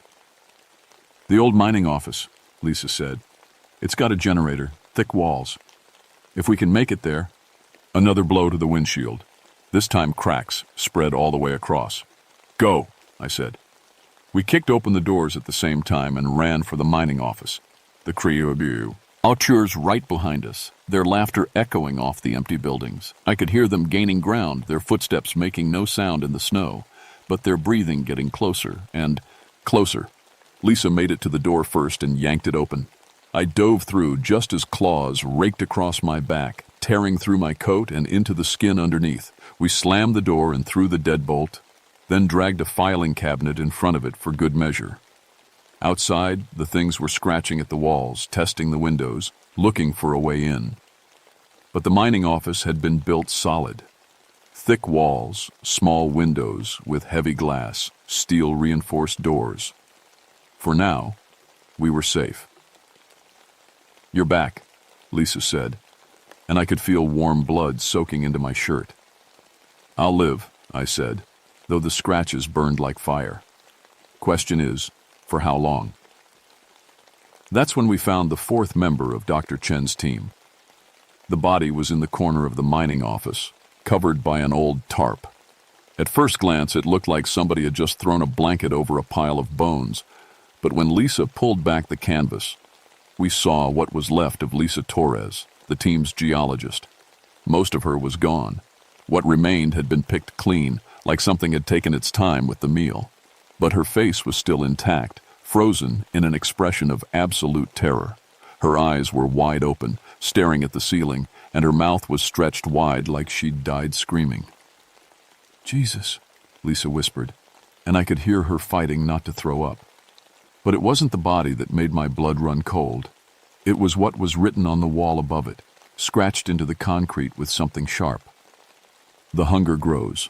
"The old mining office," Lisa said. "It's got a generator, thick walls. If we can make it there..." Another blow to the windshield. This time cracks spread all the way across. "Go," I said. We kicked open the doors at the same time and ran for the mining office. The crew. Auteurs right behind us, their laughter echoing off the empty buildings. I could hear them gaining ground, their footsteps making no sound in the snow, but their breathing getting closer and closer. Lisa made it to the door first and yanked it open. I dove through just as claws raked across my back, tearing through my coat and into the skin underneath. We slammed the door and threw the deadbolt, then dragged a filing cabinet in front of it for good measure. Outside, the things were scratching at the walls, testing the windows, looking for a way in. But the mining office had been built solid. Thick walls, small windows with heavy glass, steel-reinforced doors. For now, we were safe. "You're back," Lisa said, and I could feel warm blood soaking into my shirt. "I'll live," I said, though the scratches burned like fire. "Question is, for how long?" That's when we found the fourth member of Dr. Chen's team. The body was in the corner of the mining office, covered by an old tarp. At first glance, it looked like somebody had just thrown a blanket over a pile of bones, but when Lisa pulled back the canvas, we saw what was left of Lisa Torres, the team's geologist. Most of her was gone. What remained had been picked clean, like something had taken its time with the meal. But her face was still intact, frozen in an expression of absolute terror. Her eyes were wide open, staring at the ceiling, and her mouth was stretched wide like she'd died screaming. "Jesus," Lisa whispered, and I could hear her fighting not to throw up. But it wasn't the body that made my blood run cold. It was what was written on the wall above it, scratched into the concrete with something sharp. "The hunger grows."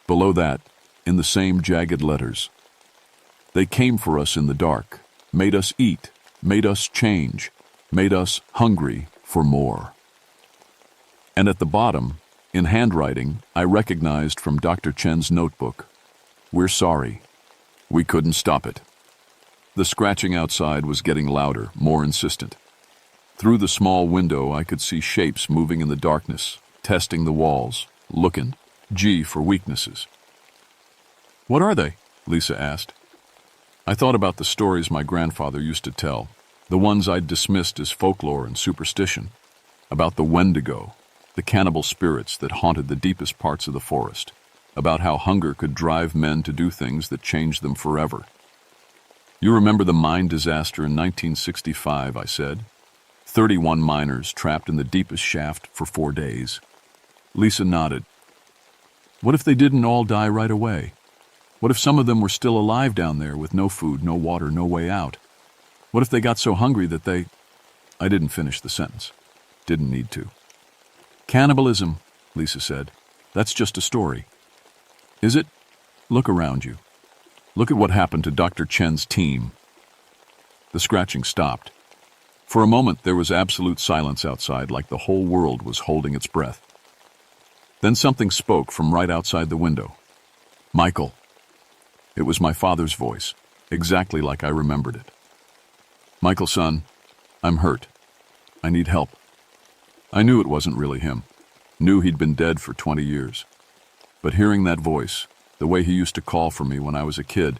Below that, in the same jagged letters, "They came for us in the dark, made us eat, made us change, made us hungry for more." And at the bottom, in handwriting, I recognized from Dr. Chen's notebook, "We're sorry. We couldn't stop it." The scratching outside was getting louder, more insistent. Through the small window, I could see shapes moving in the darkness, testing the walls, looking, for weaknesses. "What are they?" Lisa asked. I thought about the stories my grandfather used to tell, the ones I'd dismissed as folklore and superstition, about the Wendigo, the cannibal spirits that haunted the deepest parts of the forest, about how hunger could drive men to do things that changed them forever. "You remember the mine disaster in 1965, I said. 31 miners trapped in the deepest shaft for 4 days. Lisa nodded. "What if they didn't all die right away? What if some of them were still alive down there with no food, no water, no way out? What if they got so hungry that they—" I didn't finish the sentence. Didn't need to. "Cannibalism," Lisa said. "That's just a story." "Is it? Look around you. Look at what happened to Dr. Chen's team." The scratching stopped. For a moment, there was absolute silence outside, like the whole world was holding its breath. Then something spoke from right outside the window. "Michael." It was my father's voice, exactly like I remembered it. "Michael, son, I'm hurt. I need help." I knew it wasn't really him. Knew he'd been dead for 20 years. But hearing that voice, the way he used to call for me when I was a kid,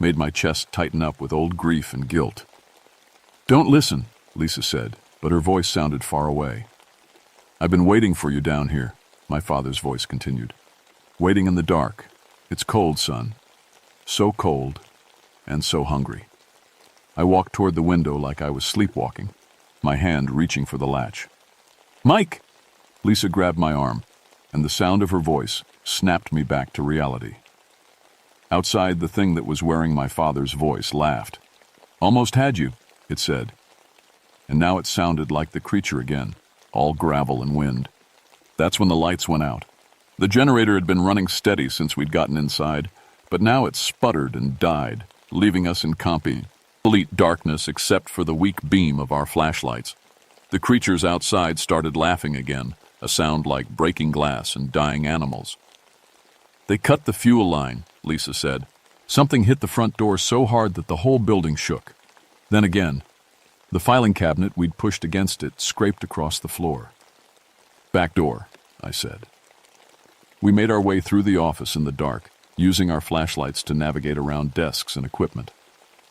made my chest tighten up with old grief and guilt. "Don't listen," Lisa said, but her voice sounded far away. "I've been waiting for you down here," my father's voice continued. "Waiting in the dark. It's cold, son. So cold and so hungry." I walked toward the window like I was sleepwalking, my hand reaching for the latch. "Mike!" Lisa grabbed my arm, and the sound of her voice snapped me back to reality. Outside, the thing that was wearing my father's voice laughed. "Almost had you," it said. And now it sounded like the creature again, all gravel and wind. That's when the lights went out. The generator had been running steady since we'd gotten inside, but now it sputtered and died, leaving us in complete darkness except for the weak beam of our flashlights. The creatures outside started laughing again, a sound like breaking glass and dying animals. "They cut the fuel line," Lisa said. "Something hit the front door so hard that the whole building shook. Then again, the filing cabinet we'd pushed against it scraped across the floor." "Back door," I said. We made our way through the office in the dark, using our flashlights to navigate around desks and equipment.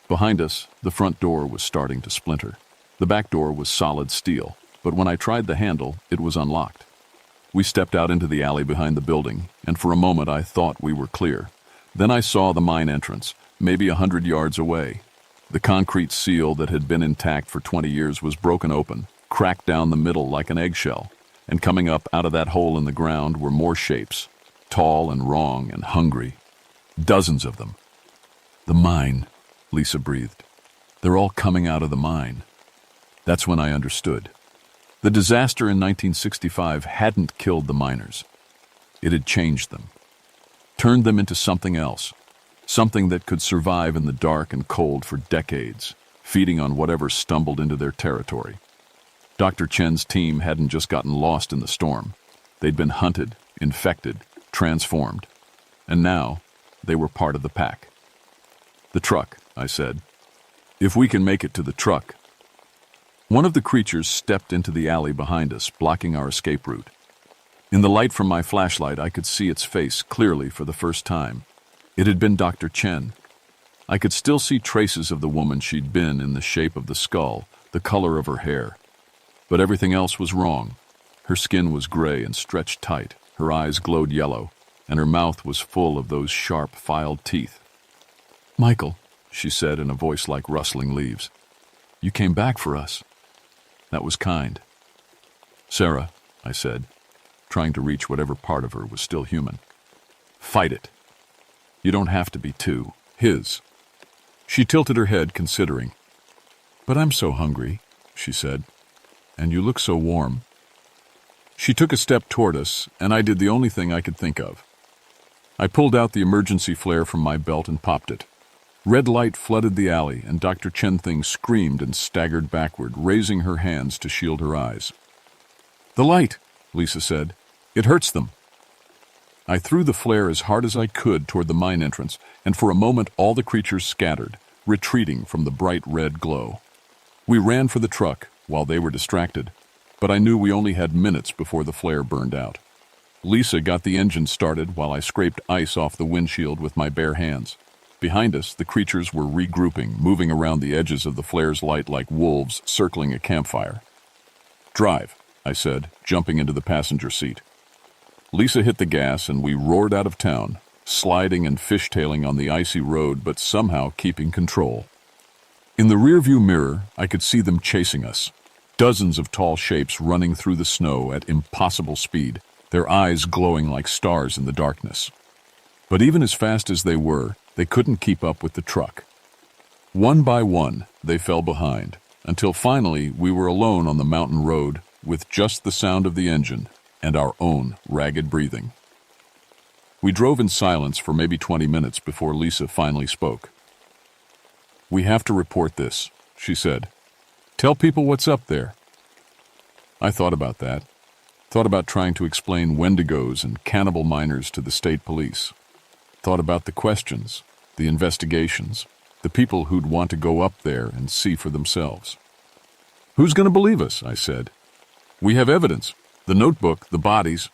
Behind us, the front door was starting to splinter. The back door was solid steel, but when I tried the handle, it was unlocked. We stepped out into the alley behind the building, and for a moment I thought we were clear. Then I saw the mine entrance, maybe 100 yards away. The concrete seal that had been intact for 20 years was broken open, cracked down the middle like an eggshell, and coming up out of that hole in the ground were more shapes, tall and wrong and hungry. Dozens of them. The mine, Lisa breathed. They're all coming out of the mine. That's when I understood. The disaster in 1965 hadn't killed the miners. It had changed them, turned them into something else, something that could survive in the dark and cold for decades, feeding on whatever stumbled into their territory. Dr. Chen's team hadn't just gotten lost in the storm. They'd been hunted, infected, transformed. And now, they were part of the pack. The truck, I said. If we can make it to the truck. One of the creatures stepped into the alley behind us, blocking our escape route. In the light from my flashlight, I could see its face clearly for the first time. It had been Dr. Chen. I could still see traces of the woman she'd been in the shape of the skull, the color of her hair. But everything else was wrong. Her skin was gray and stretched tight, her eyes glowed yellow, and her mouth was full of those sharp, filed teeth. "Michael," she said in a voice like rustling leaves, "you came back for us." That was kind. "Sarah," I said, trying to reach whatever part of her was still human. "Fight it. You don't have to be two. His." She tilted her head, considering. "But I'm so hungry," she said, "and you look so warm." She took a step toward us, and I did the only thing I could think of. I pulled out the emergency flare from my belt and popped it. Red light flooded the alley, and Dr. Chen Thing screamed and staggered backward, raising her hands to shield her eyes. "The light," Lisa said. "It hurts them." I threw the flare as hard as I could toward the mine entrance, and for a moment all the creatures scattered, retreating from the bright red glow. We ran for the truck while they were distracted, but I knew we only had minutes before the flare burned out. Lisa got the engine started while I scraped ice off the windshield with my bare hands. Behind us, the creatures were regrouping, moving around the edges of the flare's light like wolves circling a campfire. "Drive," I said, jumping into the passenger seat. Lisa hit the gas and we roared out of town, sliding and fishtailing on the icy road but somehow keeping control. In the rearview mirror, I could see them chasing us. Dozens of tall shapes running through the snow at impossible speed, their eyes glowing like stars in the darkness. But even as fast as they were, they couldn't keep up with the truck. One by one, they fell behind, until finally we were alone on the mountain road with just the sound of the engine and our own ragged breathing. We drove in silence for maybe 20 minutes before Lisa finally spoke. "We have to report this," she said. "Tell people what's up there." I thought about that. Thought about trying to explain Wendigos and cannibal miners to the state police. Thought about the questions, the investigations, the people who'd want to go up there and see for themselves. "Who's going to believe us?" I said. "We have evidence. The notebook, the bodies."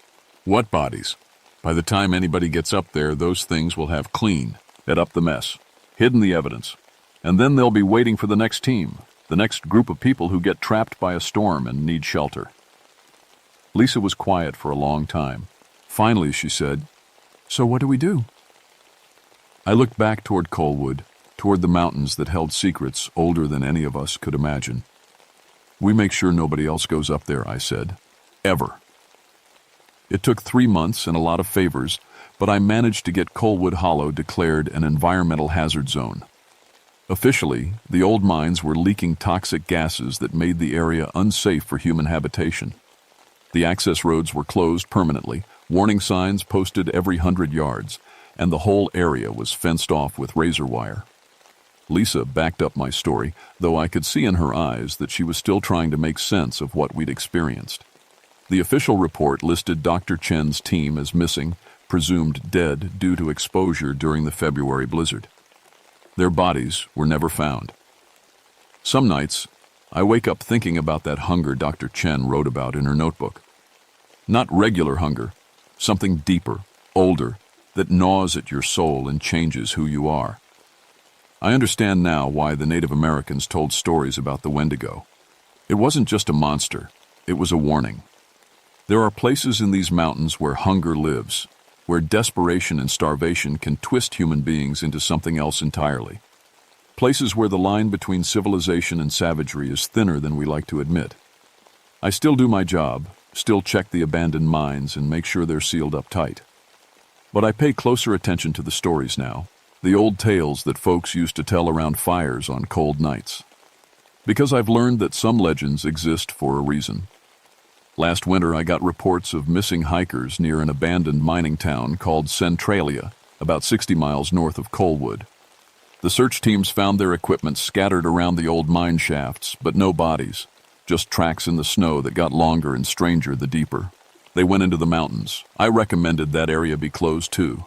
"What bodies? By the time anybody gets up there, those things will have cleaned up the mess, hidden the evidence. And then they'll be waiting for the next team, the next group of people who get trapped by a storm and need shelter." Lisa was quiet for a long time. Finally, she said, "So what do we do?" I looked back toward Colwood, toward the mountains that held secrets older than any of us could imagine. "We make sure nobody else goes up there," I said. "Ever." It took 3 months and a lot of favors, but I managed to get Colwood Hollow declared an environmental hazard zone. Officially, the old mines were leaking toxic gases that made the area unsafe for human habitation. The access roads were closed permanently, warning signs posted every 100 yards, and the whole area was fenced off with razor wire. Lisa backed up my story, though I could see in her eyes that she was still trying to make sense of what we'd experienced. The official report listed Dr. Chen's team as missing, presumed dead due to exposure during the February blizzard. Their bodies were never found. Some nights, I wake up thinking about that hunger Dr. Chen wrote about in her notebook. Not regular hunger, something deeper, older, that gnaws at your soul and changes who you are. I understand now why the Native Americans told stories about the Wendigo. It wasn't just a monster, it was a warning. There are places in these mountains where hunger lives, where desperation and starvation can twist human beings into something else entirely. Places where the line between civilization and savagery is thinner than we like to admit. I still do my job, still check the abandoned mines and make sure they're sealed up tight. But I pay closer attention to the stories now, the old tales that folks used to tell around fires on cold nights. Because I've learned that some legends exist for a reason. Last winter I got reports of missing hikers near an abandoned mining town called Centralia, about 60 miles north of Coalwood. The search teams found their equipment scattered around the old mine shafts, but no bodies, just tracks in the snow that got longer and stranger the deeper. They went into the mountains. I recommended that area be closed too.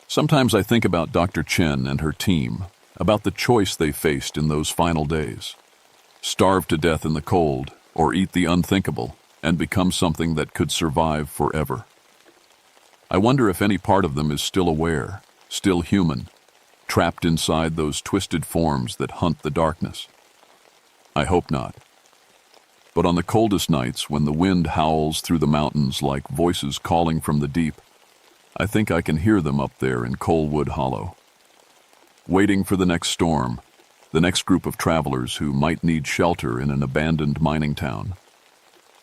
Sometimes I think about Dr. Chen and her team, about the choice they faced in those final days. Starve to death in the cold, or eat the unthinkable, and become something that could survive forever. I wonder if any part of them is still aware, still human, trapped inside those twisted forms that hunt the darkness. I hope not. But on the coldest nights, when the wind howls through the mountains like voices calling from the deep, I think I can hear them up there in Coalwood Hollow. Waiting for the next storm, the next group of travelers who might need shelter in an abandoned mining town.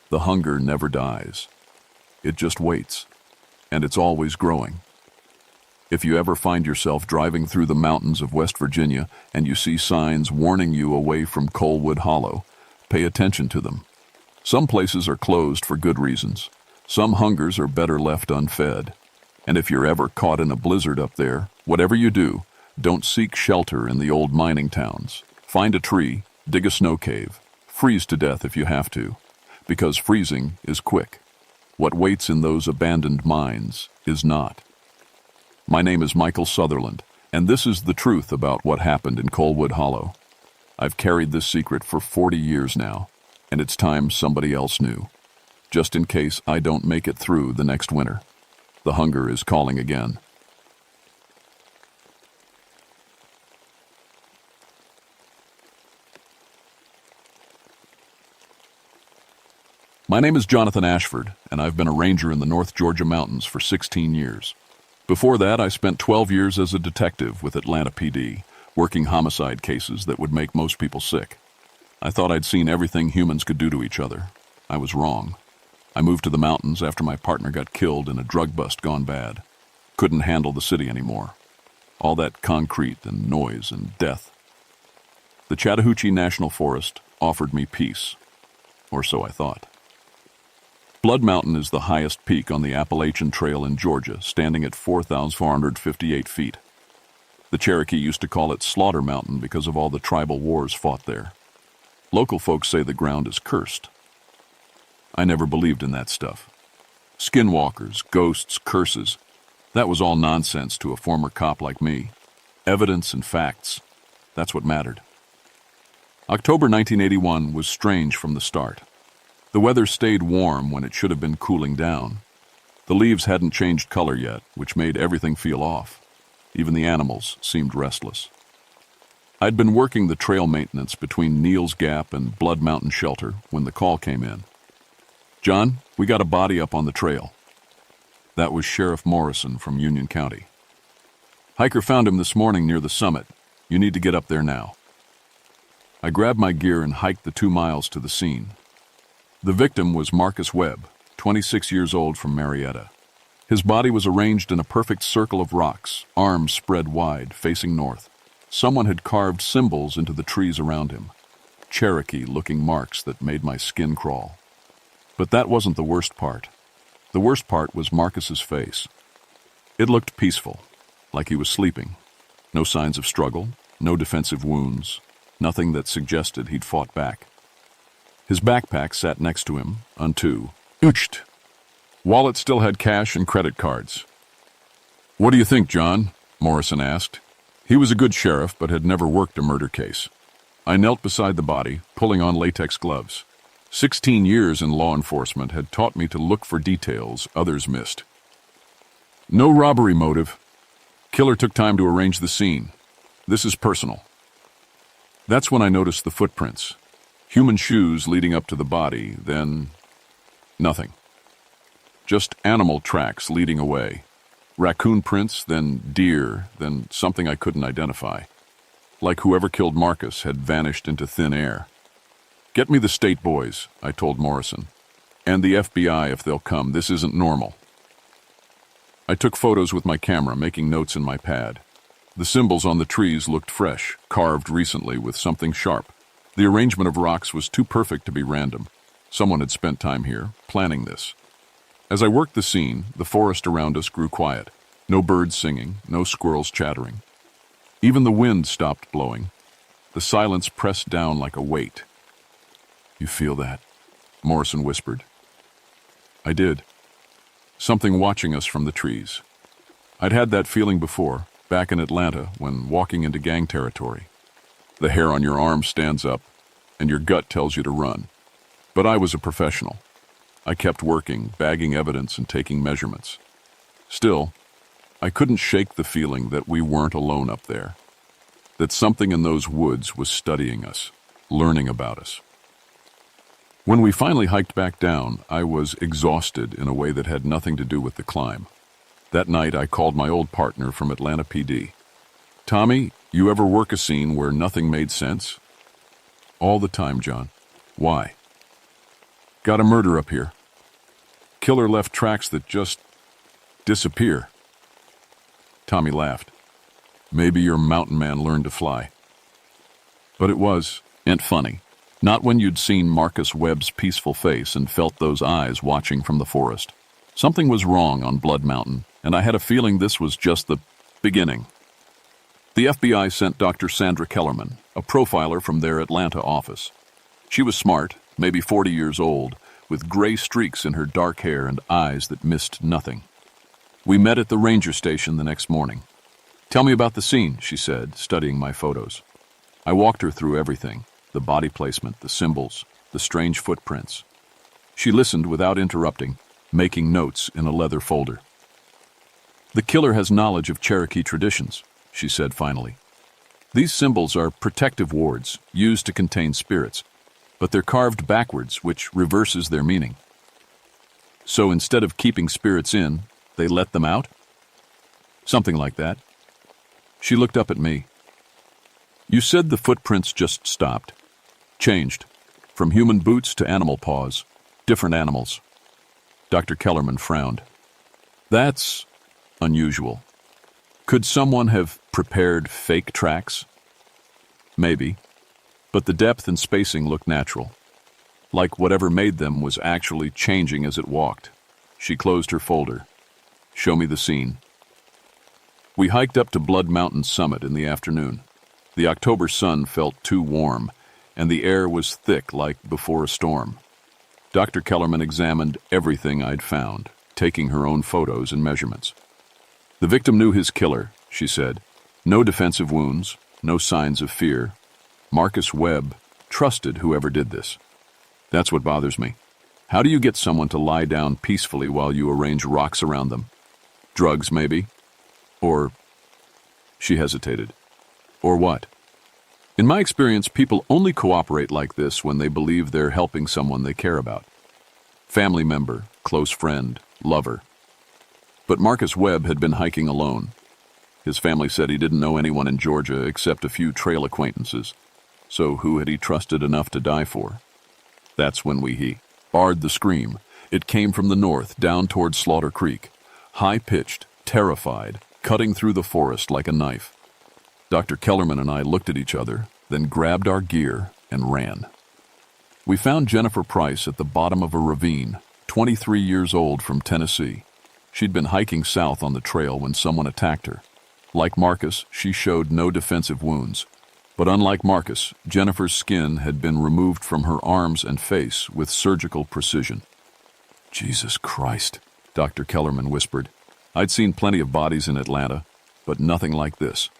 The hunger never dies. It just waits, and it's always growing. If you ever find yourself driving through the mountains of West Virginia and you see signs warning you away from Coalwood Hollow, pay attention to them. Some places are closed for good reasons. Some hungers are better left unfed. And if you're ever caught in a blizzard up there, whatever you do, don't seek shelter in the old mining towns. Find a tree, dig a snow cave, freeze to death if you have to. Because freezing is quick. What waits in those abandoned mines is not. My name is Michael Sutherland, and this is the truth about what happened in Coalwood Hollow. I've carried this secret for 40 years now, and it's time somebody else knew. Just in case I don't make it through the next winter. The hunger is calling again. My name is Jonathan Ashford, and I've been a ranger in the North Georgia mountains for 16 years. Before that, I spent 12 years as a detective with Atlanta PD, working homicide cases that would make most people sick. I thought I'd seen everything humans could do to each other. I was wrong. I moved to the mountains after my partner got killed in a drug bust gone bad. Couldn't handle the city anymore. All that concrete and noise and death. The Chattahoochee National Forest offered me peace. Or so I thought. Blood Mountain is the highest peak on the Appalachian Trail in Georgia, standing at 4,458 feet. The Cherokee used to call it Slaughter Mountain because of all the tribal wars fought there. Local folks say the ground is cursed. I never believed in that stuff. Skinwalkers, ghosts, curses. That was all nonsense to a former cop like me. Evidence and facts. That's what mattered. October 1981 was strange from the start. The weather stayed warm when it should have been cooling down. The leaves hadn't changed color yet, which made everything feel off. Even the animals seemed restless. I'd been working the trail maintenance between Neal's Gap and Blood Mountain Shelter when the call came in. "John, we got a body up on the trail." That was Sheriff Morrison from Union County. "Hiker found him this morning near the summit. You need to get up there now." I grabbed my gear and hiked the 2 miles to the scene. The victim was Marcus Webb, 26 years old, from Marietta. His body was arranged in a perfect circle of rocks, arms spread wide, facing north. Someone had carved symbols into the trees around him, Cherokee-looking marks that made my skin crawl. But that wasn't the worst part. The worst part was Marcus's face. It looked peaceful, like he was sleeping. No signs of struggle, no defensive wounds, nothing that suggested he'd fought back. His backpack sat next to him, untouched. Wallet still had cash and credit cards. "What do you think, John?" Morrison asked. He was a good sheriff, but had never worked a murder case. I knelt beside the body, pulling on latex gloves. 16 years in law enforcement had taught me to look for details others missed. "No robbery motive. Killer took time to arrange the scene. This is personal." That's when I noticed the footprints. Human shoes leading up to the body, then nothing. Just animal tracks leading away. Raccoon prints, then deer, then something I couldn't identify. Like whoever killed Marcus had vanished into thin air. "Get me the state boys," I told Morrison. "And the FBI if they'll come. This isn't normal." I took photos with my camera, making notes in my pad. The symbols on the trees looked fresh, carved recently with something sharp. The arrangement of rocks was too perfect to be random. Someone had spent time here, planning this. As I worked the scene, the forest around us grew quiet. No birds singing, no squirrels chattering. Even the wind stopped blowing. The silence pressed down like a weight. "You feel that?" Morrison whispered. I did. Something watching us from the trees. I'd had that feeling before, back in Atlanta, when walking into gang territory. The hair on your arm stands up, and your gut tells you to run. But I was a professional. I kept working, bagging evidence and taking measurements. Still, I couldn't shake the feeling that we weren't alone up there. That something in those woods was studying us, learning about us. When we finally hiked back down, I was exhausted in a way that had nothing to do with the climb. That night, I called my old partner from Atlanta PD. "Tommy, you ever work a scene where nothing made sense?" "All the time, John." "Why?" "Got a murder up here. Killer left tracks that just disappear." Tommy laughed. "Maybe your mountain man learned to fly." But it ain't funny. Not when you'd seen Marcus Webb's peaceful face and felt those eyes watching from the forest. Something was wrong on Blood Mountain, and I had a feeling this was just the beginning. The FBI sent Dr. Sandra Kellerman, a profiler from their Atlanta office. She was smart, maybe 40 years old, with gray streaks in her dark hair and eyes that missed nothing. We met at the ranger station the next morning. "Tell me about the scene," she said, studying my photos. I walked her through everything, the body placement, the symbols, the strange footprints. She listened without interrupting, making notes in a leather folder. "The killer has knowledge of Cherokee traditions," she said finally. "These symbols are protective wards used to contain spirits, but they're carved backwards, which reverses their meaning. So instead of keeping spirits in, they let them out?" "Something like that." She looked up at me. "You said the footprints just stopped. Changed. From human boots to animal paws. Different animals." Dr. Kellerman frowned. "That's unusual. Could someone have prepared fake tracks?" "Maybe. But the depth and spacing looked natural. Like whatever made them was actually changing as it walked." She closed her folder. "Show me the scene." We hiked up to Blood Mountain summit in the afternoon. The October sun felt too warm, and the air was thick like before a storm. Dr. Kellerman examined everything I'd found, taking her own photos and measurements. "The victim knew his killer," she said. "No defensive wounds, no signs of fear. Marcus Webb trusted whoever did this. That's what bothers me. How do you get someone to lie down peacefully while you arrange rocks around them? Drugs, maybe? Or..." She hesitated. "Or what?" "In my experience, people only cooperate like this when they believe they're helping someone they care about. Family member, close friend, lover. But Marcus Webb had been hiking alone. His family said he didn't know anyone in Georgia except a few trail acquaintances. So who had he trusted enough to die for? That's when he barred the scream. It came from the north, down toward Slaughter Creek. High-pitched, terrified, cutting through the forest like a knife. Dr. Kellerman and I looked at each other, then grabbed our gear and ran. We found Jennifer Price at the bottom of a ravine, 23 years old, from Tennessee. She'd been hiking south on the trail when someone attacked her. Like Marcus, she showed no defensive wounds. But unlike Marcus, Jennifer's skin had been removed from her arms and face with surgical precision. "Jesus Christ," Dr. Kellerman whispered. I'd seen plenty of bodies in Atlanta, but nothing like this.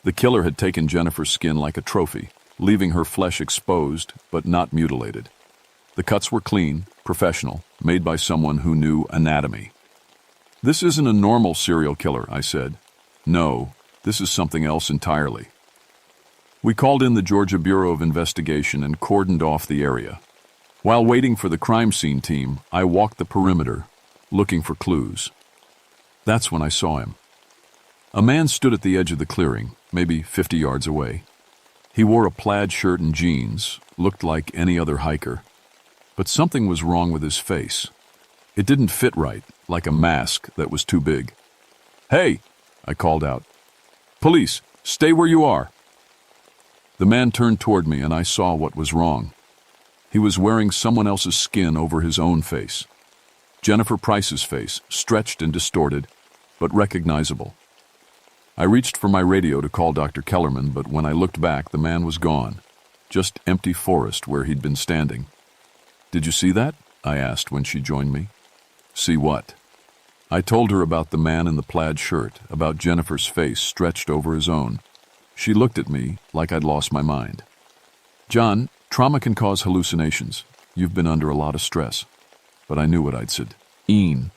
The killer had taken Jennifer's skin like a trophy, leaving her flesh exposed but not mutilated. The cuts were clean, professional, made by someone who knew anatomy. "This isn't a normal serial killer," I said. "No, this is something else entirely." We called in the Georgia Bureau of Investigation and cordoned off the area. While waiting for the crime scene team, I walked the perimeter, looking for clues. That's when I saw him. A man stood at the edge of the clearing, maybe 50 yards away. He wore a plaid shirt and jeans, looked like any other hiker. But something was wrong with his face. It didn't fit right, like a mask that was too big. "Hey!" I called out. "Police, stay where you are!" The man turned toward me and I saw what was wrong. He was wearing someone else's skin over his own face. Jennifer Price's face, stretched and distorted, but recognizable. I reached for my radio to call Dr. Kellerman, but when I looked back, the man was gone. Just empty forest where he'd been standing. "Did you see that?" I asked when she joined me. "See what?" I told her about the man in the plaid shirt, about Jennifer's face stretched over his own. She looked at me like I'd lost my mind. "John, trauma can cause hallucinations. You've been under a lot of stress." But I knew what I'd said. "Ian."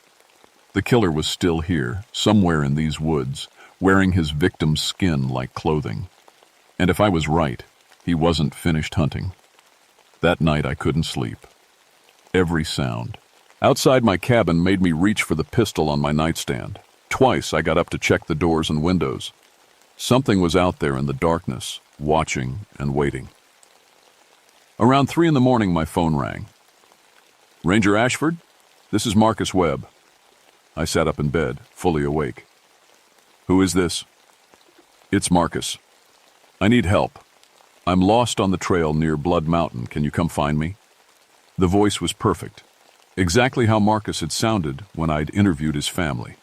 The killer was still here, somewhere in these woods, wearing his victim's skin like clothing. And if I was right, he wasn't finished hunting. That night I couldn't sleep. Every sound outside my cabin made me reach for the pistol on my nightstand. Twice I got up to check the doors and windows. Something was out there in the darkness, watching and waiting. Around 3 in the morning, my phone rang. "Ranger Ashford, this is Marcus Webb." I sat up in bed, fully awake. "Who is this?" "It's Marcus. I need help. I'm lost on the trail near Blood Mountain. Can you come find me?" The voice was perfect, exactly how Marcus had sounded when I'd interviewed his family.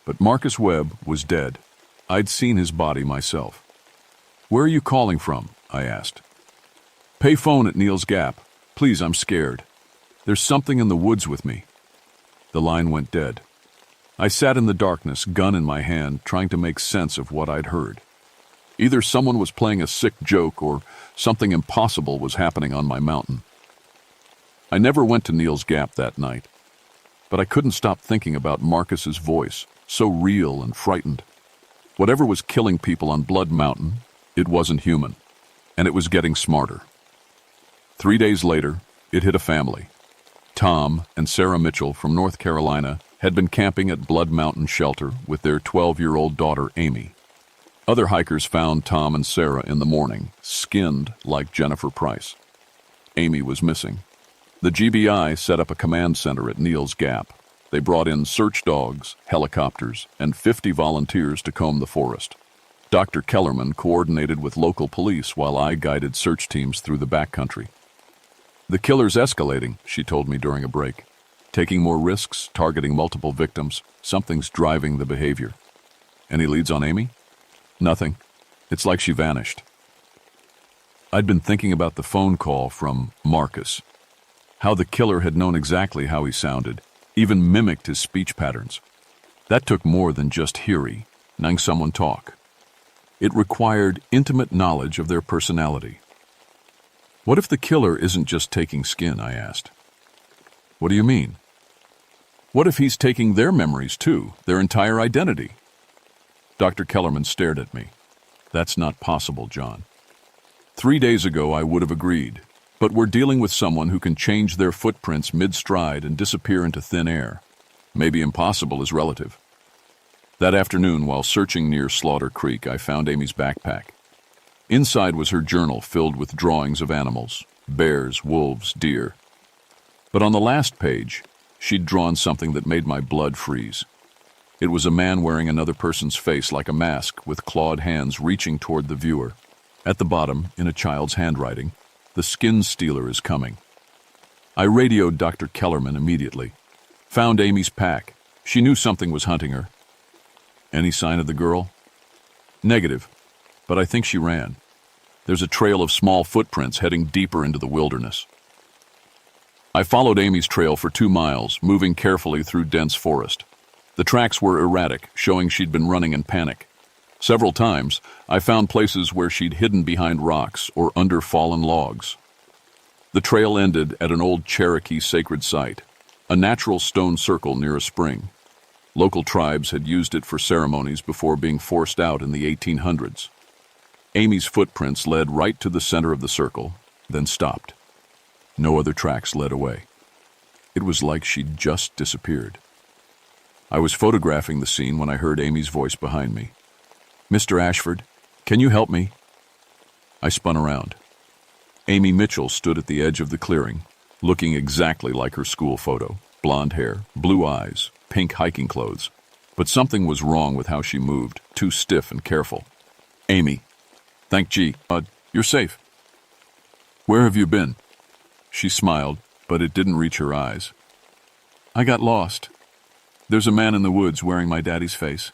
But Marcus Webb was dead. I'd seen his body myself. "Where are you calling from?" I asked. "Pay phone at Neal's Gap. Please, I'm scared. There's something in the woods with me." The line went dead. I sat in the darkness, gun in my hand, trying to make sense of what I'd heard. Either someone was playing a sick joke or something impossible was happening on my mountain. I never went to Neal's Gap that night, but I couldn't stop thinking about Marcus's voice, so real and frightened. Whatever was killing people on Blood Mountain, it wasn't human, and it was getting smarter. 3 days later, it hit a family. Tom and Sarah Mitchell from North Carolina had been camping at Blood Mountain Shelter with their 12-year-old daughter, Amy. Other hikers found Tom and Sarah in the morning, skinned like Jennifer Price. Amy was missing. The GBI set up a command center at Neal's Gap. They brought in search dogs, helicopters, and 50 volunteers to comb the forest. Dr. Kellerman coordinated with local police while I guided search teams through the backcountry. "The killer's escalating," she told me during a break. "Taking more risks, targeting multiple victims. Something's driving the behavior." "Any leads on Amy?" "Nothing. It's like she vanished." I'd been thinking about the phone call from Marcus. How the killer had known exactly how he sounded, even mimicked his speech patterns. That took more than just knowing someone talk. It required intimate knowledge of their personality. "What if the killer isn't just taking skin?" I asked. "What do you mean?" "What if he's taking their memories too, their entire identity?" Dr. Kellerman stared at me. "That's not possible, John. 3 days ago I would have agreed, but we're dealing with someone who can change their footprints mid-stride and disappear into thin air. Maybe impossible is relative." That afternoon, while searching near Slaughter Creek, I found Amy's backpack. Inside was her journal filled with drawings of animals, bears, wolves, deer. But on the last page, she'd drawn something that made my blood freeze. It was a man wearing another person's face like a mask, with clawed hands reaching toward the viewer. At the bottom, in a child's handwriting, "The skin stealer is coming." I radioed Dr. Kellerman immediately. Found Amy's pack. She knew something was hunting her. "Any sign of the girl?" "Negative, but I think she ran. There's a trail of small footprints heading deeper into the wilderness." I followed Amy's trail for 2 miles, moving carefully through dense forest. The tracks were erratic, showing she'd been running in panic. Several times, I found places where she'd hidden behind rocks or under fallen logs. The trail ended at an old Cherokee sacred site, a natural stone circle near a spring. Local tribes had used it for ceremonies before being forced out in the 1800s. Amy's footprints led right to the center of the circle, then stopped. No other tracks led away. It was like she'd just disappeared. I was photographing the scene when I heard Amy's voice behind me. "Mr. Ashford, can you help me?" I spun around. Amy Mitchell stood at the edge of the clearing, looking exactly like her school photo. Blonde hair, blue eyes, pink hiking clothes. But something was wrong with how she moved, too stiff and careful. "Amy, thank G. You're safe. Where have you been?" She smiled, but it didn't reach her eyes. "I got lost. There's a man in the woods wearing my daddy's face."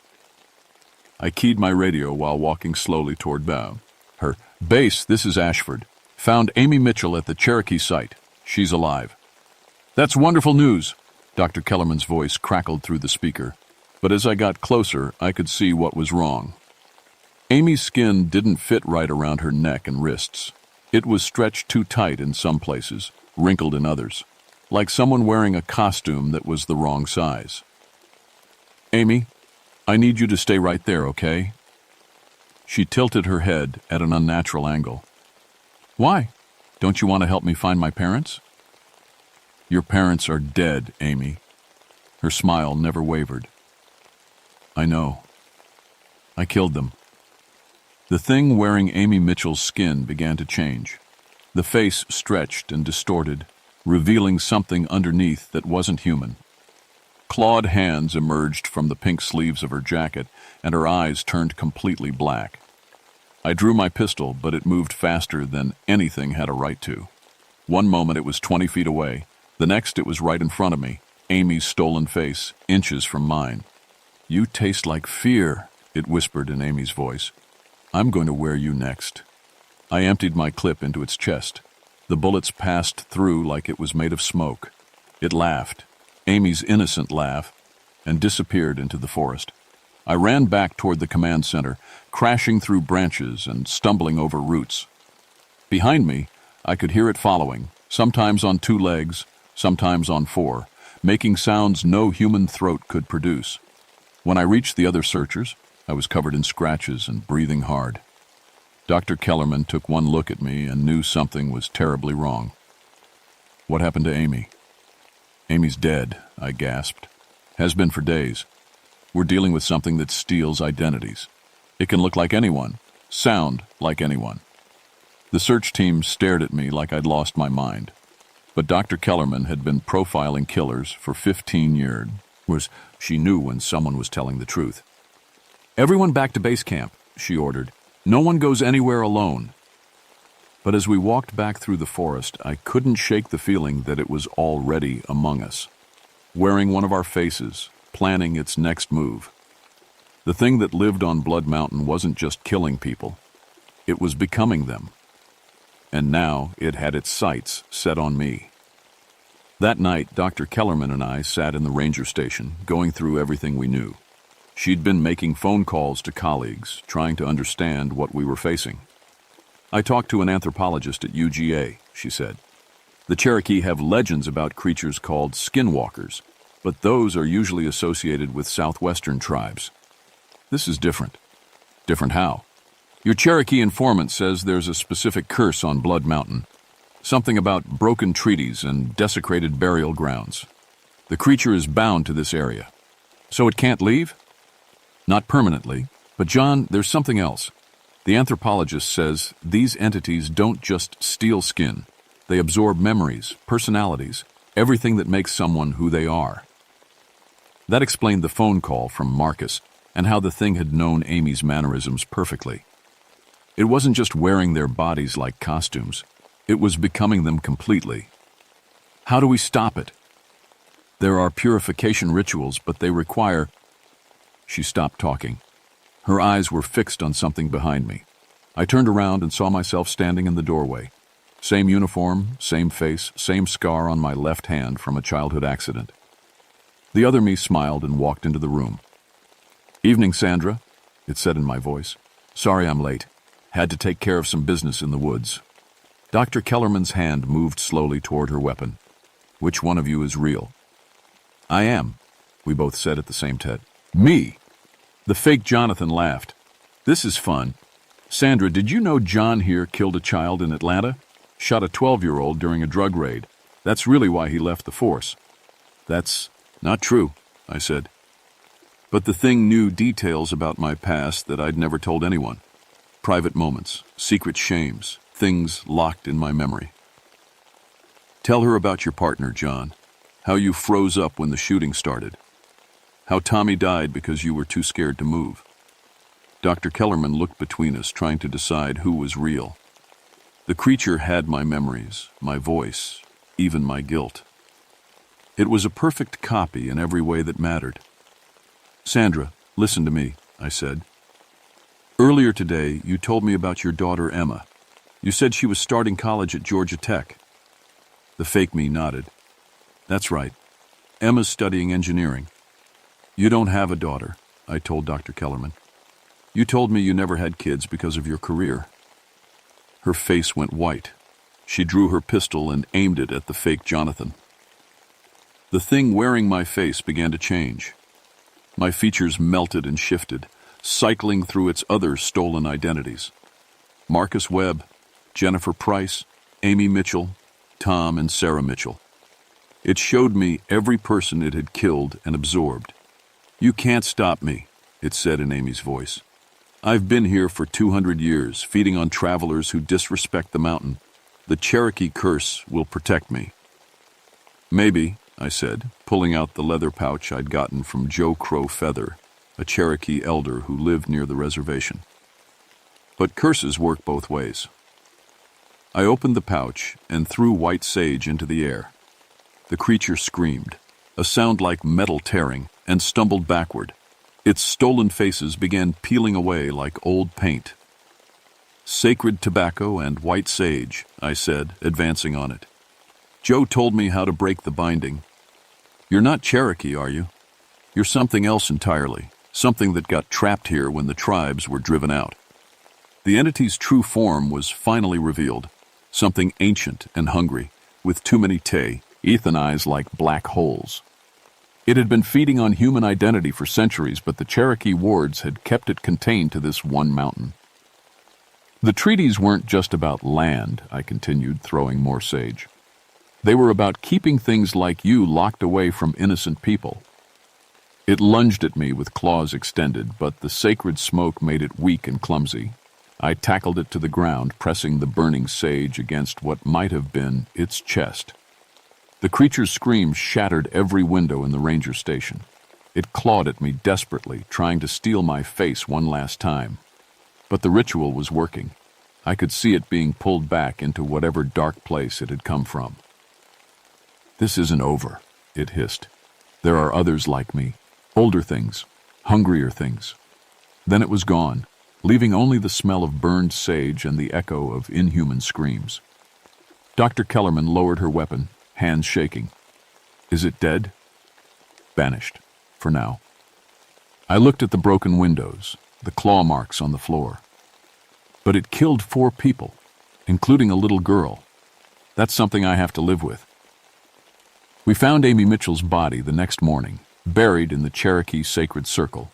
I keyed my radio while walking slowly toward her. "Base, this is Ashford. Found Amy Mitchell at the Cherokee site. She's alive." "That's wonderful news," Dr. Kellerman's voice crackled through the speaker. But as I got closer, I could see what was wrong. Amy's skin didn't fit right around her neck and wrists. It was stretched too tight in some places, wrinkled in others, like someone wearing a costume that was the wrong size. "Amy, I need you to stay right there, okay?" She tilted her head at an unnatural angle. "Why? Don't you want to help me find my parents?" "Your parents are dead, Amy." Her smile never wavered. "I know. I killed them." The thing wearing Amy Mitchell's skin began to change. The face stretched and distorted, revealing something underneath that wasn't human. Clawed hands emerged from the pink sleeves of her jacket, and her eyes turned completely black. I drew my pistol, but it moved faster than anything had a right to. One moment it was 20 feet away. The next it was right in front of me, Amy's stolen face, inches from mine. "You taste like fear," it whispered in Amy's voice. "I'm going to wear you next." I emptied my clip into its chest. The bullets passed through like it was made of smoke. It laughed, Amy's innocent laugh, and disappeared into the forest. I ran back toward the command center, crashing through branches and stumbling over roots. Behind me, I could hear it following, sometimes on 2 legs, sometimes on 4, making sounds no human throat could produce. When I reached the other searchers, I was covered in scratches and breathing hard. Dr. Kellerman took one look at me and knew something was terribly wrong. "What happened to Amy?" "Amy's dead," I gasped. "Has been for days. We're dealing with something that steals identities. It can look like anyone, sound like anyone." The search team stared at me like I'd lost my mind. But Dr. Kellerman had been profiling killers for 15 years. She knew when someone was telling the truth. "Everyone back to base camp," she ordered. "No one goes anywhere alone." But as we walked back through the forest, I couldn't shake the feeling that it was already among us, wearing one of our faces, planning its next move. The thing that lived on Blood Mountain wasn't just killing people. It was becoming them. And now it had its sights set on me. That night, Dr. Kellerman and I sat in the ranger station, going through everything we knew. She'd been making phone calls to colleagues, trying to understand what we were facing. "I talked to an anthropologist at UGA," she said. "The Cherokee have legends about creatures called skinwalkers, but those are usually associated with southwestern tribes. This is different." "Different how?" "Your Cherokee informant says there's a specific curse on Blood Mountain. Something about broken treaties and desecrated burial grounds. The creature is bound to this area. So it can't leave?" "Not permanently. But John, there's something else. The anthropologist says these entities don't just steal skin. They absorb memories, personalities, everything that makes someone who they are." That explained the phone call from Marcus and how the thing had known Amy's mannerisms perfectly. It wasn't just wearing their bodies like costumes. It was becoming them completely. "How do we stop it?" "There are purification rituals, but they require—" She stopped talking. Her eyes were fixed on something behind me. I turned around and saw myself standing in the doorway. Same uniform, same face, same scar on my left hand from a childhood accident. The other me smiled and walked into the room. "Evening, Sandra," it said in my voice. "Sorry I'm late. Had to take care of some business in the woods." Dr. Kellerman's hand moved slowly toward her weapon. "Which one of you is real?" "I am," we both said at the same time. "Me?" The fake Jonathan laughed. "This is fun. Sandra, did you know John here killed a child in Atlanta? Shot a 12-year-old during a drug raid. That's really why he left the force. That's not true, I said. But the thing knew details about my past that I'd never told anyone. Private moments, secret shames, things locked in my memory. Tell her about your partner, John. How you froze up when the shooting started. How Tommy died because you were too scared to move. Dr. Kellerman looked between us, trying to decide who was real. The creature had my memories, my voice, even my guilt. It was a perfect copy in every way that mattered. Sandra, listen to me, I said. Earlier today, you told me about your daughter, Emma. You said she was starting college at Georgia Tech. The fake me nodded. That's right. Emma's studying engineering. You don't have a daughter, I told Dr. Kellerman. You told me you never had kids because of your career. Her face went white. She drew her pistol and aimed it at the fake Jonathan. The thing wearing my face began to change. My features melted and shifted, cycling through its other stolen identities. Marcus Webb, Jennifer Price, Amy Mitchell, Tom and Sarah Mitchell. It showed me every person it had killed and absorbed. You can't stop me, it said in Amy's voice. I've been here for 200 years, feeding on travelers who disrespect the mountain. The Cherokee curse will protect me. Maybe, I said, pulling out the leather pouch I'd gotten from Joe Crow Feather, a Cherokee elder who lived near the reservation. But curses work both ways. I opened the pouch and threw white sage into the air. The creature screamed, a sound like metal tearing, and stumbled backward. Its stolen faces began peeling away like old paint. Sacred tobacco and white sage, I said, advancing on it. Joe told me how to break the binding. You're not Cherokee, are you? You're something else entirely, something that got trapped here when the tribes were driven out. The entity's true form was finally revealed, something ancient and hungry, with too many Ethan eyes like black holes. It had been feeding on human identity for centuries, but the Cherokee wards had kept it contained to this one mountain. The treaties weren't just about land, I continued, throwing more sage. They were about keeping things like you locked away from innocent people. It lunged at me with claws extended, but the sacred smoke made it weak and clumsy. I tackled it to the ground, pressing the burning sage against what might have been its chest. The creature's scream shattered every window in the ranger station. It clawed at me desperately, trying to steal my face one last time. But the ritual was working. I could see it being pulled back into whatever dark place it had come from. This isn't over, it hissed. There are others like me, older things, hungrier things. Then it was gone, leaving only the smell of burned sage and the echo of inhuman screams. Dr. Kellerman lowered her weapon, hands shaking. Is it dead? Vanished, for now. I looked at the broken windows, the claw marks on the floor. But it killed 4 people, including a little girl. That's something I have to live with. We found Amy Mitchell's body the next morning, buried in the Cherokee sacred circle.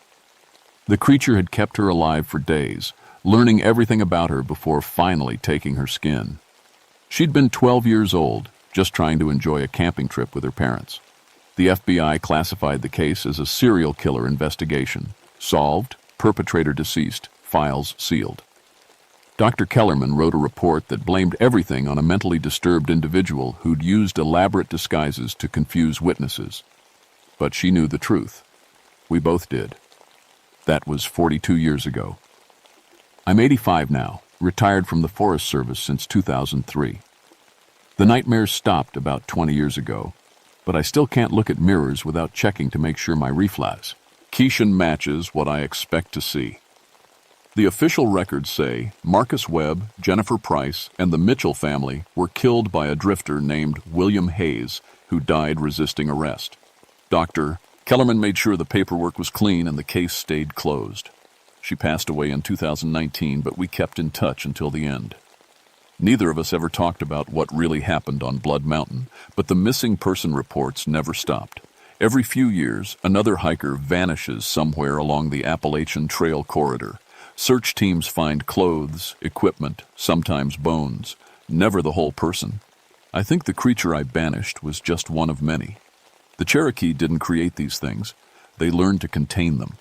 The creature had kept her alive for days, learning everything about her before finally taking her skin. She'd been 12 years old, just trying to enjoy a camping trip with her parents. The FBI classified the case as a serial killer investigation. Solved, perpetrator deceased, files sealed. Dr. Kellerman wrote a report that blamed everything on a mentally disturbed individual who'd used elaborate disguises to confuse witnesses. But she knew the truth. We both did. That was 42 years ago. I'm 85 now, retired from the Forest Service since 2003. The nightmares stopped about 20 years ago, but I still can't look at mirrors without checking to make sure my reflex matches what I expect to see. The official records say Marcus Webb, Jennifer Price, and the Mitchell family were killed by a drifter named William Hayes, who died resisting arrest. Dr. Kellerman made sure the paperwork was clean and the case stayed closed. She passed away in 2019, but we kept in touch until the end. Neither of us ever talked about what really happened on Blood Mountain, but the missing person reports never stopped. Every few years, another hiker vanishes somewhere along the Appalachian Trail corridor. Search teams find clothes, equipment, sometimes bones, never the whole person. I think the creature I banished was just one of many. The Cherokee didn't create these things. They learned to contain them.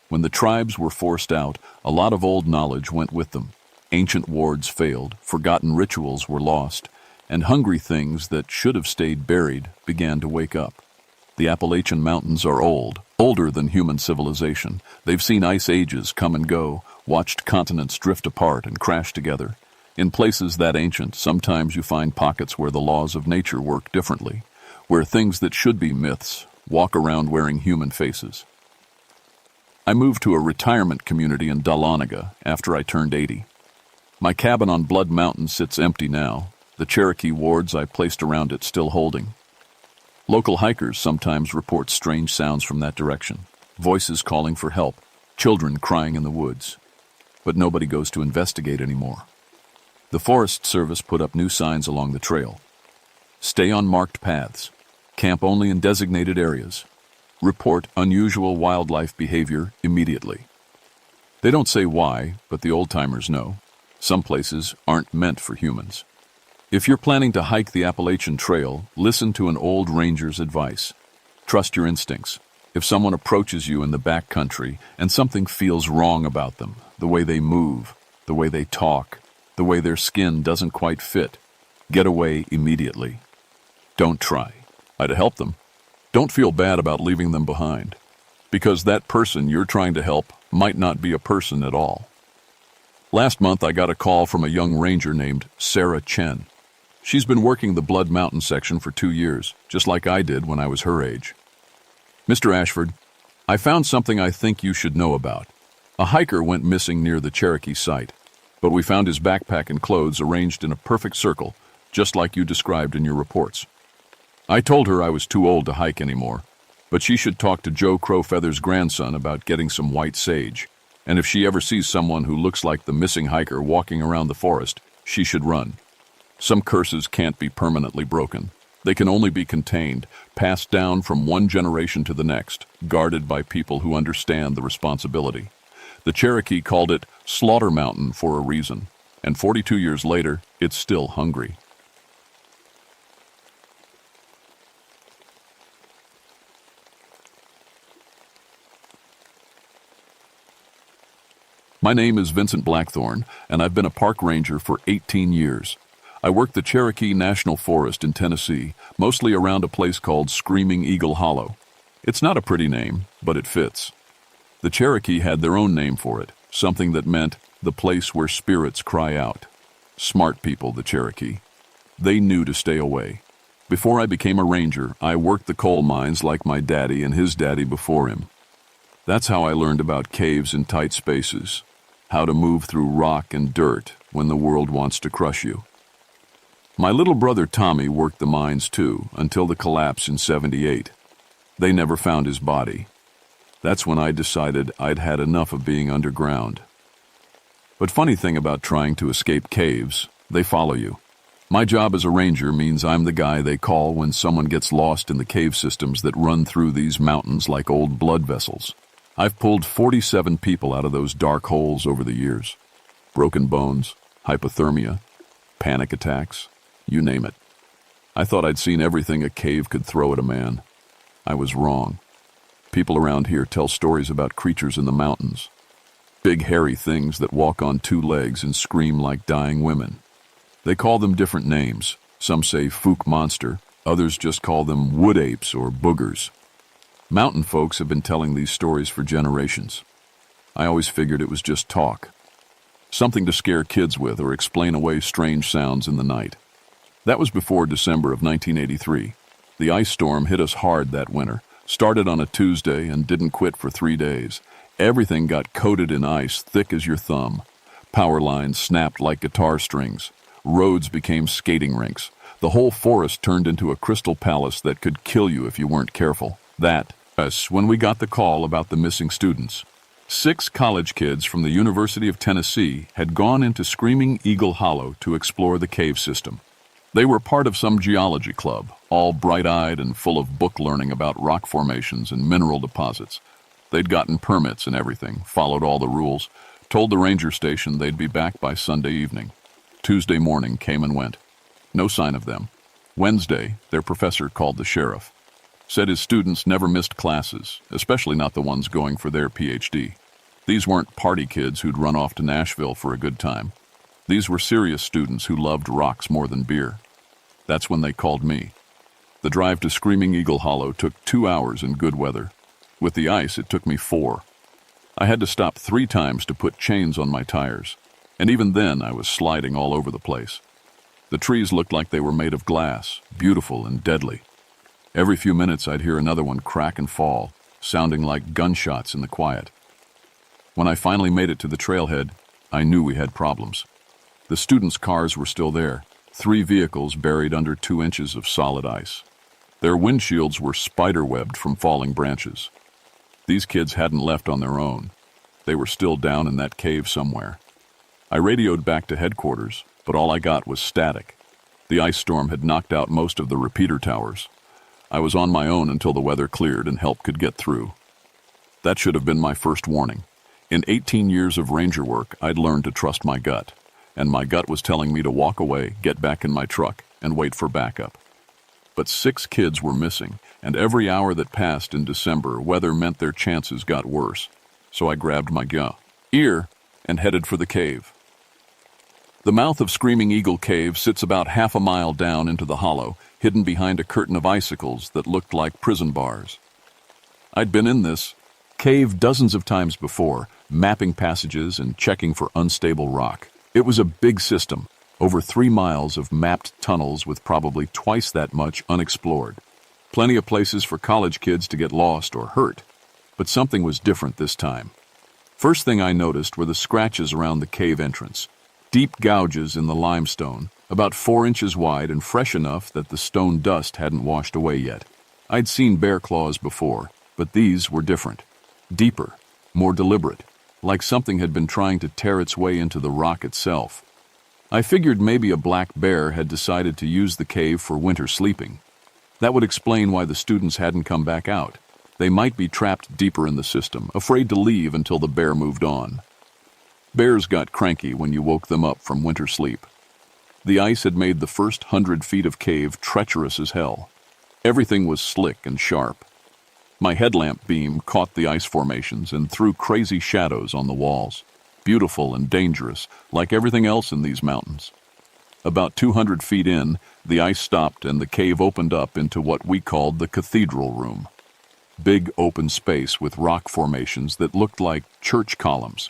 When the tribes were forced out, a lot of old knowledge went with them. Ancient wards failed, forgotten rituals were lost, and hungry things that should have stayed buried began to wake up. The Appalachian Mountains are old, older than human civilization. They've seen ice ages come and go, watched continents drift apart and crash together. In places that ancient, sometimes you find pockets where the laws of nature work differently, where things that should be myths walk around wearing human faces. I moved to a retirement community in Dahlonega after I turned 80. My cabin on Blood Mountain sits empty now, the Cherokee wards I placed around it still holding. Local hikers sometimes report strange sounds from that direction, voices calling for help, children crying in the woods. But nobody goes to investigate anymore. The Forest Service put up new signs along the trail. Stay on marked paths. Camp only in designated areas. Report unusual wildlife behavior immediately. They don't say why, but the old-timers know. Some places aren't meant for humans. If you're planning to hike the Appalachian Trail, listen to an old ranger's advice. Trust your instincts. If someone approaches you in the backcountry and something feels wrong about them, the way they move, the way they talk, the way their skin doesn't quite fit, get away immediately. Don't try. I'd help them. Don't feel bad about leaving them behind, because that person you're trying to help might not be a person at all. Last month, I got a call from a young ranger named Sarah Chen. She's been working the Blood Mountain section for 2 years, just like I did when I was her age. Mr. Ashford, I found something I think you should know about. A hiker went missing near the Cherokee site, but we found his backpack and clothes arranged in a perfect circle, just like you described in your reports. I told her I was too old to hike anymore, but she should talk to Joe Crowfeather's grandson about getting some white sage, and if she ever sees someone who looks like the missing hiker walking around the forest, she should run. Some curses can't be permanently broken. They can only be contained, passed down from one generation to the next, guarded by people who understand the responsibility. The Cherokee called it Slaughter Mountain for a reason, and 42 years later, it's still hungry. My name is Vincent Blackthorne, and I've been a park ranger for 18 years. I work the Cherokee National Forest in Tennessee, mostly around a place called Screaming Eagle Hollow. It's not a pretty name, but it fits. The Cherokee had their own name for it, something that meant the place where spirits cry out. Smart people, the Cherokee. They knew to stay away. Before I became a ranger, I worked the coal mines like my daddy and his daddy before him. That's how I learned about caves in tight spaces, how to move through rock and dirt when the world wants to crush you. My little brother Tommy worked the mines too, until the collapse in '78. They never found his body. That's when I decided I'd had enough of being underground. But funny thing about trying to escape caves, they follow you. My job as a ranger means I'm the guy they call when someone gets lost in the cave systems that run through these mountains like old blood vessels. I've pulled 47 people out of those dark holes over the years. Broken bones, hypothermia, panic attacks, you name it. I thought I'd seen everything a cave could throw at a man. I was wrong. People around here tell stories about creatures in the mountains. Big hairy things that walk on 2 legs and scream like dying women. They call them different names. Some say Fook monster, others just call them wood apes or boogers. Mountain folks have been telling these stories for generations. I always figured it was just talk. Something to scare kids with or explain away strange sounds in the night. That was before December of 1983. The ice storm hit us hard that winter, started on a Tuesday and didn't quit for 3 days. Everything got coated in ice thick as your thumb. Power lines snapped like guitar strings. Roads became skating rinks. The whole forest turned into a crystal palace that could kill you if you weren't careful. That's when we got the call about the missing students. 6 college kids from the University of Tennessee had gone into Screaming Eagle Hollow to explore the cave system. They were part of some geology club, all bright-eyed and full of book learning about rock formations and mineral deposits. They'd gotten permits and everything, followed all the rules, Told the ranger station they'd be back by Sunday evening. Tuesday morning came and went. No sign of them. Wednesday, their professor called the sheriff. Said his students never missed classes, especially not the ones going for their PhD. These weren't party kids who'd run off to Nashville for a good time. These were serious students who loved rocks more than beer. That's when they called me. The drive to Screaming Eagle Hollow took 2 hours in good weather. With the ice, it took me 4. I had to stop 3 times to put chains on my tires, and even then I was sliding all over the place. The trees looked like they were made of glass, beautiful and deadly. Every few minutes I'd hear another one crack and fall, sounding like gunshots in the quiet. When I finally made it to the trailhead, I knew we had problems. The students' cars were still there, 3 vehicles buried under 2 inches of solid ice. Their windshields were spider-webbed from falling branches. These kids hadn't left on their own. They were still down in that cave somewhere. I radioed back to headquarters, but all I got was static. The ice storm had knocked out most of the repeater towers. I was on my own until the weather cleared and help could get through. That should have been my first warning. In 18 years of ranger work, I'd learned to trust my gut, and my gut was telling me to walk away, get back in my truck, and wait for backup. But 6 kids were missing, and every hour that passed in December, weather meant their chances got worse. So I grabbed my gear and headed for the cave. The mouth of Screaming Eagle Cave sits about half a mile down into the hollow, hidden behind a curtain of icicles that looked like prison bars. I'd been in this cave dozens of times before, mapping passages and checking for unstable rock. It was a big system, over 3 miles of mapped tunnels with probably twice that much unexplored. Plenty of places for college kids to get lost or hurt, but something was different this time. First thing I noticed were the scratches around the cave entrance. Deep gouges in the limestone, about 4 inches wide and fresh enough that the stone dust hadn't washed away yet. I'd seen bear claws before, but these were different. Deeper, more deliberate, like something had been trying to tear its way into the rock itself. I figured maybe a black bear had decided to use the cave for winter sleeping. That would explain why the students hadn't come back out. They might be trapped deeper in the system, afraid to leave until the bear moved on. Bears got cranky when you woke them up from winter sleep. The ice had made the first 100 feet of cave treacherous as hell. Everything was slick and sharp. My headlamp beam caught the ice formations and threw crazy shadows on the walls. Beautiful and dangerous, like everything else in these mountains. About 200 feet in, the ice stopped and the cave opened up into what we called the cathedral room. Big open space with rock formations that looked like church columns.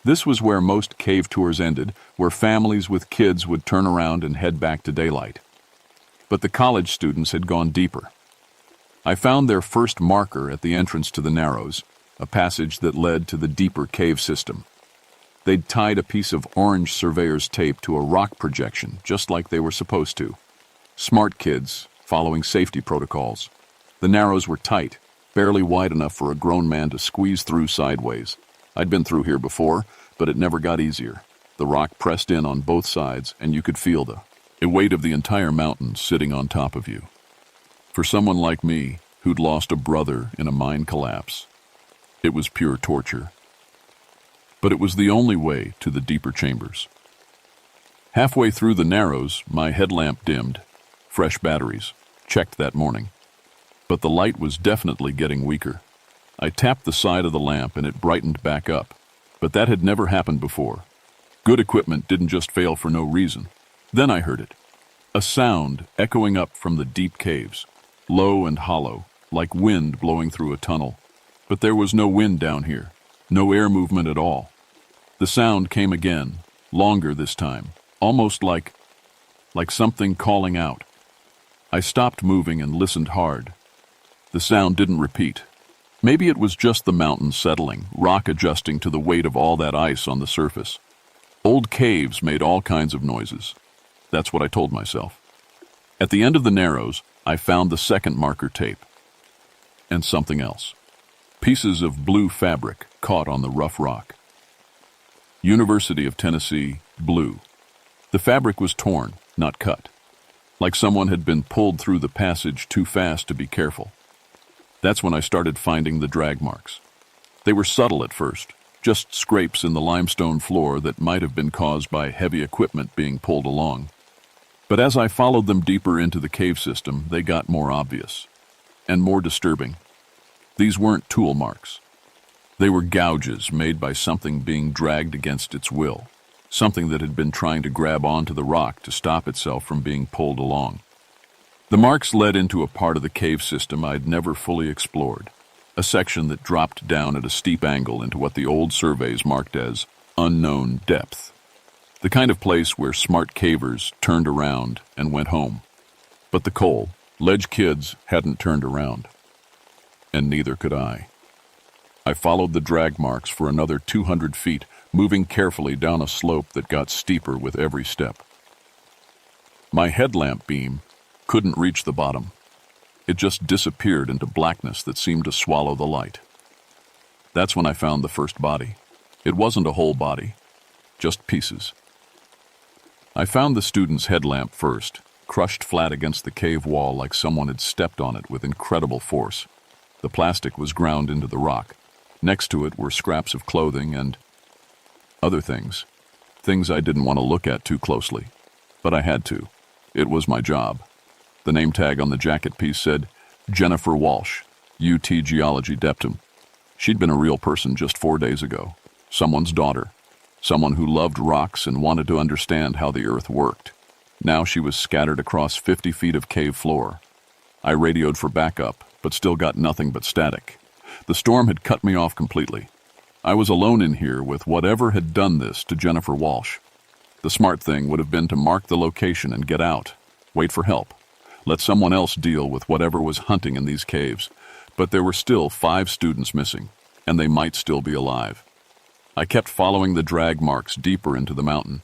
This was where most cave tours ended, where families with kids would turn around and head back to daylight. But the college students had gone deeper. I found their first marker at the entrance to the Narrows, a passage that led to the deeper cave system. They'd tied a piece of orange surveyor's tape to a rock projection, just like they were supposed to. Smart kids, following safety protocols. The Narrows were tight, barely wide enough for a grown man to squeeze through sideways. I'd been through here before, but it never got easier. The rock pressed in on both sides, and you could feel the weight of the entire mountain sitting on top of you. For someone like me, who'd lost a brother in a mine collapse, it was pure torture. But it was the only way to the deeper chambers. Halfway through the Narrows, my headlamp dimmed. Fresh batteries. Checked that morning. But the light was definitely getting weaker. I tapped the side of the lamp and it brightened back up. But that had never happened before. Good equipment didn't just fail for no reason. Then I heard it. A sound echoing up from the deep caves. Low and hollow, like wind blowing through a tunnel. But there was no wind down here. No air movement at all. The sound came again, longer this time, almost like something calling out. I stopped moving and listened hard. The sound didn't repeat. Maybe it was just the mountain settling, rock adjusting to the weight of all that ice on the surface. Old caves made all kinds of noises. That's what I told myself. At the end of the Narrows, I found the second marker tape. And something else. Pieces of blue fabric caught on the rough rock. University of Tennessee, blue. The fabric was torn, not cut. Like someone had been pulled through the passage too fast to be careful. That's when I started finding the drag marks. They were subtle at first, just scrapes in the limestone floor that might have been caused by heavy equipment being pulled along. But as I followed them deeper into the cave system, they got more obvious and more disturbing. These weren't tool marks. They were gouges made by something being dragged against its will, something that had been trying to grab onto the rock to stop itself from being pulled along. The marks led into a part of the cave system I'd never fully explored, a section that dropped down at a steep angle into what the old surveys marked as unknown depth, the kind of place where smart cavers turned around and went home. But the coal, ledge kids hadn't turned around, and neither could I. I followed the drag marks for another 200 feet, moving carefully down a slope that got steeper with every step. My headlamp beam couldn't reach the bottom. It just disappeared into blackness that seemed to swallow the light. That's when I found the first body. It wasn't a whole body, just pieces. I found the student's headlamp first, crushed flat against the cave wall like someone had stepped on it with incredible force. The plastic was ground into the rock. Next to it were scraps of clothing and other things I didn't want to look at too closely. But I had to. It was my job. The name tag on the jacket piece said, Jennifer Walsh, UT Geology Deptum. She'd been a real person just 4 days ago. Someone's daughter. Someone who loved rocks and wanted to understand how the earth worked. Now she was scattered across 50 feet of cave floor. I radioed for backup, but still got nothing but static. The storm had cut me off completely. I was alone in here with whatever had done this to Jennifer Walsh. The smart thing would have been to mark the location and get out. Wait for help. Let someone else deal with whatever was hunting in these caves. But there were still 5 students missing, and they might still be alive. I kept following the drag marks deeper into the mountain.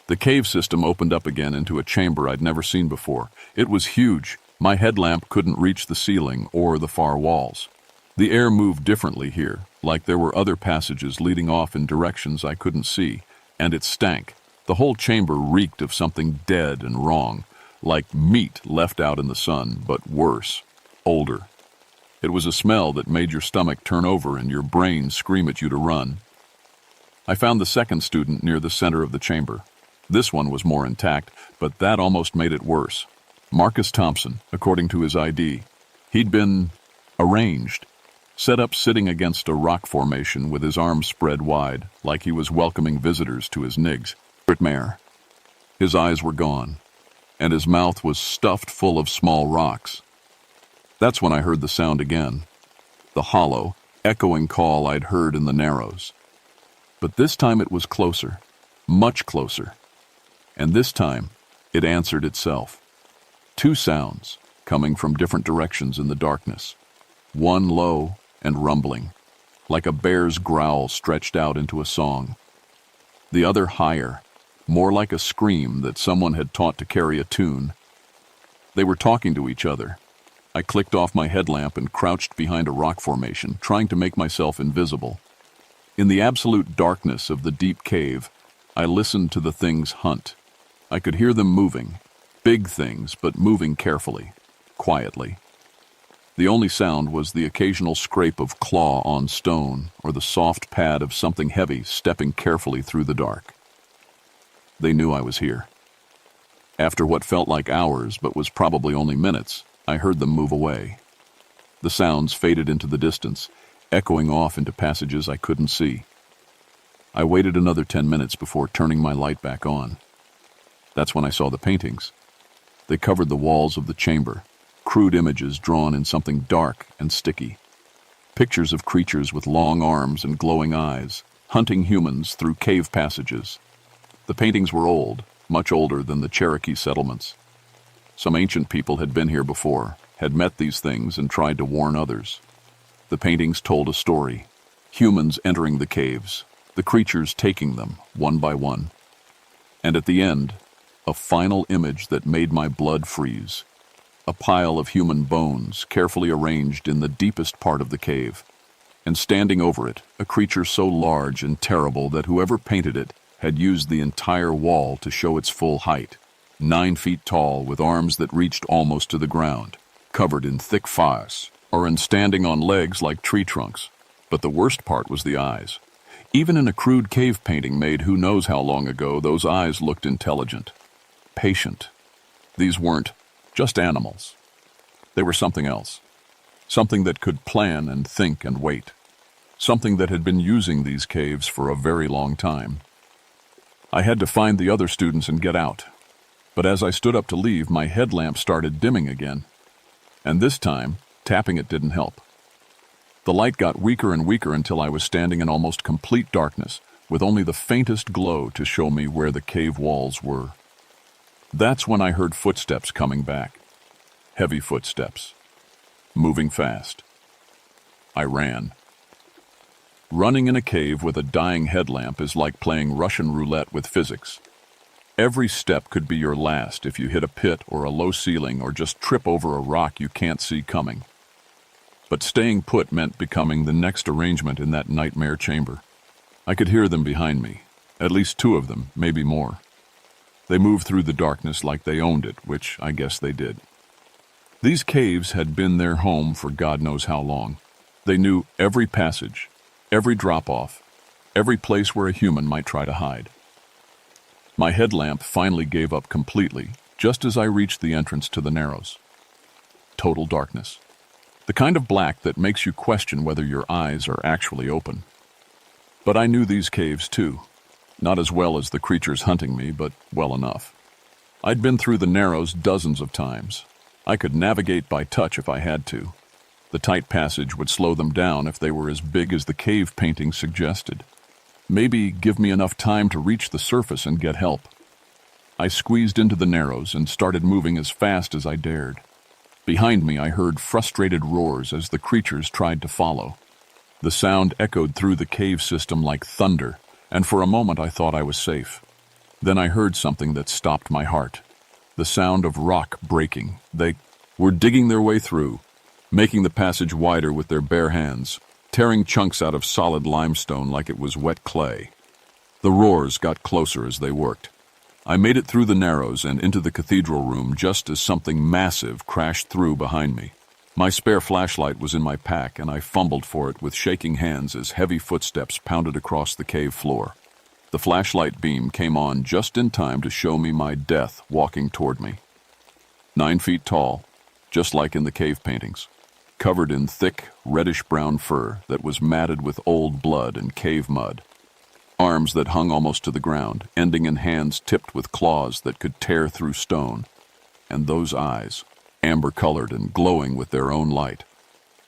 The cave system opened up again into a chamber I'd never seen before. It was huge. My headlamp couldn't reach the ceiling or the far walls. The air moved differently here, like there were other passages leading off in directions I couldn't see, and it stank. The whole chamber reeked of something dead and wrong, like meat left out in the sun, but worse, older. It was a smell that made your stomach turn over and your brain scream at you to run. I found the second student near the center of the chamber. This one was more intact, but that almost made it worse. Marcus Thompson, according to his ID. He'd been arranged, set up sitting against a rock formation with his arms spread wide, like he was welcoming visitors to his nigs. Mare. His eyes were gone, and his mouth was stuffed full of small rocks. That's when I heard the sound again, the hollow, echoing call I'd heard in the Narrows. But this time it was closer, much closer, and this time it answered itself. 2 sounds coming from different directions in the darkness, one low and rumbling, like a bear's growl stretched out into a song. The other higher, more like a scream that someone had taught to carry a tune. They were talking to each other. I clicked off my headlamp and crouched behind a rock formation, trying to make myself invisible. In the absolute darkness of the deep cave, I listened to the things hunt. I could hear them moving, big things, but moving carefully, quietly. The only sound was the occasional scrape of claw on stone or the soft pad of something heavy stepping carefully through the dark. They knew I was here. After what felt like hours, but was probably only minutes, I heard them move away. The sounds faded into the distance, echoing off into passages I couldn't see. I waited another 10 minutes before turning my light back on. That's when I saw the paintings. They covered the walls of the chamber, crude images drawn in something dark and sticky. Pictures of creatures with long arms and glowing eyes, hunting humans through cave passages. The paintings were old, much older than the Cherokee settlements. Some ancient people had been here before, had met these things and tried to warn others. The paintings told a story. Humans entering the caves, the creatures taking them one by one. And at the end, a final image that made my blood freeze. A pile of human bones carefully arranged in the deepest part of the cave. And standing over it, a creature so large and terrible that whoever painted it had used the entire wall to show its full height. 9 feet tall, with arms that reached almost to the ground, covered in thick fuzz, or in standing on legs like tree trunks. But the worst part was the eyes. Even in a crude cave painting made who knows how long ago, those eyes looked intelligent, patient. These weren't just animals. They were something else. Something that could plan and think and wait. Something that had been using these caves for a very long time. I had to find the other students and get out. But as I stood up to leave, my headlamp started dimming again. And this time, tapping it didn't help. The light got weaker and weaker until I was standing in almost complete darkness, with only the faintest glow to show me where the cave walls were. That's when I heard footsteps coming back. Heavy footsteps. Moving fast. I ran. Running in a cave with a dying headlamp is like playing Russian roulette with physics. Every step could be your last if you hit a pit or a low ceiling or just trip over a rock you can't see coming. But staying put meant becoming the next arrangement in that nightmare chamber. I could hear them behind me, at least two of them, maybe more. They moved through the darkness like they owned it, which I guess they did. These caves had been their home for God knows how long. They knew every passage, every drop-off, every place where a human might try to hide. My headlamp finally gave up completely, just as I reached the entrance to the Narrows. Total darkness. The kind of black that makes you question whether your eyes are actually open. But I knew these caves too. Not as well as the creatures hunting me, but well enough. I'd been through the Narrows dozens of times. I could navigate by touch if I had to. The tight passage would slow them down if they were as big as the cave painting suggested. Maybe give me enough time to reach the surface and get help. I squeezed into the Narrows and started moving as fast as I dared. Behind me, I heard frustrated roars as the creatures tried to follow. The sound echoed through the cave system like thunder, and for a moment I thought I was safe. Then I heard something that stopped my heart. The sound of rock breaking. They were digging their way through, making the passage wider with their bare hands, tearing chunks out of solid limestone like it was wet clay. The roars got closer as they worked. I made it through the Narrows and into the cathedral room just as something massive crashed through behind me. My spare flashlight was in my pack, and I fumbled for it with shaking hands as heavy footsteps pounded across the cave floor. The flashlight beam came on just in time to show me my death walking toward me. 9 feet tall, just like in the cave paintings, covered in thick, reddish-brown fur that was matted with old blood and cave mud. Arms that hung almost to the ground, ending in hands tipped with claws that could tear through stone. And those eyes, amber-colored and glowing with their own light.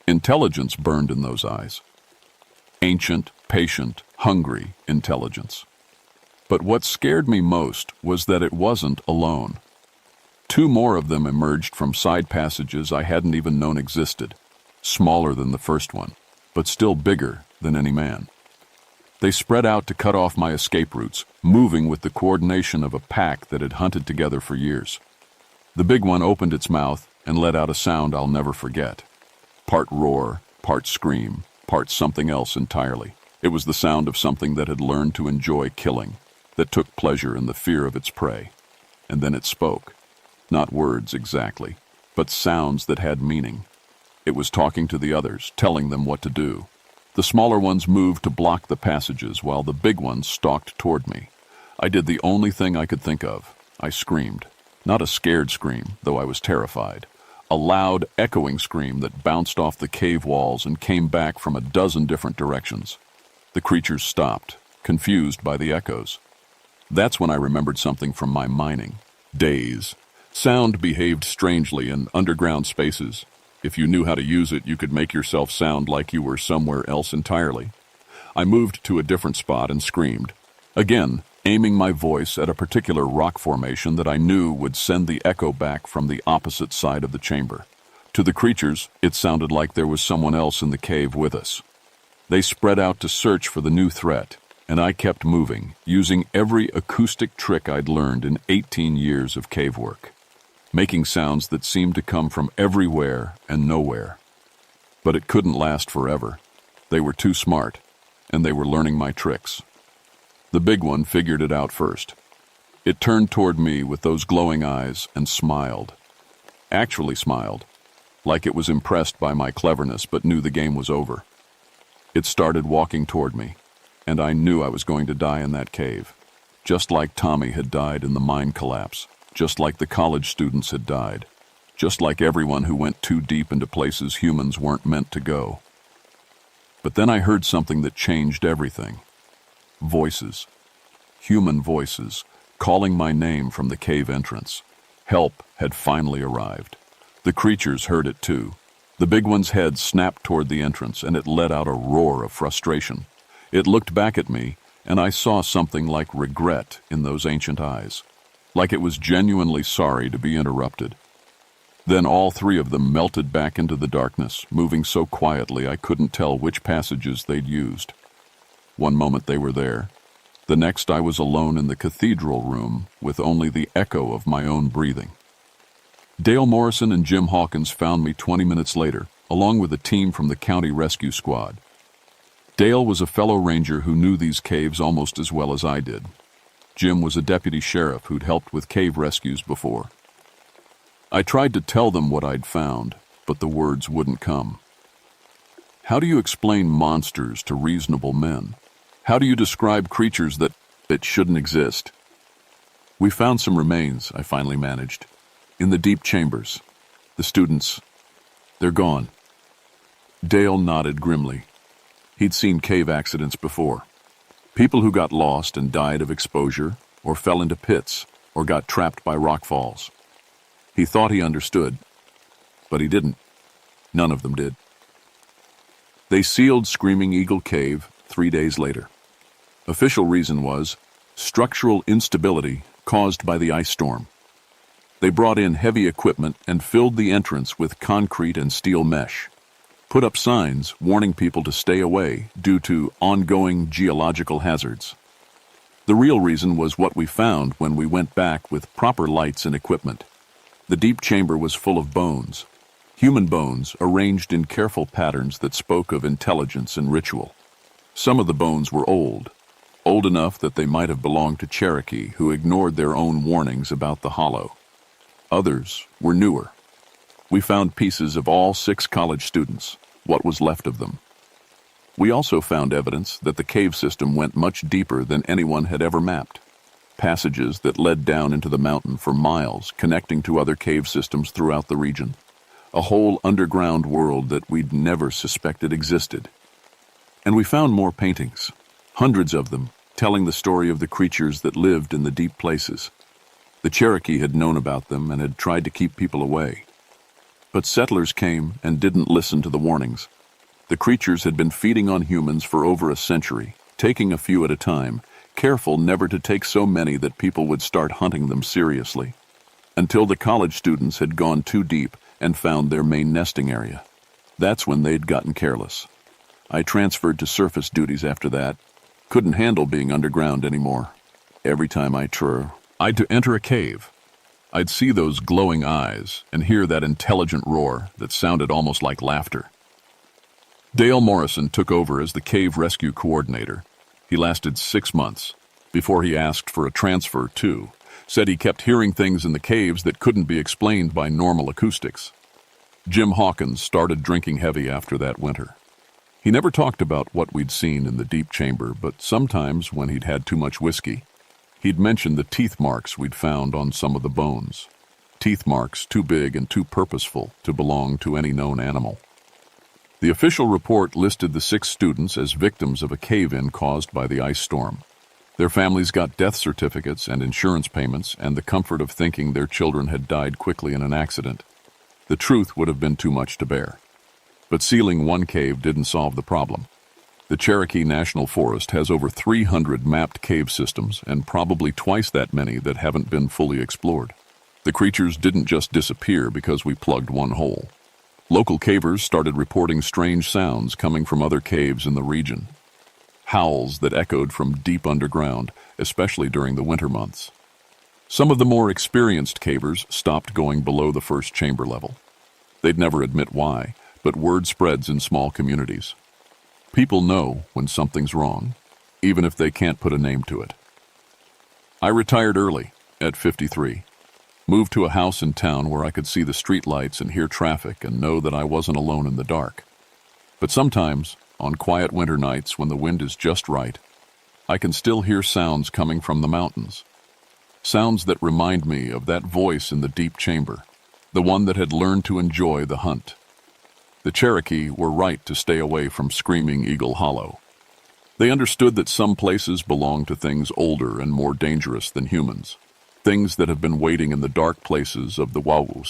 Intelligence burned in those eyes. Ancient, patient, hungry intelligence. But what scared me most was that it wasn't alone. 2 more of them emerged from side passages I hadn't even known existed, smaller than the first one, but still bigger than any man. They spread out to cut off my escape routes, moving with the coordination of a pack that had hunted together for years. The big one opened its mouth and let out a sound I'll never forget. Part roar, part scream, part something else entirely. It was the sound of something that had learned to enjoy killing, that took pleasure in the fear of its prey. And then it spoke. Not words exactly, but sounds that had meaning. It was talking to the others, telling them what to do. The smaller ones moved to block the passages while the big ones stalked toward me. I did the only thing I could think of. I screamed. Not a scared scream, though I was terrified. A loud, echoing scream that bounced off the cave walls and came back from a dozen different directions. The creatures stopped, confused by the echoes. That's when I remembered something from my mining days. Sound behaved strangely in underground spaces. If you knew how to use it, you could make yourself sound like you were somewhere else entirely. I moved to a different spot and screamed, again, aiming my voice at a particular rock formation that I knew would send the echo back from the opposite side of the chamber. To the creatures, it sounded like there was someone else in the cave with us. They spread out to search for the new threat, and I kept moving, using every acoustic trick I'd learned in 18 years of cave work, making sounds that seemed to come from everywhere and nowhere. But it couldn't last forever. They were too smart, and they were learning my tricks. The big one figured it out first. It turned toward me with those glowing eyes and smiled. Actually smiled, like it was impressed by my cleverness but knew the game was over. It started walking toward me. and I knew I was going to die in that cave. Just like Tommy had died in the mine collapse, just like the college students had died, just like everyone who went too deep into places humans weren't meant to go. But then I heard something that changed everything. Voices. Human voices, calling my name from the cave entrance. Help had finally arrived. The creatures heard it too. The big one's head snapped toward the entrance, and it let out a roar of frustration. It looked back at me, and I saw something like regret in those ancient eyes, like it was genuinely sorry to be interrupted. Then all three of them melted back into the darkness, moving so quietly I couldn't tell which passages they'd used. One moment they were there. The next I was alone in the cathedral room with only the echo of my own breathing. Dale Morrison and Jim Hawkins found me 20 minutes later, along with a team from the county rescue squad. Dale was a fellow ranger who knew these caves almost as well as I did. Jim was a deputy sheriff who'd helped with cave rescues before. I tried to tell them what I'd found, but the words wouldn't come. How do you explain monsters to reasonable men? How do you describe creatures that shouldn't exist? We found some remains, I finally managed, in the deep chambers. The students, they're gone. Dale nodded grimly. He'd seen cave accidents before. People who got lost and died of exposure, or fell into pits, or got trapped by rock falls. He thought he understood, but he didn't. None of them did. They sealed Screaming Eagle Cave 3 days later. Official reason was structural instability caused by the ice storm. They brought in heavy equipment and filled the entrance with concrete and steel mesh. Put up signs warning people to stay away due to ongoing geological hazards. The real reason was what we found when we went back with proper lights and equipment. The deep chamber was full of bones. Human bones arranged in careful patterns that spoke of intelligence and ritual. Some of the bones were old enough that they might have belonged to Cherokee who ignored their own warnings about the hollow. Others were newer. We found pieces of all 6 college students, what was left of them. We also found evidence that the cave system went much deeper than anyone had ever mapped. Passages that led down into the mountain for miles, connecting to other cave systems throughout the region. A whole underground world that we'd never suspected existed. And we found more paintings, hundreds of them, telling the story of the creatures that lived in the deep places. The Cherokee had known about them and had tried to keep people away. But settlers came and didn't listen to the warnings. The creatures had been feeding on humans for over a century, taking a few at a time, careful never to take so many that people would start hunting them seriously. Until the college students had gone too deep and found their main nesting area. That's when they'd gotten careless. I transferred to surface duties after that. Couldn't handle being underground anymore. Every time I'd to enter a cave, I'd see those glowing eyes and hear that intelligent roar that sounded almost like laughter. Dale Morrison took over as the cave rescue coordinator. He lasted 6 months before he asked for a transfer too. Said he kept hearing things in the caves that couldn't be explained by normal acoustics. Jim Hawkins started drinking heavy after that winter. He never talked about what we'd seen in the deep chamber, but sometimes when he'd had too much whiskey, he'd mention the teeth marks we'd found on some of the bones. Teeth marks too big and too purposeful to belong to any known animal. The official report listed the 6 students as victims of a cave-in caused by the ice storm. Their families got death certificates and insurance payments and the comfort of thinking their children had died quickly in an accident. The truth would have been too much to bear. But sealing one cave didn't solve the problem. The Cherokee National Forest has over 300 mapped cave systems and probably twice that many that haven't been fully explored. The creatures didn't just disappear because we plugged one hole. Local cavers started reporting strange sounds coming from other caves in the region. Howls that echoed from deep underground, especially during the winter months. Some of the more experienced cavers stopped going below the first chamber level. They'd never admit why, but word spreads in small communities. People know when something's wrong, even if they can't put a name to it. I retired early, at 53. Moved to a house in town where I could see the street lights and hear traffic and know that I wasn't alone in the dark. But sometimes, on quiet winter nights when the wind is just right, I can still hear sounds coming from the mountains. Sounds that remind me of that voice in the deep chamber, the one that had learned to enjoy the hunt. The Cherokee were right to stay away from Screaming Eagle Hollow. They understood that some places belong to things older and more dangerous than humans, things that have been waiting in the dark places of the world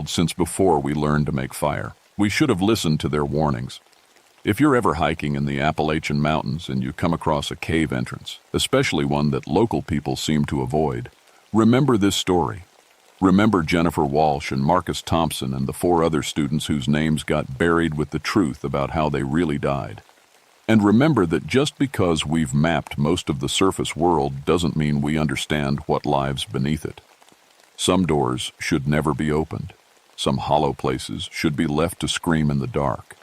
since before we learned to make fire. We should have listened to their warnings. If you're ever hiking in the Appalachian Mountains and you come across a cave entrance, especially one that local people seem to avoid, remember this story. Remember Jennifer Walsh and Marcus Thompson and the 4 other students whose names got buried with the truth about how they really died. And remember that just because we've mapped most of the surface world doesn't mean we understand what lives beneath it. Some doors should never be opened. Some hollow places should be left to scream in the dark.